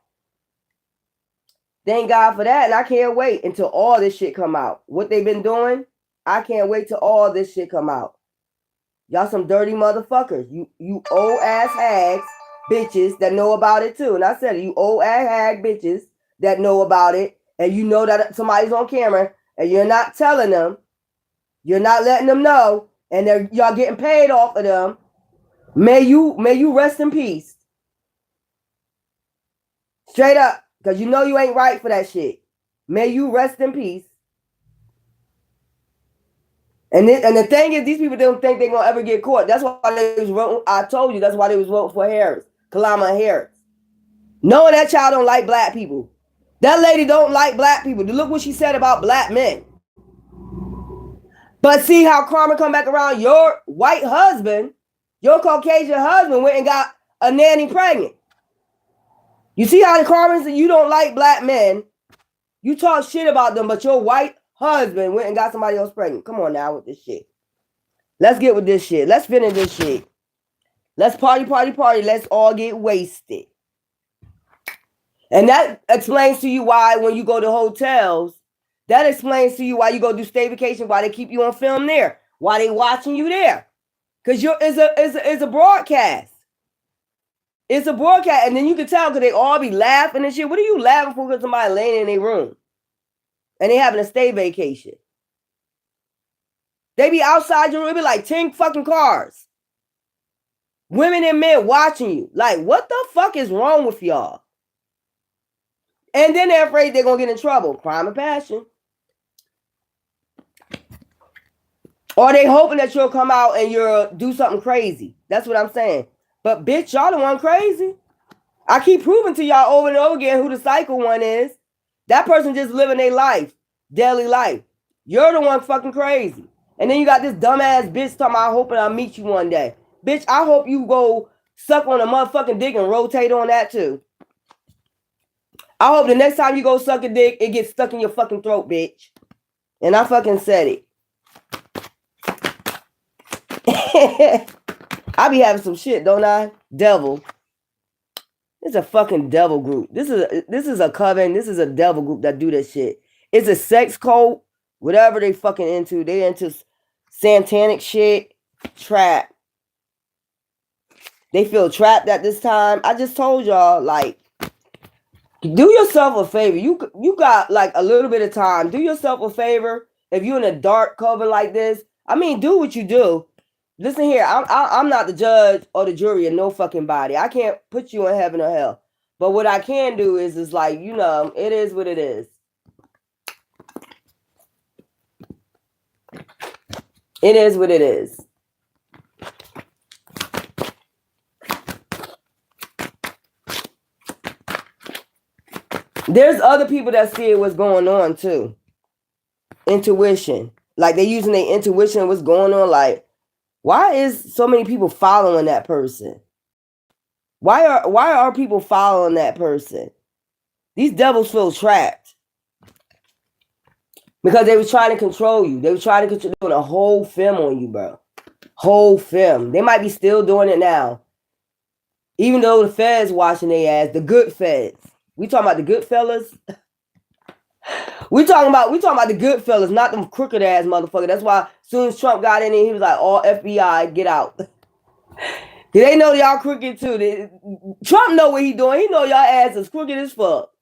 Thank God for that. And I can't wait until all this shit come out. What they've been doing, I can't wait till all this shit come out. Y'all some dirty motherfuckers. You old ass hags, bitches that know about it too. And I said, you old ass hag bitches that know about it, and you know that somebody's on camera, and you're not telling them, you're not letting them know, and y'all getting paid off of them. May you rest in peace. Straight up, because you know you ain't right for that shit. May you rest in peace. And the thing is, these people don't think they're gonna ever get caught. That's why they was voting. I told you that's why they was voting for Harris, Kamala Harris. Knowing that child don't like black people. That lady don't like black people. Look what she said about black men. But see how karma come back around. Your white husband, your Caucasian husband went and got a nanny pregnant. You see how the comments that you don't like black men, you talk shit about them, but your white husband went and got somebody else pregnant. Come on now with this shit. Let's get with this shit. Let's finish this shit. Let's party. Let's all get wasted. And that explains to you why when you go to hotels, that explains to you why you go do stay vacation, why they keep you on film there, why they watching you there. Because it's a broadcast. It's a broadcast. And then you can tell because they all be laughing and shit. What are you laughing for because somebody laying in their room? And they having a stay vacation. They be outside your room, it be like 10 fucking cars. Women and men watching you. Like, what the fuck is wrong with y'all? And then they're afraid they're going to get in trouble. Crime and passion. Or they hoping that you'll come out and you'll do something crazy. That's what I'm saying. But bitch, y'all the one crazy. I keep proving to y'all over and over again who the psycho one is. That person just living their life. Daily life. You're the one fucking crazy. And then you got this dumbass bitch talking about hoping I'll meet you one day. Bitch, I hope you go suck on a motherfucking dick and rotate on that too. I hope the next time you go suck a dick, it gets stuck in your fucking throat, bitch. And I fucking said it. I be having some shit, don't I? Devil. It's a fucking devil group. This is a coven. This is a devil group that do this shit. It's a sex cult. Whatever they fucking into. They into satanic shit. Trap. They feel trapped at this time. I just told y'all, like, do yourself a favor. You got like a little bit of time. Do yourself a favor. If you're in a dark coven like this, I mean, do what you do. Listen here, I'm not the judge or the jury of no fucking body. I can't put you in heaven or hell. But what I can do is like, you know, it is what it is. It is what it is. There's other people that see what's going on too. Intuition. Like they using their intuition, what's going on, like, why is so many people following that person? Why are people following that person? These devils feel trapped. Because they was trying to control you. They was trying to control a whole film on you, bro. Whole film. They might be still doing it now. Even though the feds watching their ass, the good feds. We talking about the good fellas. We talking about the good fellas, not them crooked ass motherfuckers. That's why as soon as Trump got in there, he was like, all FBI, get out. They know y'all crooked too. Trump know what he doing. He know y'all ass is crooked as fuck.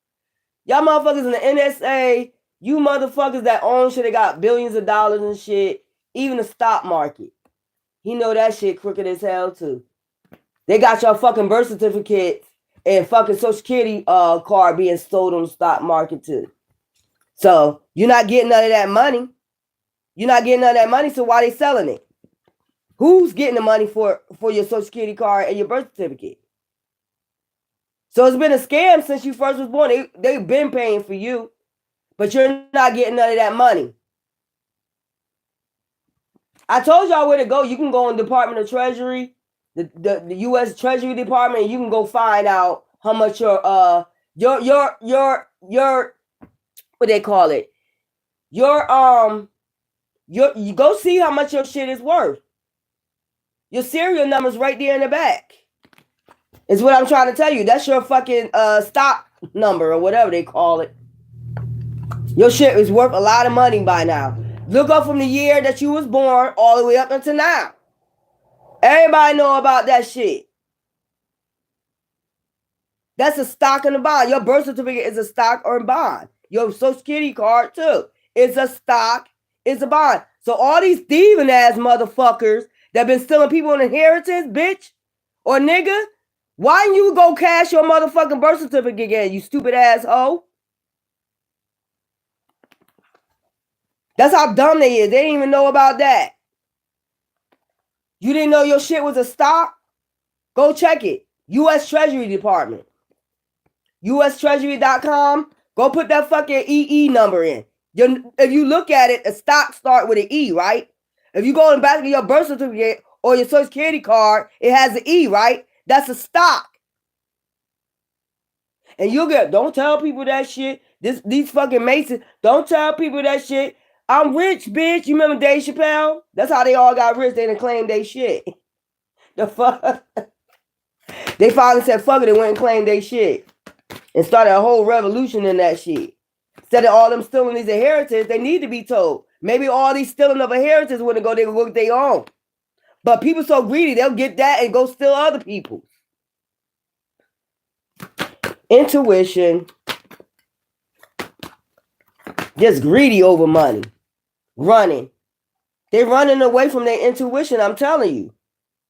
Y'all motherfuckers in the NSA, you motherfuckers that own shit, they got billions of dollars and shit. Even the stock market. He know that shit crooked as hell too. They got your fucking birth certificate and fucking Social Security card being sold on the stock market too. So you're not getting none of that money. You're not getting none of that money, so why they selling it? Who's getting the money for your Social Security card and your birth certificate? So it's been a scam since you first was born. They've been paying for you, but you're not getting none of that money. I told y'all where to go. You can go in Department of Treasury, the U.S. Treasury Department, and you can go find out how much your what they call it, you go see how much your shit is worth. Your serial number's right there in the back. Is what I'm trying to tell you. That's your fucking stock number or whatever they call it. Your shit is worth a lot of money by now. Look up from the year that you was born all the way up until now. Everybody know about that shit. That's a stock and a bond. Your birth certificate is a stock or a bond. Your Social Security card too. It's a stock, it's a bond. So all these thieving ass motherfuckers that been stealing people in inheritance, bitch, or nigga, why didn't you go cash your motherfucking birth certificate again, you stupid asshole? That's how dumb they is. They didn't even know about that. You didn't know your shit was a stock? Go check it. U.S. Treasury Department. USTreasury.com. Go put that fucking EE number in. If you look at it, a stock start with an E, right? If you go in the back of your birth certificate or your Social Security card, it has an E, right? That's a stock. And you'll get, don't tell people that shit. These fucking Masons, don't tell people that shit. I'm rich, bitch. You remember Dave Chappelle? That's how they all got rich. They didn't claim they shit. The fuck? They finally said, fuck it, they went and claimed they shit. And started a whole revolution in that shit. Instead of all them stealing these inheritance, they need to be told. Maybe all these stealing of inheritance wouldn't go, they would get their own. But people so greedy, they'll get that and go steal other people. Intuition. Just greedy over money. Running. They're running away from their intuition, I'm telling you.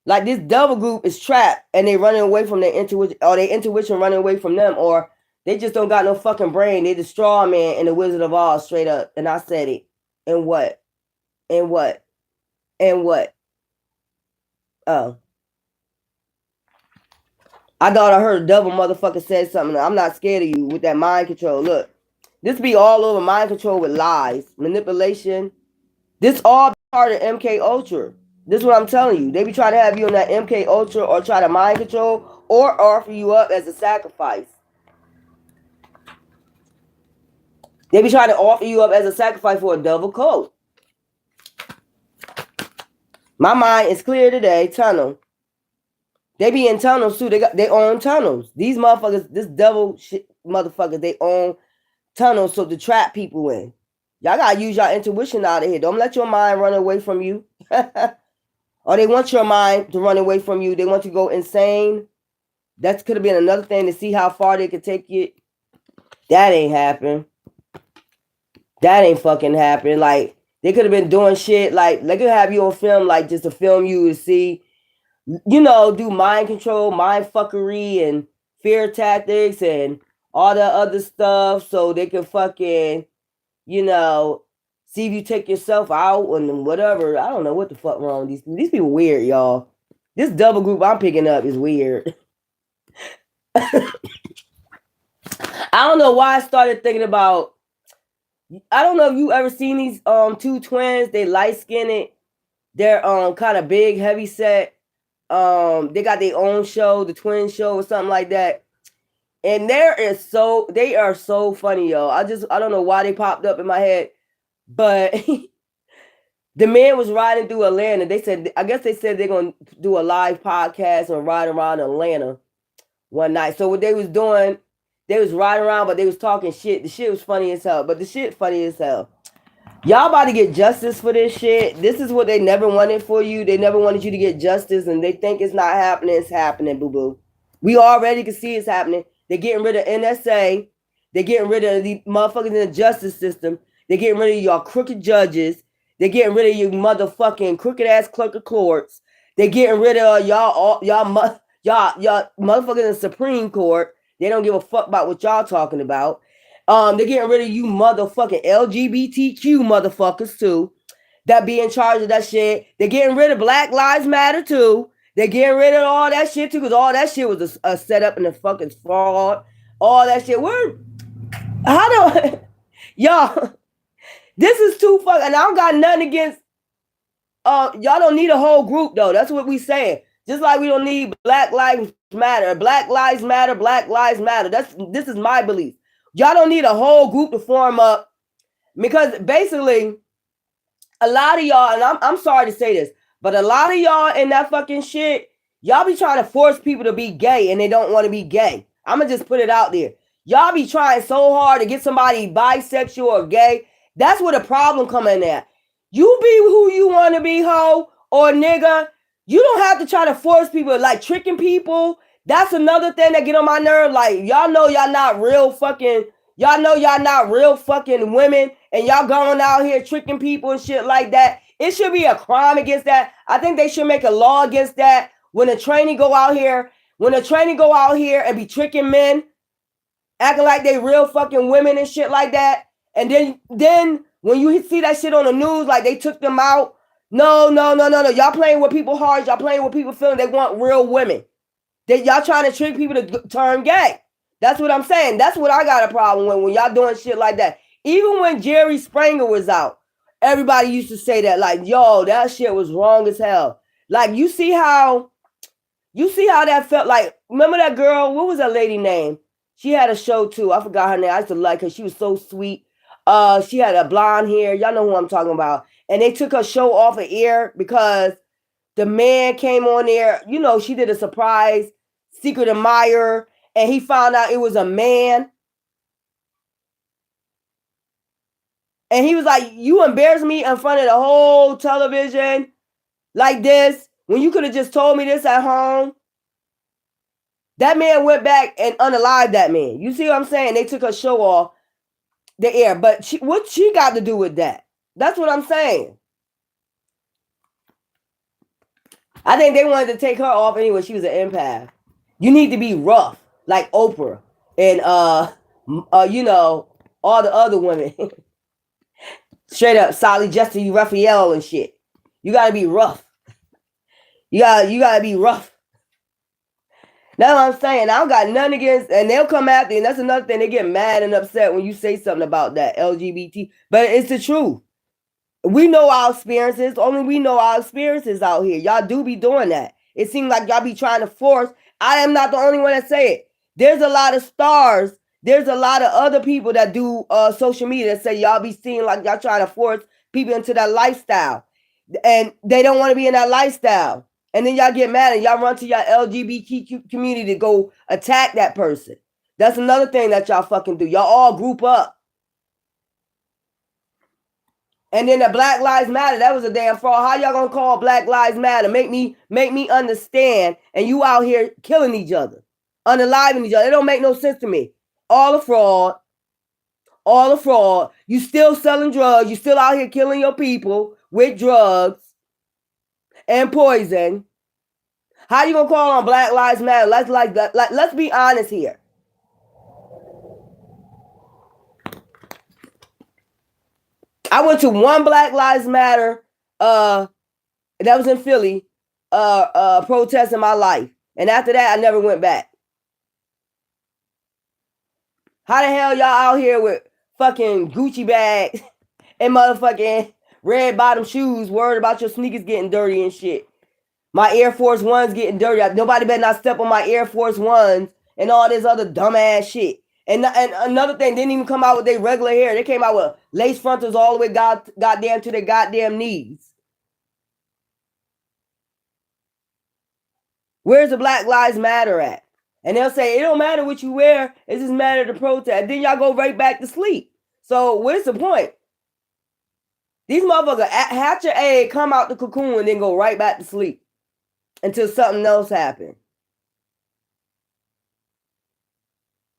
Like this double group is trapped and they running away from their intuition, or their intuition running away from them, or they just don't got no fucking brain. They the straw man and the Wizard of Oz straight up. And I said it. And what? And what? And what? Oh. I thought I heard a double motherfucker said something. I'm not scared of you with that mind control. Look, this be all over mind control with lies, manipulation. This all part of MK Ultra. This is what I'm telling you. They be trying to have you on that MK Ultra or try to mind control or offer you up as a sacrifice. They be trying to offer you up as a sacrifice for a double coat. My mind is clear today. Tunnel. They be in tunnels too. They got their own tunnels. These motherfuckers, this double shit motherfuckers, they own tunnels so to trap people in. Y'all gotta use your intuition out of here. Don't let your mind run away from you. Or they want your mind to run away from you. They want you to go insane. That could have been another thing to see how far they could take you. That ain't happen. That ain't fucking happen. Like, they could have been doing shit. Like, they could have you on film, like, just to film you and see, you know, do mind control, mind fuckery, and fear tactics, and all that other stuff, so they can fucking, you know, see if you take yourself out and whatever. I don't know what the fuck wrong with these people. Weird, y'all. This double group I'm picking up is weird. I don't know why I started thinking about, I don't know if you ever seen these two twins. They light-skinned. They're kind of big, heavy set. They got their own show, the twin show or something like that. And they are so funny, yo. I don't know why they popped up in my head. But the man was riding through Atlanta. I guess they said they're going to do a live podcast and ride around Atlanta one night. So what they was doing, they was riding around, but they was talking shit. The shit was funny as hell. But the shit funny as hell. Y'all about to get justice for this shit. This is what they never wanted for you. They never wanted you to get justice, and they think it's not happening. It's happening, boo-boo. We already can see it's happening. They're getting rid of NSA. They're getting rid of the motherfuckers in the justice system. They're getting rid of y'all crooked judges. They're getting rid of you motherfucking crooked ass clerk of courts. They're getting rid of y'all motherfuckers in the Supreme Court. They don't give a fuck about what y'all talking about. They're getting rid of you motherfucking LGBTQ motherfuckers too, that be in charge of that shit. They're getting rid of Black Lives Matter too. They're getting rid of all that shit too, because all that shit was a setup and a fucking fraud. All that shit. Y'all, this is too fucking, and I don't got nothing against, y'all don't need a whole group though. That's what we saying. Just like we don't need Black Lives Matter. Black Lives Matter, Black Lives Matter. This is my belief. Y'all don't need a whole group to form up, because basically a lot of y'all, and I'm sorry to say this, but a lot of y'all in that fucking shit, y'all be trying to force people to be gay and they don't want to be gay. I'm going to just put it out there. Y'all be trying so hard to get somebody bisexual or gay. That's where the problem come in at. You be who you want to be, hoe or nigga. You don't have to try to force people, like tricking people. That's another thing that get on my nerve. Like, y'all know y'all not real fucking women, and y'all going out here tricking people and shit like that. It should be a crime against that. I think they should make a law against that. When a trainee go out here and be tricking men, acting like they real fucking women and shit like that. And then when you see that shit on the news, like they took them out. No. Y'all playing with people hearts. Y'all playing with people feeling they want real women. Y'all trying to trick people to turn gay. That's what I'm saying. That's what I got a problem with, when y'all doing shit like that. Even when Jerry Springer was out, everybody used to say that, like, yo, that shit was wrong as hell. Like, you see how You see how that felt like? Remember that girl? What was that lady name? She had a show too. I forgot her name. I used to like her. She was so sweet. She had a blonde hair. Y'all know who I'm talking about. And they took her show off of air because the man came on there. You know, she did a surprise secret admirer, and he found out it was a man. And he was like, "You embarrassed me in front of the whole television like this when you could have just told me this at home." That man went back and unalived that man. You see what I'm saying? They took her show off the air. But what she got to do with that? That's what I'm saying. I think they wanted to take her off anyway. She was an empath. You need to be rough, like Oprah and you know, all the other women. Straight up, Sally Jesse Raphael and shit. You gotta be rough. You gotta be rough. That's what I'm saying. I don't got nothing against, and they'll come after you, and that's another thing. They get mad and upset when you say something about that LGBT, but it's the truth. We know our experiences. Only we know our experiences out here. Y'all do be doing that. It seems like y'all be trying to force. I am not the only one that say it. There's a lot of stars. There's a lot of other people that do social media that say y'all be seeing like y'all trying to force people into that lifestyle, and they don't want to be in that lifestyle. And then y'all get mad and y'all run to your LGBT community to go attack that person. That's another thing that y'all fucking do. Y'all all group up. And then the Black Lives Matter, that was a damn fraud. How y'all gonna call Black Lives Matter? Make me understand. And you out here killing each other, unaliving each other. It don't make no sense to me. All a fraud. All a fraud. You still selling drugs. You still out here killing your people with drugs and poison. How you gonna call on Black Lives Matter? Let's be honest here. I went to one Black Lives Matter that was in Philly protest in my life. And after that, I never went back. How the hell y'all out here with fucking Gucci bags and motherfucking red bottom shoes worried about your sneakers getting dirty and shit? My Air Force Ones getting dirty. Nobody better not step on my Air Force Ones and all this other dumbass shit. And another thing, didn't even come out with their regular hair. They came out with lace frontals all the way goddamn to their goddamn knees. Where's the Black Lives Matter at? And they'll say, it don't matter what you wear. It just matter to protest. Then y'all go right back to sleep. So what's the point? These motherfuckers hatch your egg, come out the cocoon, and then go right back to sleep until something else happens.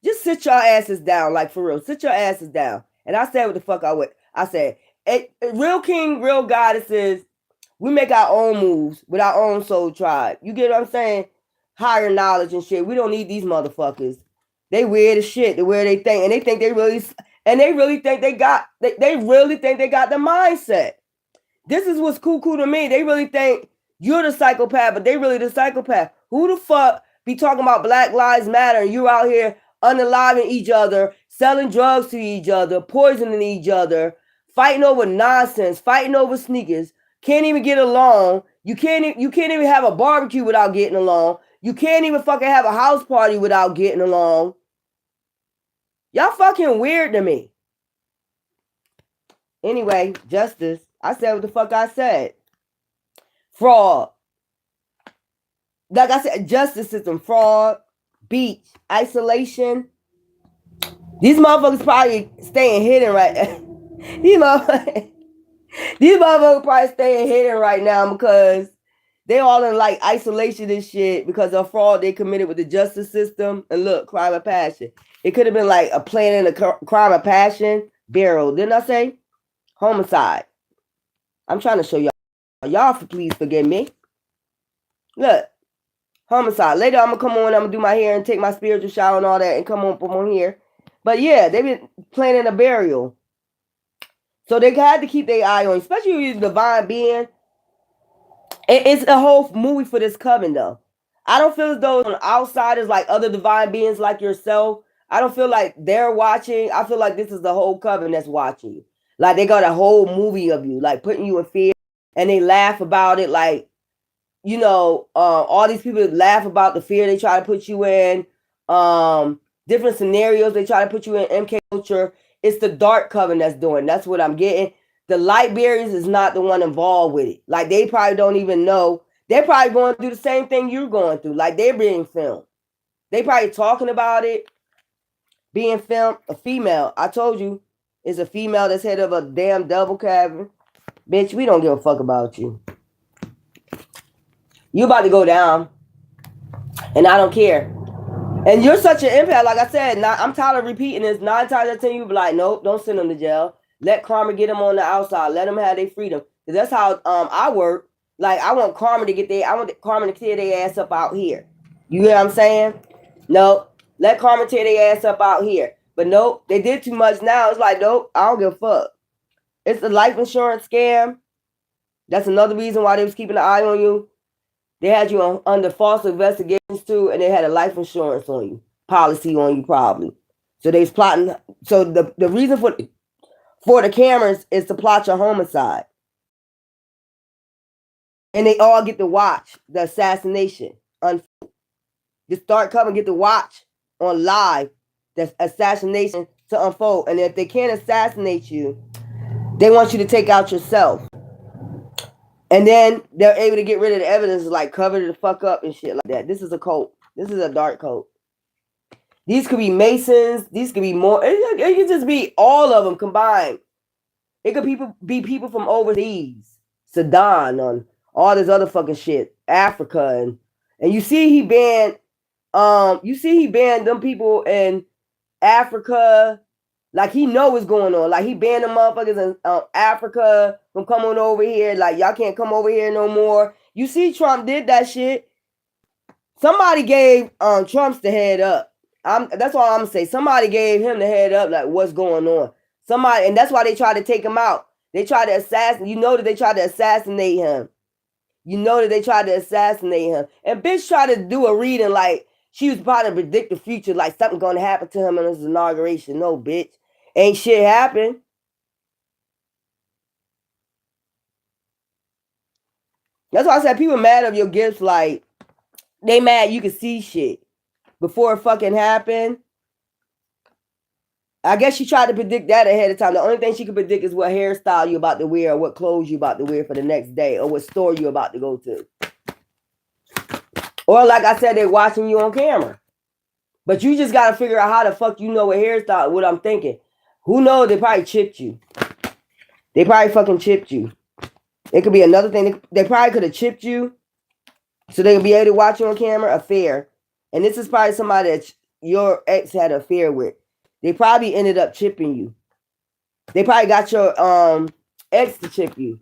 Just sit your asses down, like for real. Sit your asses down. And I said what the fuck I would. I said, real king, real goddesses, we make our own moves with our own soul tribe. You get what I'm saying? Higher knowledge and shit. We don't need these motherfuckers. They weird as shit. They weird they think. And they think they really, and they really think they got, they really think they got the mindset. This is what's cool to me. They really think you're the psychopath, but they really the psychopath. Who the fuck be talking about Black Lives Matter and you out here unaliving each other, selling drugs to each other, poisoning each other, fighting over nonsense, fighting over sneakers, can't even get along. You can't even have a barbecue without getting along. You can't even fucking have a house party without getting along. Y'all fucking weird to me. Anyway, justice. I said what the fuck I said. Fraud. Like I said, justice system, fraud, beach, isolation. These motherfuckers probably staying hidden right now. These motherfuckers probably staying hidden right now because they all in like isolation and shit because of fraud they committed with the justice system. And look, crime of passion. It could have been like a plan in a crime of passion barrel. Didn't I say? Homicide. I'm trying to show y'all. Y'all please forgive me. Look. Homicide. Later I'm gonna come on, I'm gonna do my hair and take my spiritual shower and all that and come on here. But yeah, they've been planning a burial. So they had to keep their eye on, especially if you're a divine being. It's a whole movie for this coven though. I don't feel as though on outsiders like other divine beings like yourself. I don't feel like they're watching. I feel like this is the whole coven that's watching you. Like they got a whole movie of you, like putting you in fear, and they laugh about it like you know, all these people laugh about the fear they try to put you in, different scenarios they try to put you in, MK Ultra. It's the dark coven that's doing. That's what I'm getting. The light bearers is not the one involved with it. Like, they probably don't even know. They're probably going through the same thing you're going through. Like, they're being filmed. They probably talking about it, being filmed. A female, I told you, is a female that's head of a damn double cabin. Bitch, we don't give a fuck about you. You about to go down, and I don't care. And you're such an empath. Like I said, I'm tired of repeating this. 9 times out of 10, you be like, nope, don't send them to jail. Let karma get them on the outside. Let them have their freedom. Because that's how I work. Like, I want karma to tear their ass up out here. You hear what I'm saying? No, let karma tear their ass up out here. But nope, they did too much now. It's like, nope, I don't give a fuck. It's a life insurance scam. That's another reason why they was keeping an eye on you. They had you under false investigations too, and they had a life insurance on you, policy on you probably. So they was plotting. So the reason for the cameras is to plot your homicide. And they all get to watch the assassination. This dark coven get to watch on live the assassination to unfold. And if they can't assassinate you, they want you to take out yourself. And then they're able to get rid of the evidence, like cover the fuck up and shit like that. This is a cult. This is a dark cult. These could be Masons. These could be more. It could just be all of them combined. It could be people from overseas, Sudan, on all this other fucking shit, Africa, and you see he banned them people in Africa. Like, he know what's going on. Like, he banned them motherfuckers in Africa from coming over here. Like, y'all can't come over here no more. You see Trump did that shit. Somebody gave Trump's the head up. That's all I'm going to say. Somebody gave him the head up, like, what's going on. Somebody, and that's why they tried to take him out. They tried to assassinate. You know that they tried to assassinate him. You know that they tried to assassinate him. And bitch tried to do a reading like she was about to predict the future, like something going to happen to him in his inauguration. No, bitch. Ain't shit happen. That's why I said people mad of your gifts. Like, they mad you can see shit before it fucking happened. I guess she tried to predict that ahead of time. The only thing she could predict is what hairstyle you about to wear, or what clothes you about to wear for the next day, or what store you about to go to. Or like I said, they're watching you on camera. But you just got to figure out how the fuck you know what hairstyle, what I'm thinking. Who knows? They probably chipped you. They probably fucking chipped you. It could be another thing. They probably could have chipped you so they could be able to watch you on camera. Affair. And this is probably somebody that your ex had an affair with. They probably ended up chipping you. They probably got your ex to chip you.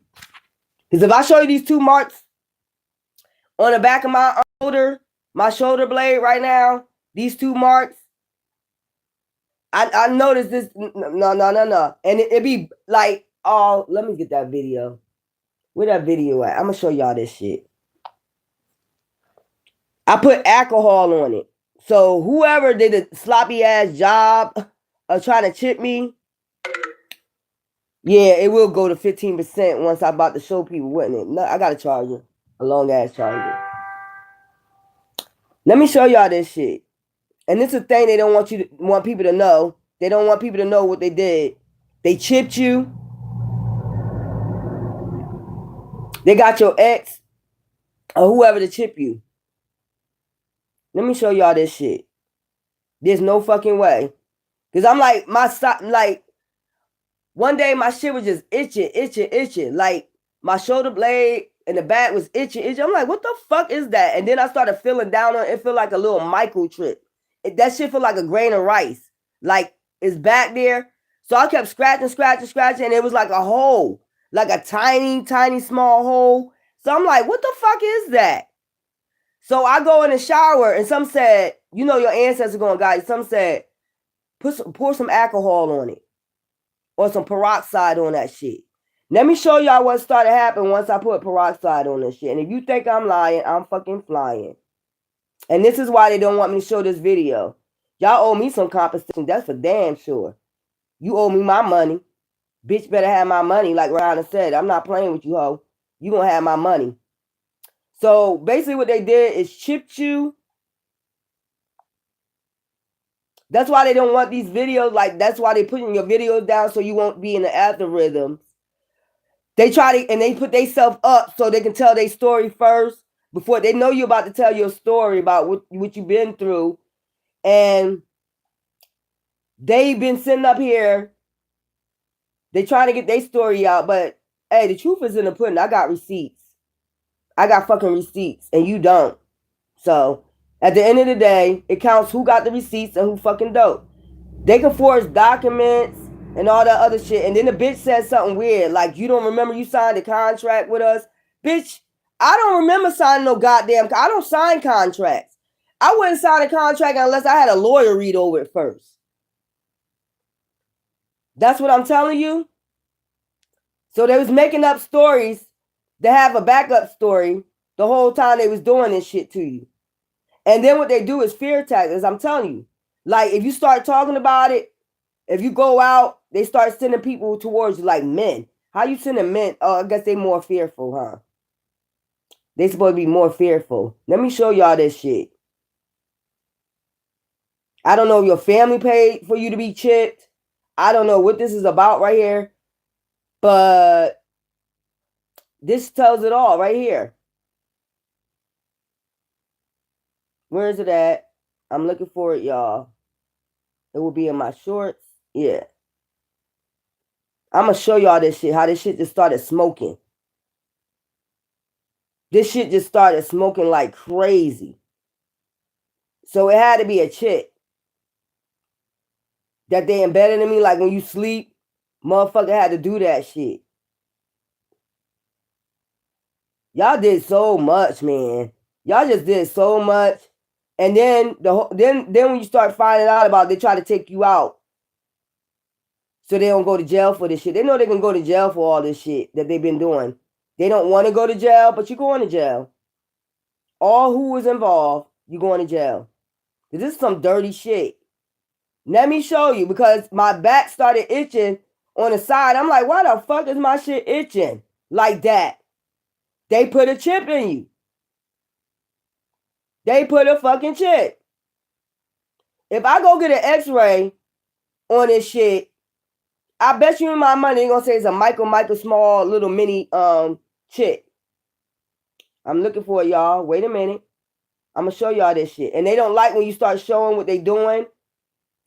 Because if I show you these 2 marks on the back of my shoulder blade right now, these 2 marks, I noticed this. No. And it be like, oh, let me get that video. Where that video at? I'm going to show y'all this shit. I put alcohol on it. So whoever did a sloppy ass job of trying to chip me, yeah, it will go to 15% once I'm about to show people, wouldn't it? No, I got a charger. A long ass charger. Let me show y'all this shit. And this is a thing they don't want people to know. They don't want people to know what they did. They chipped you. They got your ex or whoever to chip you. Let me show y'all this shit. There's no fucking way. Because I'm like, one day my shit was just itching. Like, my shoulder blade and the back was itching. I'm like, what the fuck is that? And then I started feeling down on it. It felt like a little micro trip. That shit felt like a grain of rice. Like, it's back there. So I kept scratching. And it was like a hole. Like a tiny, small hole. So I'm like, what the fuck is that? So I go in the shower and some said, you know, your ancestors going, guys. Some said, pour some alcohol on it. Or some peroxide on that shit. Let me show y'all what started happening once I put peroxide on this shit. And if you think I'm lying, I'm fucking flying. And this is why they don't want me to show this video. Y'all owe me some compensation. That's for damn sure. You owe me my money. Bitch better have my money. Like Rhonda said, I'm not playing with you, ho. You gonna have my money. So basically what they did is chipped you. That's why they don't want these videos. Like, that's why they putting your videos down so you won't be in the algorithm. They try to, and they put themselves up so they can tell their story first before they know you're about to tell your story about what you've been through. And they've been sitting up here. They trying to get their story out, but hey, the truth is in the pudding. I got receipts. I got fucking receipts, and you don't. So at the end of the day, it counts who got the receipts and who fucking don't. They can forge documents and all that other shit. And then the bitch said something weird. Like, you don't remember you signed a contract with us? Bitch, I don't remember signing no goddamn... I don't sign contracts. I wouldn't sign a contract unless I had a lawyer read over it first. That's what I'm telling you. So they was making up stories to have a backup story the whole time they was doing this shit to you. And then what they do is fear tactics. I'm telling you. Like, if you start talking about it, if you go out, they start sending people towards you like men. How you sending men? Oh, I guess they more fearful, huh? They supposed to be more fearful. Let me show y'all this shit. I don't know if your family paid for you to be chipped. I don't know what this is about right here. But this tells it all right here. Where is it at? I'm looking for it, y'all. It will be in my shorts. Yeah. I'm going to show y'all this shit. How this shit just started smoking. This shit just started smoking like crazy. So it had to be a chick that they embedded in me. Like when you sleep, motherfucker had to do that shit. Y'all did so much, man. Y'all just did so much. And then then when you start finding out about it, they try to take you out. So they don't go to jail for this shit. They know they can go to jail for all this shit that they've been doing. They don't want to go to jail, but you're going to jail. All who was involved, you're going to jail. This is some dirty shit. Let me show you, because my back started itching on the side. I'm like, why the fuck is my shit itching like that? They put a chip in you. They put a fucking chip. If I go get an x-ray on this shit, I bet you in my money they're gonna say it's a micro small little mini chip. I'm looking for it, y'all. Wait a minute. I'm gonna show y'all this shit. And they don't like when you start showing what they doing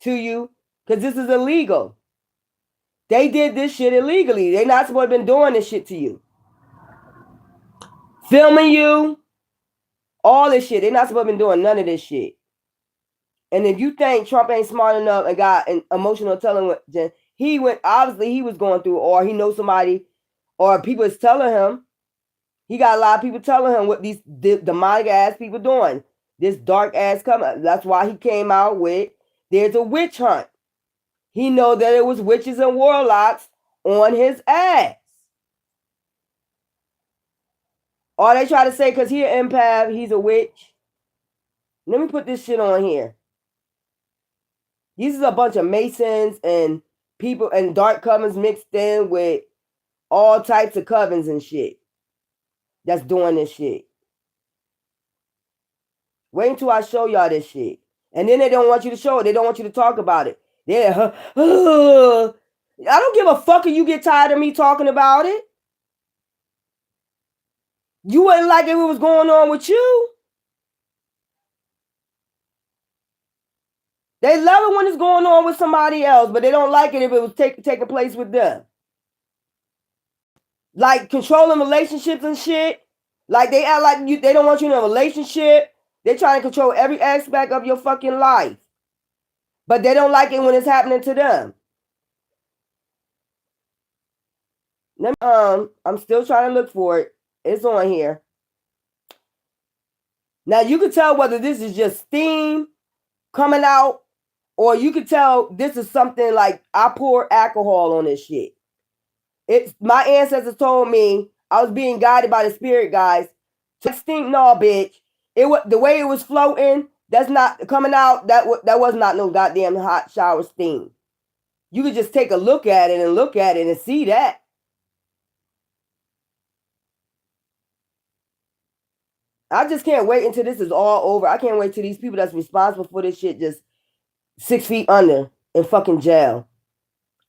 to you, because this is illegal. They did this shit illegally. They not supposed to have been doing this shit to you. Filming you. All this shit. They not supposed to have been doing none of this shit. And if you think Trump ain't smart enough and got an emotional intelligence, he went, obviously he was going through, or he knows somebody, or people is telling him. He got a lot of people telling him what these demonic ass people doing. This dark ass coming. That's why he came out with, there's a witch hunt. He know that it was witches and warlocks on his ass. Or they try to say because he an empath, he's a witch. Let me put this shit on here. These is a bunch of Masons and people and dark covens mixed in with all types of covens and shit that's doing this shit. Wait until I show y'all this shit. And then they don't want you to show it. They don't want you to talk about it. I don't give a fuck if you get tired of me talking about it. You wouldn't like it if it was going on with you. They love it when it's going on with somebody else, but they don't like it if it was taking place with them. Like controlling relationships and shit. Like they act like they don't want you in a relationship. They're trying to control every aspect of your fucking life. But they don't like it when it's happening to them. I'm still trying to look for it. It's on here. Now you can tell whether this is just steam coming out, or you can tell this is something like I pour alcohol on this shit. It's my ancestors told me I was being guided by the spirit guys. Steam, no, bitch. It was the way it was floating. That's not coming out. That was not no goddamn hot shower steam. You could just take a look at it and see that. I just can't wait until this is all over. I can't wait till these people that's responsible for this shit just 6 feet under in fucking jail.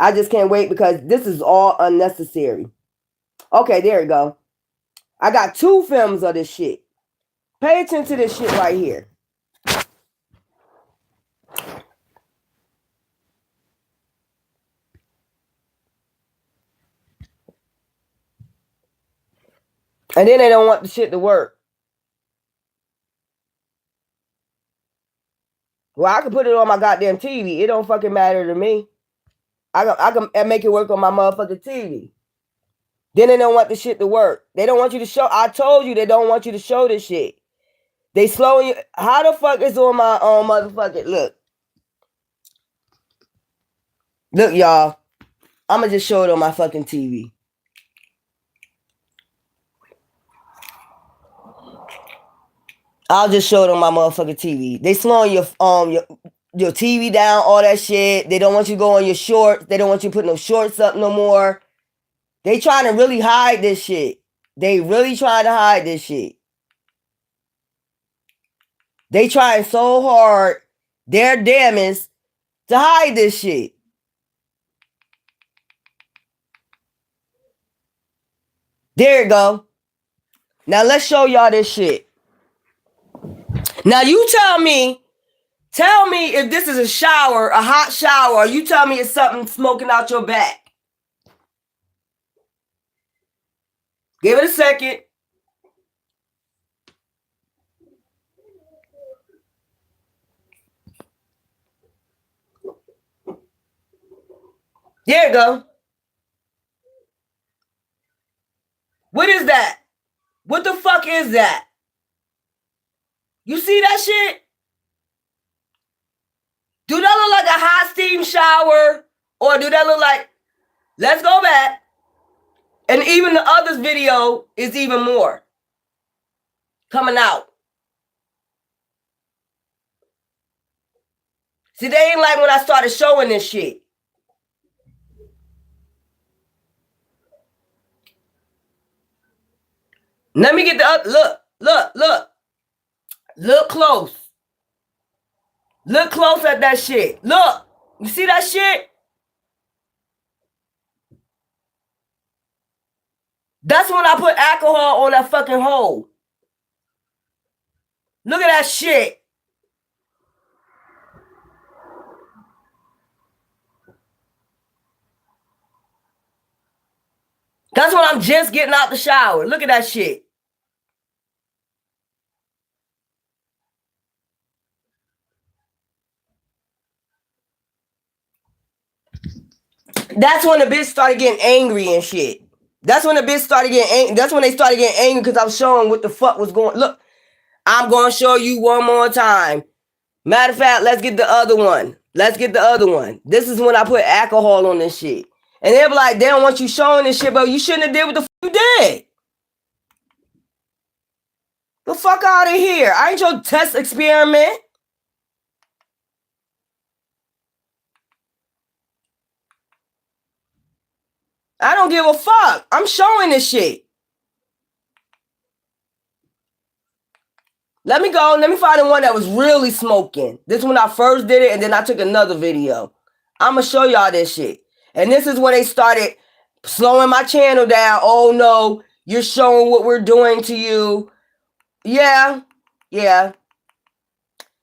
I just can't wait because this is all unnecessary. Okay, there we go. I got 2 films of this shit. Pay attention to this shit right here. And then they don't want the shit to work. Well, I can put it on my goddamn TV. It don't fucking matter to me. I can make it work on my motherfucking TV. Then they don't want the shit to work. They don't want you to show. I told you they don't want you to show this shit. They slowing you. How the fuck is on my own motherfucking look? Look, y'all. I'ma just show it on my fucking TV. I'll just show it on my motherfucking TV. They slowing your TV down, all that shit. They don't want you to go on your shorts. They don't want you to put no shorts up no more. They trying to really hide this shit. They really trying to hide this shit. They trying so hard, their damnest, to hide this shit. There you go. Now let's show y'all this shit. Now you tell me if this is a shower, a hot shower, or you tell me it's something smoking out your back. Give it a second. There you go. What is that? What the fuck is that? You see that shit? Do that look like a hot steam shower? Or do that look like... Let's go back. And even the other video is even more coming out. See, they ain't like when I started showing this shit. Let me get the other. Look. Look close. Look close at that shit. Look. You see that shit? That's when I put alcohol on that fucking hole. Look at that shit. That's when I'm just getting out the shower. Look at that shit. That's when the bitch started getting angry and shit. That's when the bitch started getting angry. That's when they started getting angry because I was showing what the fuck was going. Look, I'm going to show you one more time. Matter of fact, let's get the other one. This is when I put alcohol on this shit. And they'll be like, they don't want you showing this shit, but you shouldn't have did what the fuck you did. The fuck out of here. I ain't your test experiment. I don't give a fuck. I'm showing this shit. Let me go. Let me find the one that was really smoking. This one I first did it, and then I took another video. I'm going to show y'all this shit. And this is when they started slowing my channel down. Oh, no, you're showing what we're doing to you. Yeah.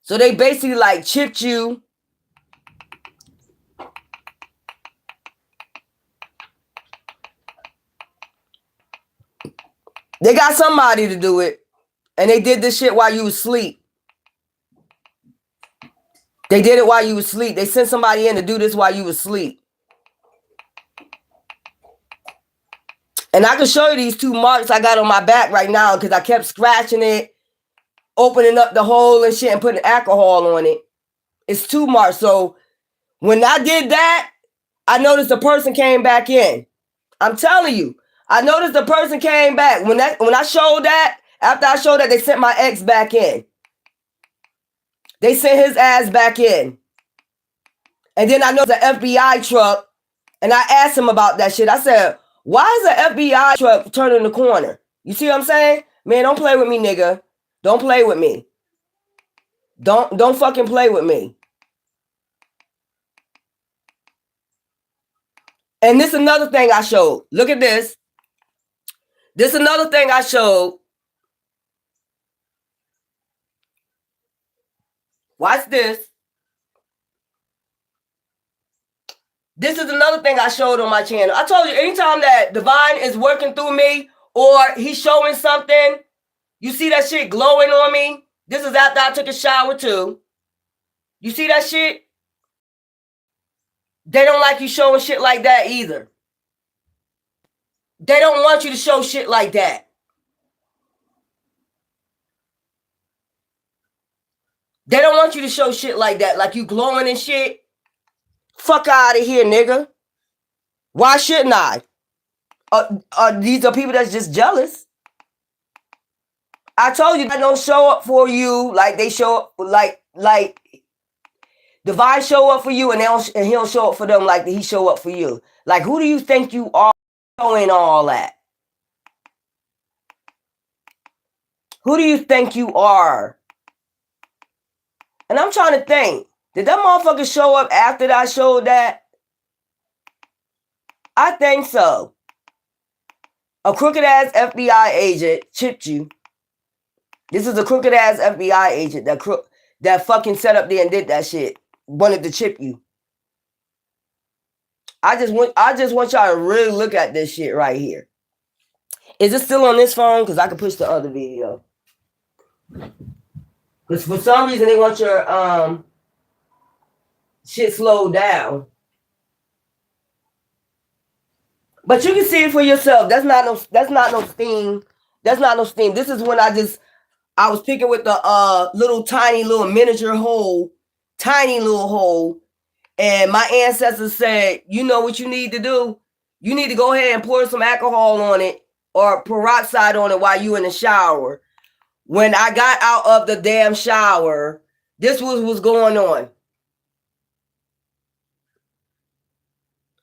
So they basically like chipped you. They got somebody to do it. And they did this shit while you was asleep. They did it while you was asleep. They sent somebody in to do this while you was asleep. And I can show you these 2 marks I got on my back right now because I kept scratching it, opening up the hole and shit and putting alcohol on it. It's 2 marks. So when I did that, I noticed the person came back in. I'm telling you, I noticed the person came back. When I showed that, after I showed that, they sent my ex back in. They sent his ass back in. And then I noticed the FBI truck, and I asked him about that shit. I said, why is the FBI truck turning the corner? You see what I'm saying? Man, don't play with me, nigga. Don't play with me. Don't fucking play with me. And this is another thing I showed. Look at this. This is another thing I showed. Watch this. This is another thing I showed on my channel. I told you, anytime that Divine is working through me or he's showing something, you see that shit glowing on me. This is after I took a shower too. You see that shit? They don't like you showing shit like that either. They don't want you to show shit like that. They don't want you to show shit like that, like you glowing and shit. Fuck out of here, nigga. Why shouldn't I? These are people that's just jealous. I told you they don't show up for you like they show up, like Divine show up for you and he don't show up for them like he show up for you. Like, who do you think you are showing all that? Who do you think you are? And I'm trying to think, did that motherfucker show up after I showed that? I think so. A crooked ass FBI agent chipped you. This is a crooked ass FBI agent that fucking set up there and did that shit. Wanted to chip you. I just want y'all to really look at this shit right here. Is it still on this phone? Because I can push the other video. Because for some reason they want your shit slowed down. But you can see it for yourself. That's not no steam. That's not no steam. This is when I was picking with the little tiny little miniature hole, tiny little hole. And my ancestors said, you know what you need to do? You need to go ahead and pour some alcohol on it or peroxide on it while you in the shower. When I got out of the damn shower, this was what's going on.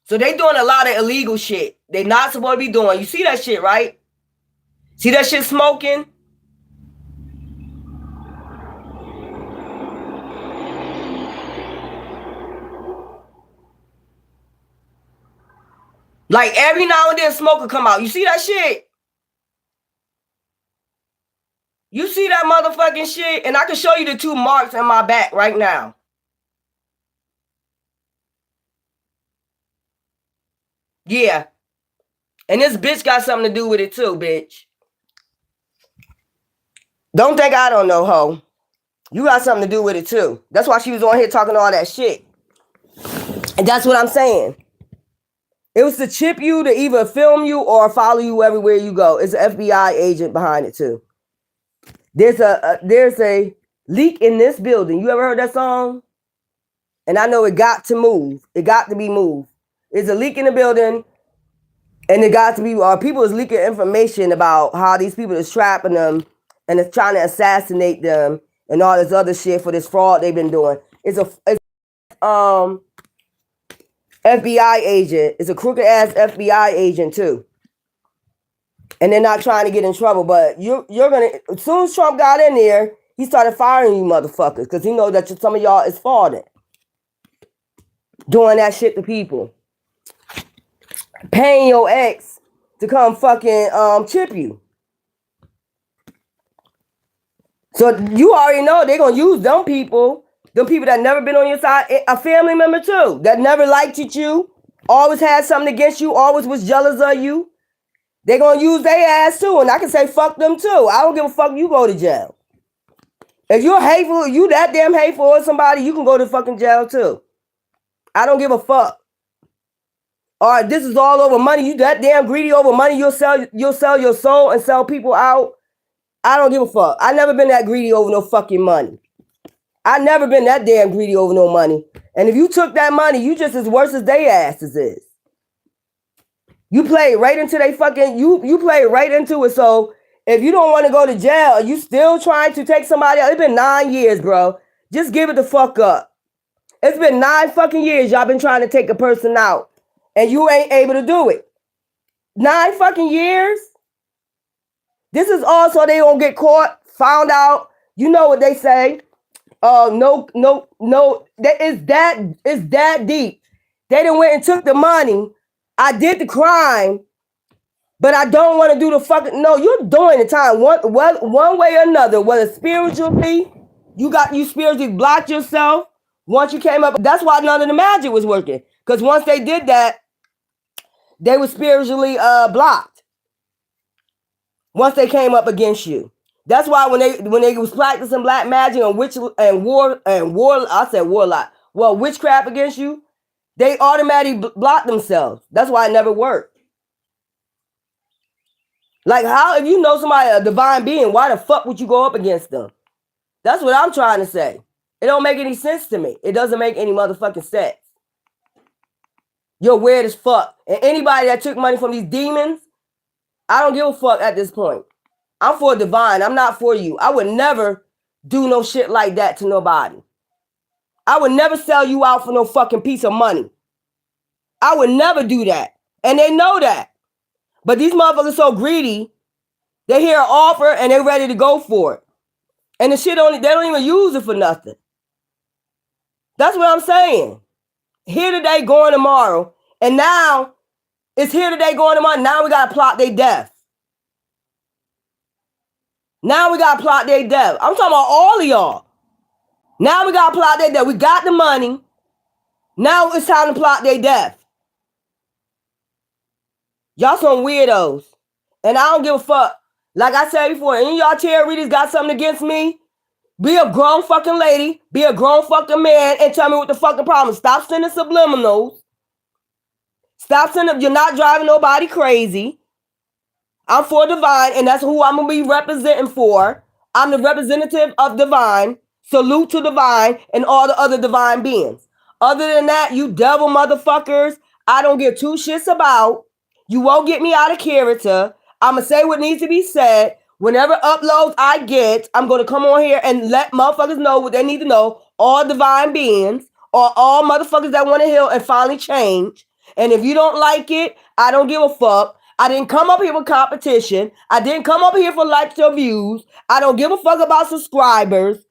So they doing a lot of illegal shit. They not supposed to be doing. You see that shit, right? See that shit smoking? Like every now and then smoke will come out. You see that shit? You see that motherfucking shit? And I can show you the 2 marks in my back right now. Yeah. And this bitch got something to do with it too, bitch. Don't think I don't know, ho. You got something to do with it too. That's why she was on here talking all that shit. And that's what I'm saying. It was to chip you, to either film you or follow you everywhere you go. It's an FBI agent behind it too. There's a leak in this building. You ever heard that song? And I know it got to move. It got to be moved. There's a leak in the building, and it got to be. People is leaking information about how these people is trapping them and is trying to assassinate them and all this other shit for this fraud they've been doing. It's FBI agent. It's a crooked ass FBI agent too. And they're not trying to get in trouble, but you're gonna, as soon as Trump got in there, he started firing you motherfuckers because he knows that some of y'all is frauding. Doing that shit to people. Paying your ex to come fucking chip you. So you already know they're gonna use them people that never been on your side, a family member too, that never liked you, always had something against you, always was jealous of you. They're going to use their ass too, and I can say fuck them too. I don't give a fuck, you go to jail. If you're hateful, you that damn hateful or somebody, you can go to fucking jail too. I don't give a fuck. All right, this is all over money. You that damn greedy over money, you'll sell your soul and sell people out. I don't give a fuck. I never been that greedy over no fucking money. I never been that damn greedy over no money. And if you took that money, you just as worse as they asses is. You play right into they fucking, you play right into it. So if you don't want to go to jail, you still trying to take somebody out. It's been 9 years, bro. Just give it the fuck up. It's been 9 fucking years y'all been trying to take a person out. And you ain't able to do it. 9 fucking years? This is all so they don't get caught found out, you know what they say? No, it's that deep. They done went and took the money. I did the crime, but I don't want to do the fucking. No, you're doing the time one way or another. Whether spiritually, you spiritually blocked yourself. Once you came up, that's why none of the magic was working. Because once they did that, they were spiritually blocked. Once they came up against you. That's why when they was practicing black magic and witchcraft against you, they automatically blocked themselves. That's why it never worked. Like, how, if you know somebody, a divine being, why the fuck would you go up against them? That's what I'm trying to say. It don't make any sense to me. It doesn't make any motherfucking sense. You're weird as fuck. And anybody that took money from these demons, I don't give a fuck at this point. I'm for divine. I'm not for you. I would never do no shit like that to nobody. I would never sell you out for no fucking piece of money. I would never do that. And they know that. But these motherfuckers so greedy, they hear an offer and they're ready to go for it. And the shit they don't even use it for nothing. That's what I'm saying. Here today, going tomorrow. And now it's here today, going tomorrow. Now we gotta plot their death. Now we gotta plot their death. I'm talking about all of y'all. Now we gotta plot their death. We got the money. Now it's time to plot their death. Y'all some weirdos. And I don't give a fuck. Like I said before, any of y'all tarot readers got something against me, be a grown fucking lady, be a grown fucking man, and tell me what the fucking problem is. Stop sending subliminals. Stop sending, you're not driving nobody crazy. I'm for divine, and that's who I'm going to be representing for. I'm the representative of divine. Salute to divine and all the other divine beings. Other than that, you devil motherfuckers, I don't give two shits about. You won't get me out of character. I'm going to say what needs to be said. Whenever uploads I get, I'm going to come on here and let motherfuckers know what they need to know. All divine beings or all motherfuckers that want to heal and finally change. And if you don't like it, I don't give a fuck. I didn't come up here for competition. I didn't come up here for likes or views. I don't give a fuck about subscribers.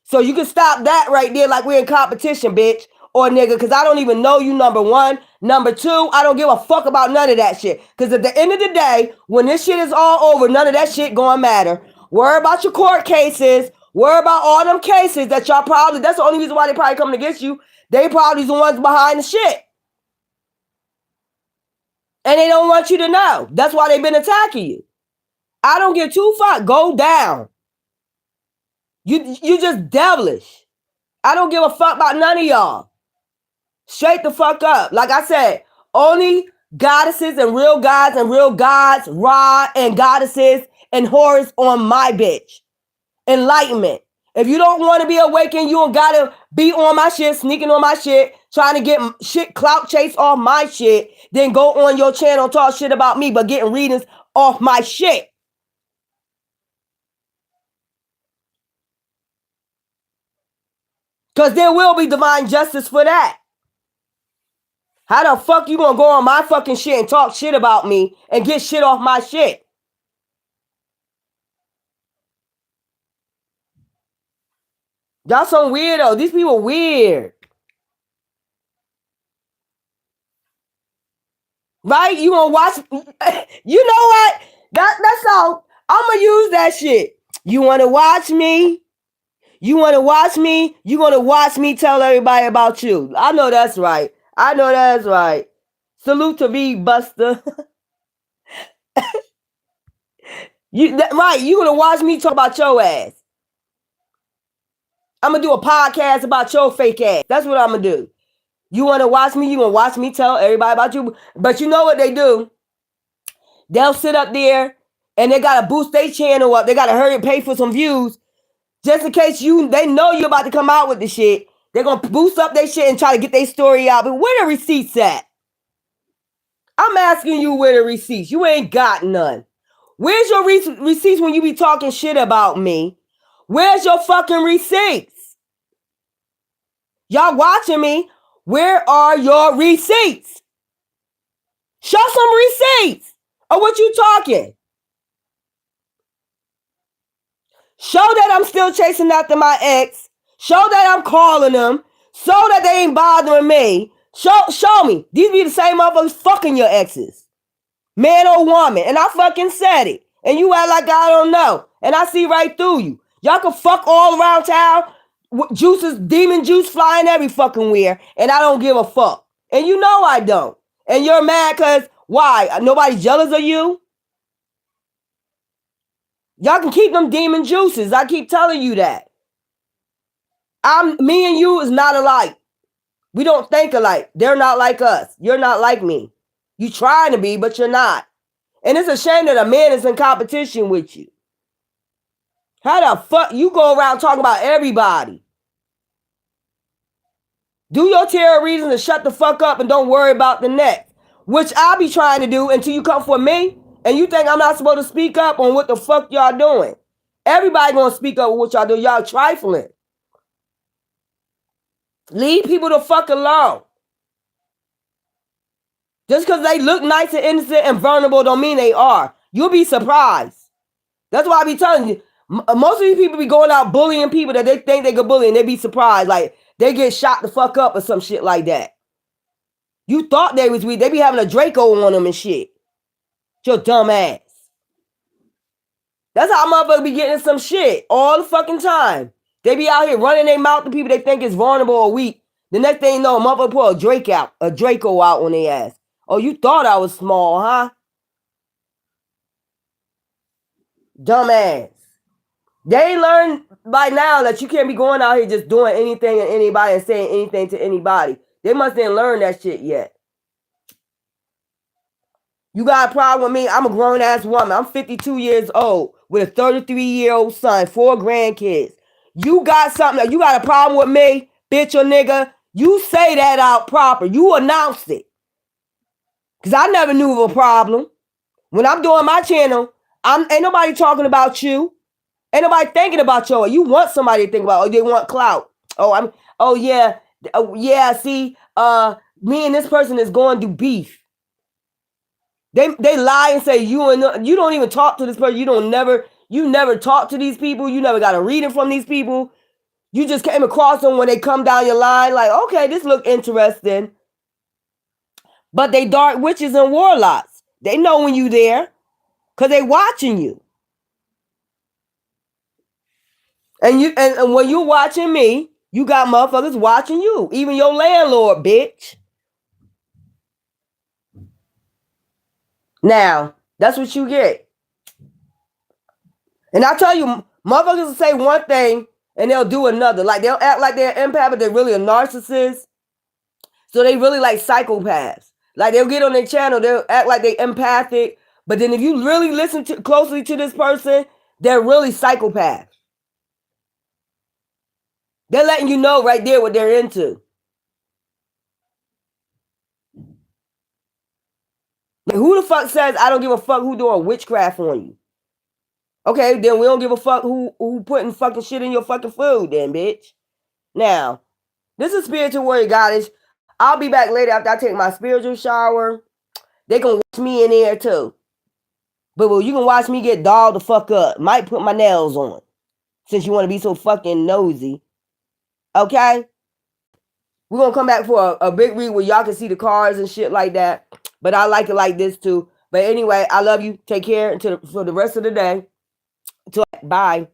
So you can stop that right there like we're in competition, bitch. Or nigga, because I don't even know you, number one. Number two, I don't give a fuck about none of that shit. Because at the end of the day, when this shit is all over, none of that shit gonna matter. Worry about your court cases. Worry about all them cases that y'all probably, that's the only reason why they probably coming against you. They probably the ones behind the shit. And they don't want you to know. That's why they've been attacking you. I don't give two fuck. Go down. You just devilish. I don't give a fuck about none of y'all. Straight the fuck up. Like I said, only goddesses and real gods, Ra and goddesses and Horus on my bitch. Enlightenment. If you don't want to be awakened, you don't gotta be on my shit, sneaking on my shit, trying to get shit clout chase off my shit, then go on your channel, talk shit about me, but getting readings off my shit. Because there will be divine justice for that. How the fuck you gonna go on my fucking shit and talk shit about me and get shit off my shit? Y'all some weirdos. These people weird. Right? You gonna watch? You know what? That's all. I'm gonna use that shit. You wanna watch me? You wanna watch me? You gonna watch me tell everybody about you. I know that's right. I know that's right. Salute to V Buster. Right, you gonna watch me talk about your ass. I'm gonna do a podcast about your fake ass. That's what I'm gonna do. You wanna watch me? You gonna watch me tell everybody about you? But you know what they do? They'll sit up there and they gotta boost their channel up. They gotta hurry and pay for some views. Just in case they know you're about to come out with the shit. They're gonna boost up their shit and try to get their story out. But where the receipts at? I'm asking you where the receipts. You ain't got none. Where's your receipts when you be talking shit about me? Where's your fucking receipts? Y'all watching me? Where are your receipts? Show some receipts. Or what you talking? Show that I'm still chasing after my ex. Show that I'm calling them. So that they ain't bothering me. Show me. These be the same motherfuckers fucking your exes. Man or woman. And I fucking said it. And you act like I don't know. And I see right through you. Y'all can fuck all around town. Juices, demon juice flying every fucking where. And I don't give a fuck. And you know I don't. And you're mad because why? Nobody jealous of you? Y'all can keep them demon juices. I keep telling you that. Me and you is not alike. We don't think alike. They're not like us. You're not like me. You trying to be, but you're not. And it's a shame that a man is in competition with you. How the fuck you go around talking about everybody? Do your tarot readings and shut the fuck up and don't worry about the next. Which I'll be trying to do until you come for me. And you think I'm not supposed to speak up on what the fuck y'all doing. Everybody gonna speak up on what y'all do. Y'all trifling. Leave people the fuck alone. Just because they look nice and innocent and vulnerable don't mean they are. You'll be surprised. That's why I be telling you. Most of these people be going out bullying people that they think they could bully and they be surprised. Like, they get shot the fuck up or some shit like that. You thought they was weak. They be having a Draco on them and shit. Your dumb ass. That's how motherfuckers be getting some shit all the fucking time. They be out here running their mouth to people they think is vulnerable or weak. The next thing you know, a motherfucker put a Draco out on their ass. Oh, you thought I was small, huh? Dumbass. They learned by now that you can't be going out here just doing anything to anybody and saying anything to anybody. They must didn't learn that shit yet. You got a problem with me? I'm a grown-ass woman. I'm 52 years old with a 33-year-old son, 4 grandkids. You got something, you got a problem with me, bitch or nigga? You say that out proper. You announce it. Because I never knew of a problem. When I'm doing my channel, ain't nobody talking about you. Ain't nobody thinking about you. You want somebody to think about, they want clout. See, me and this person is going to beef. They lie and say you don't even talk to this person. You never talk to these people. You never got a reading from these people. You just came across them when they come down your line. Like, okay, this look interesting. But they dark witches and warlocks. They know when you there because they watching you. And when you're watching me, you got motherfuckers watching you. Even your landlord, bitch. Now, that's what you get. And I tell you, motherfuckers will say one thing and they'll do another. Like, they'll act like they're an empath, but they're really a narcissist. So they really like psychopaths. Like, they'll get on their channel, they'll act like they're empathic. But then if you really listen closely to this person, they're really psychopaths. They're letting you know right there what they're into. Like, who the fuck says I don't give a fuck who doing witchcraft on you? Okay, then we don't give a fuck who putting fucking shit in your fucking food then, bitch. Now, this is Spiritual Warrior Goddess. I'll be back later after I take my spiritual shower. They can watch me in there too. But well, you can watch me get dolled the fuck up. Might put my nails on. Since you want to be so fucking nosy. Okay? We're going to come back for a big read where y'all can see the cards and shit like that. But I like it like this too. But anyway, I love you. Take care for the rest of the day. Bye.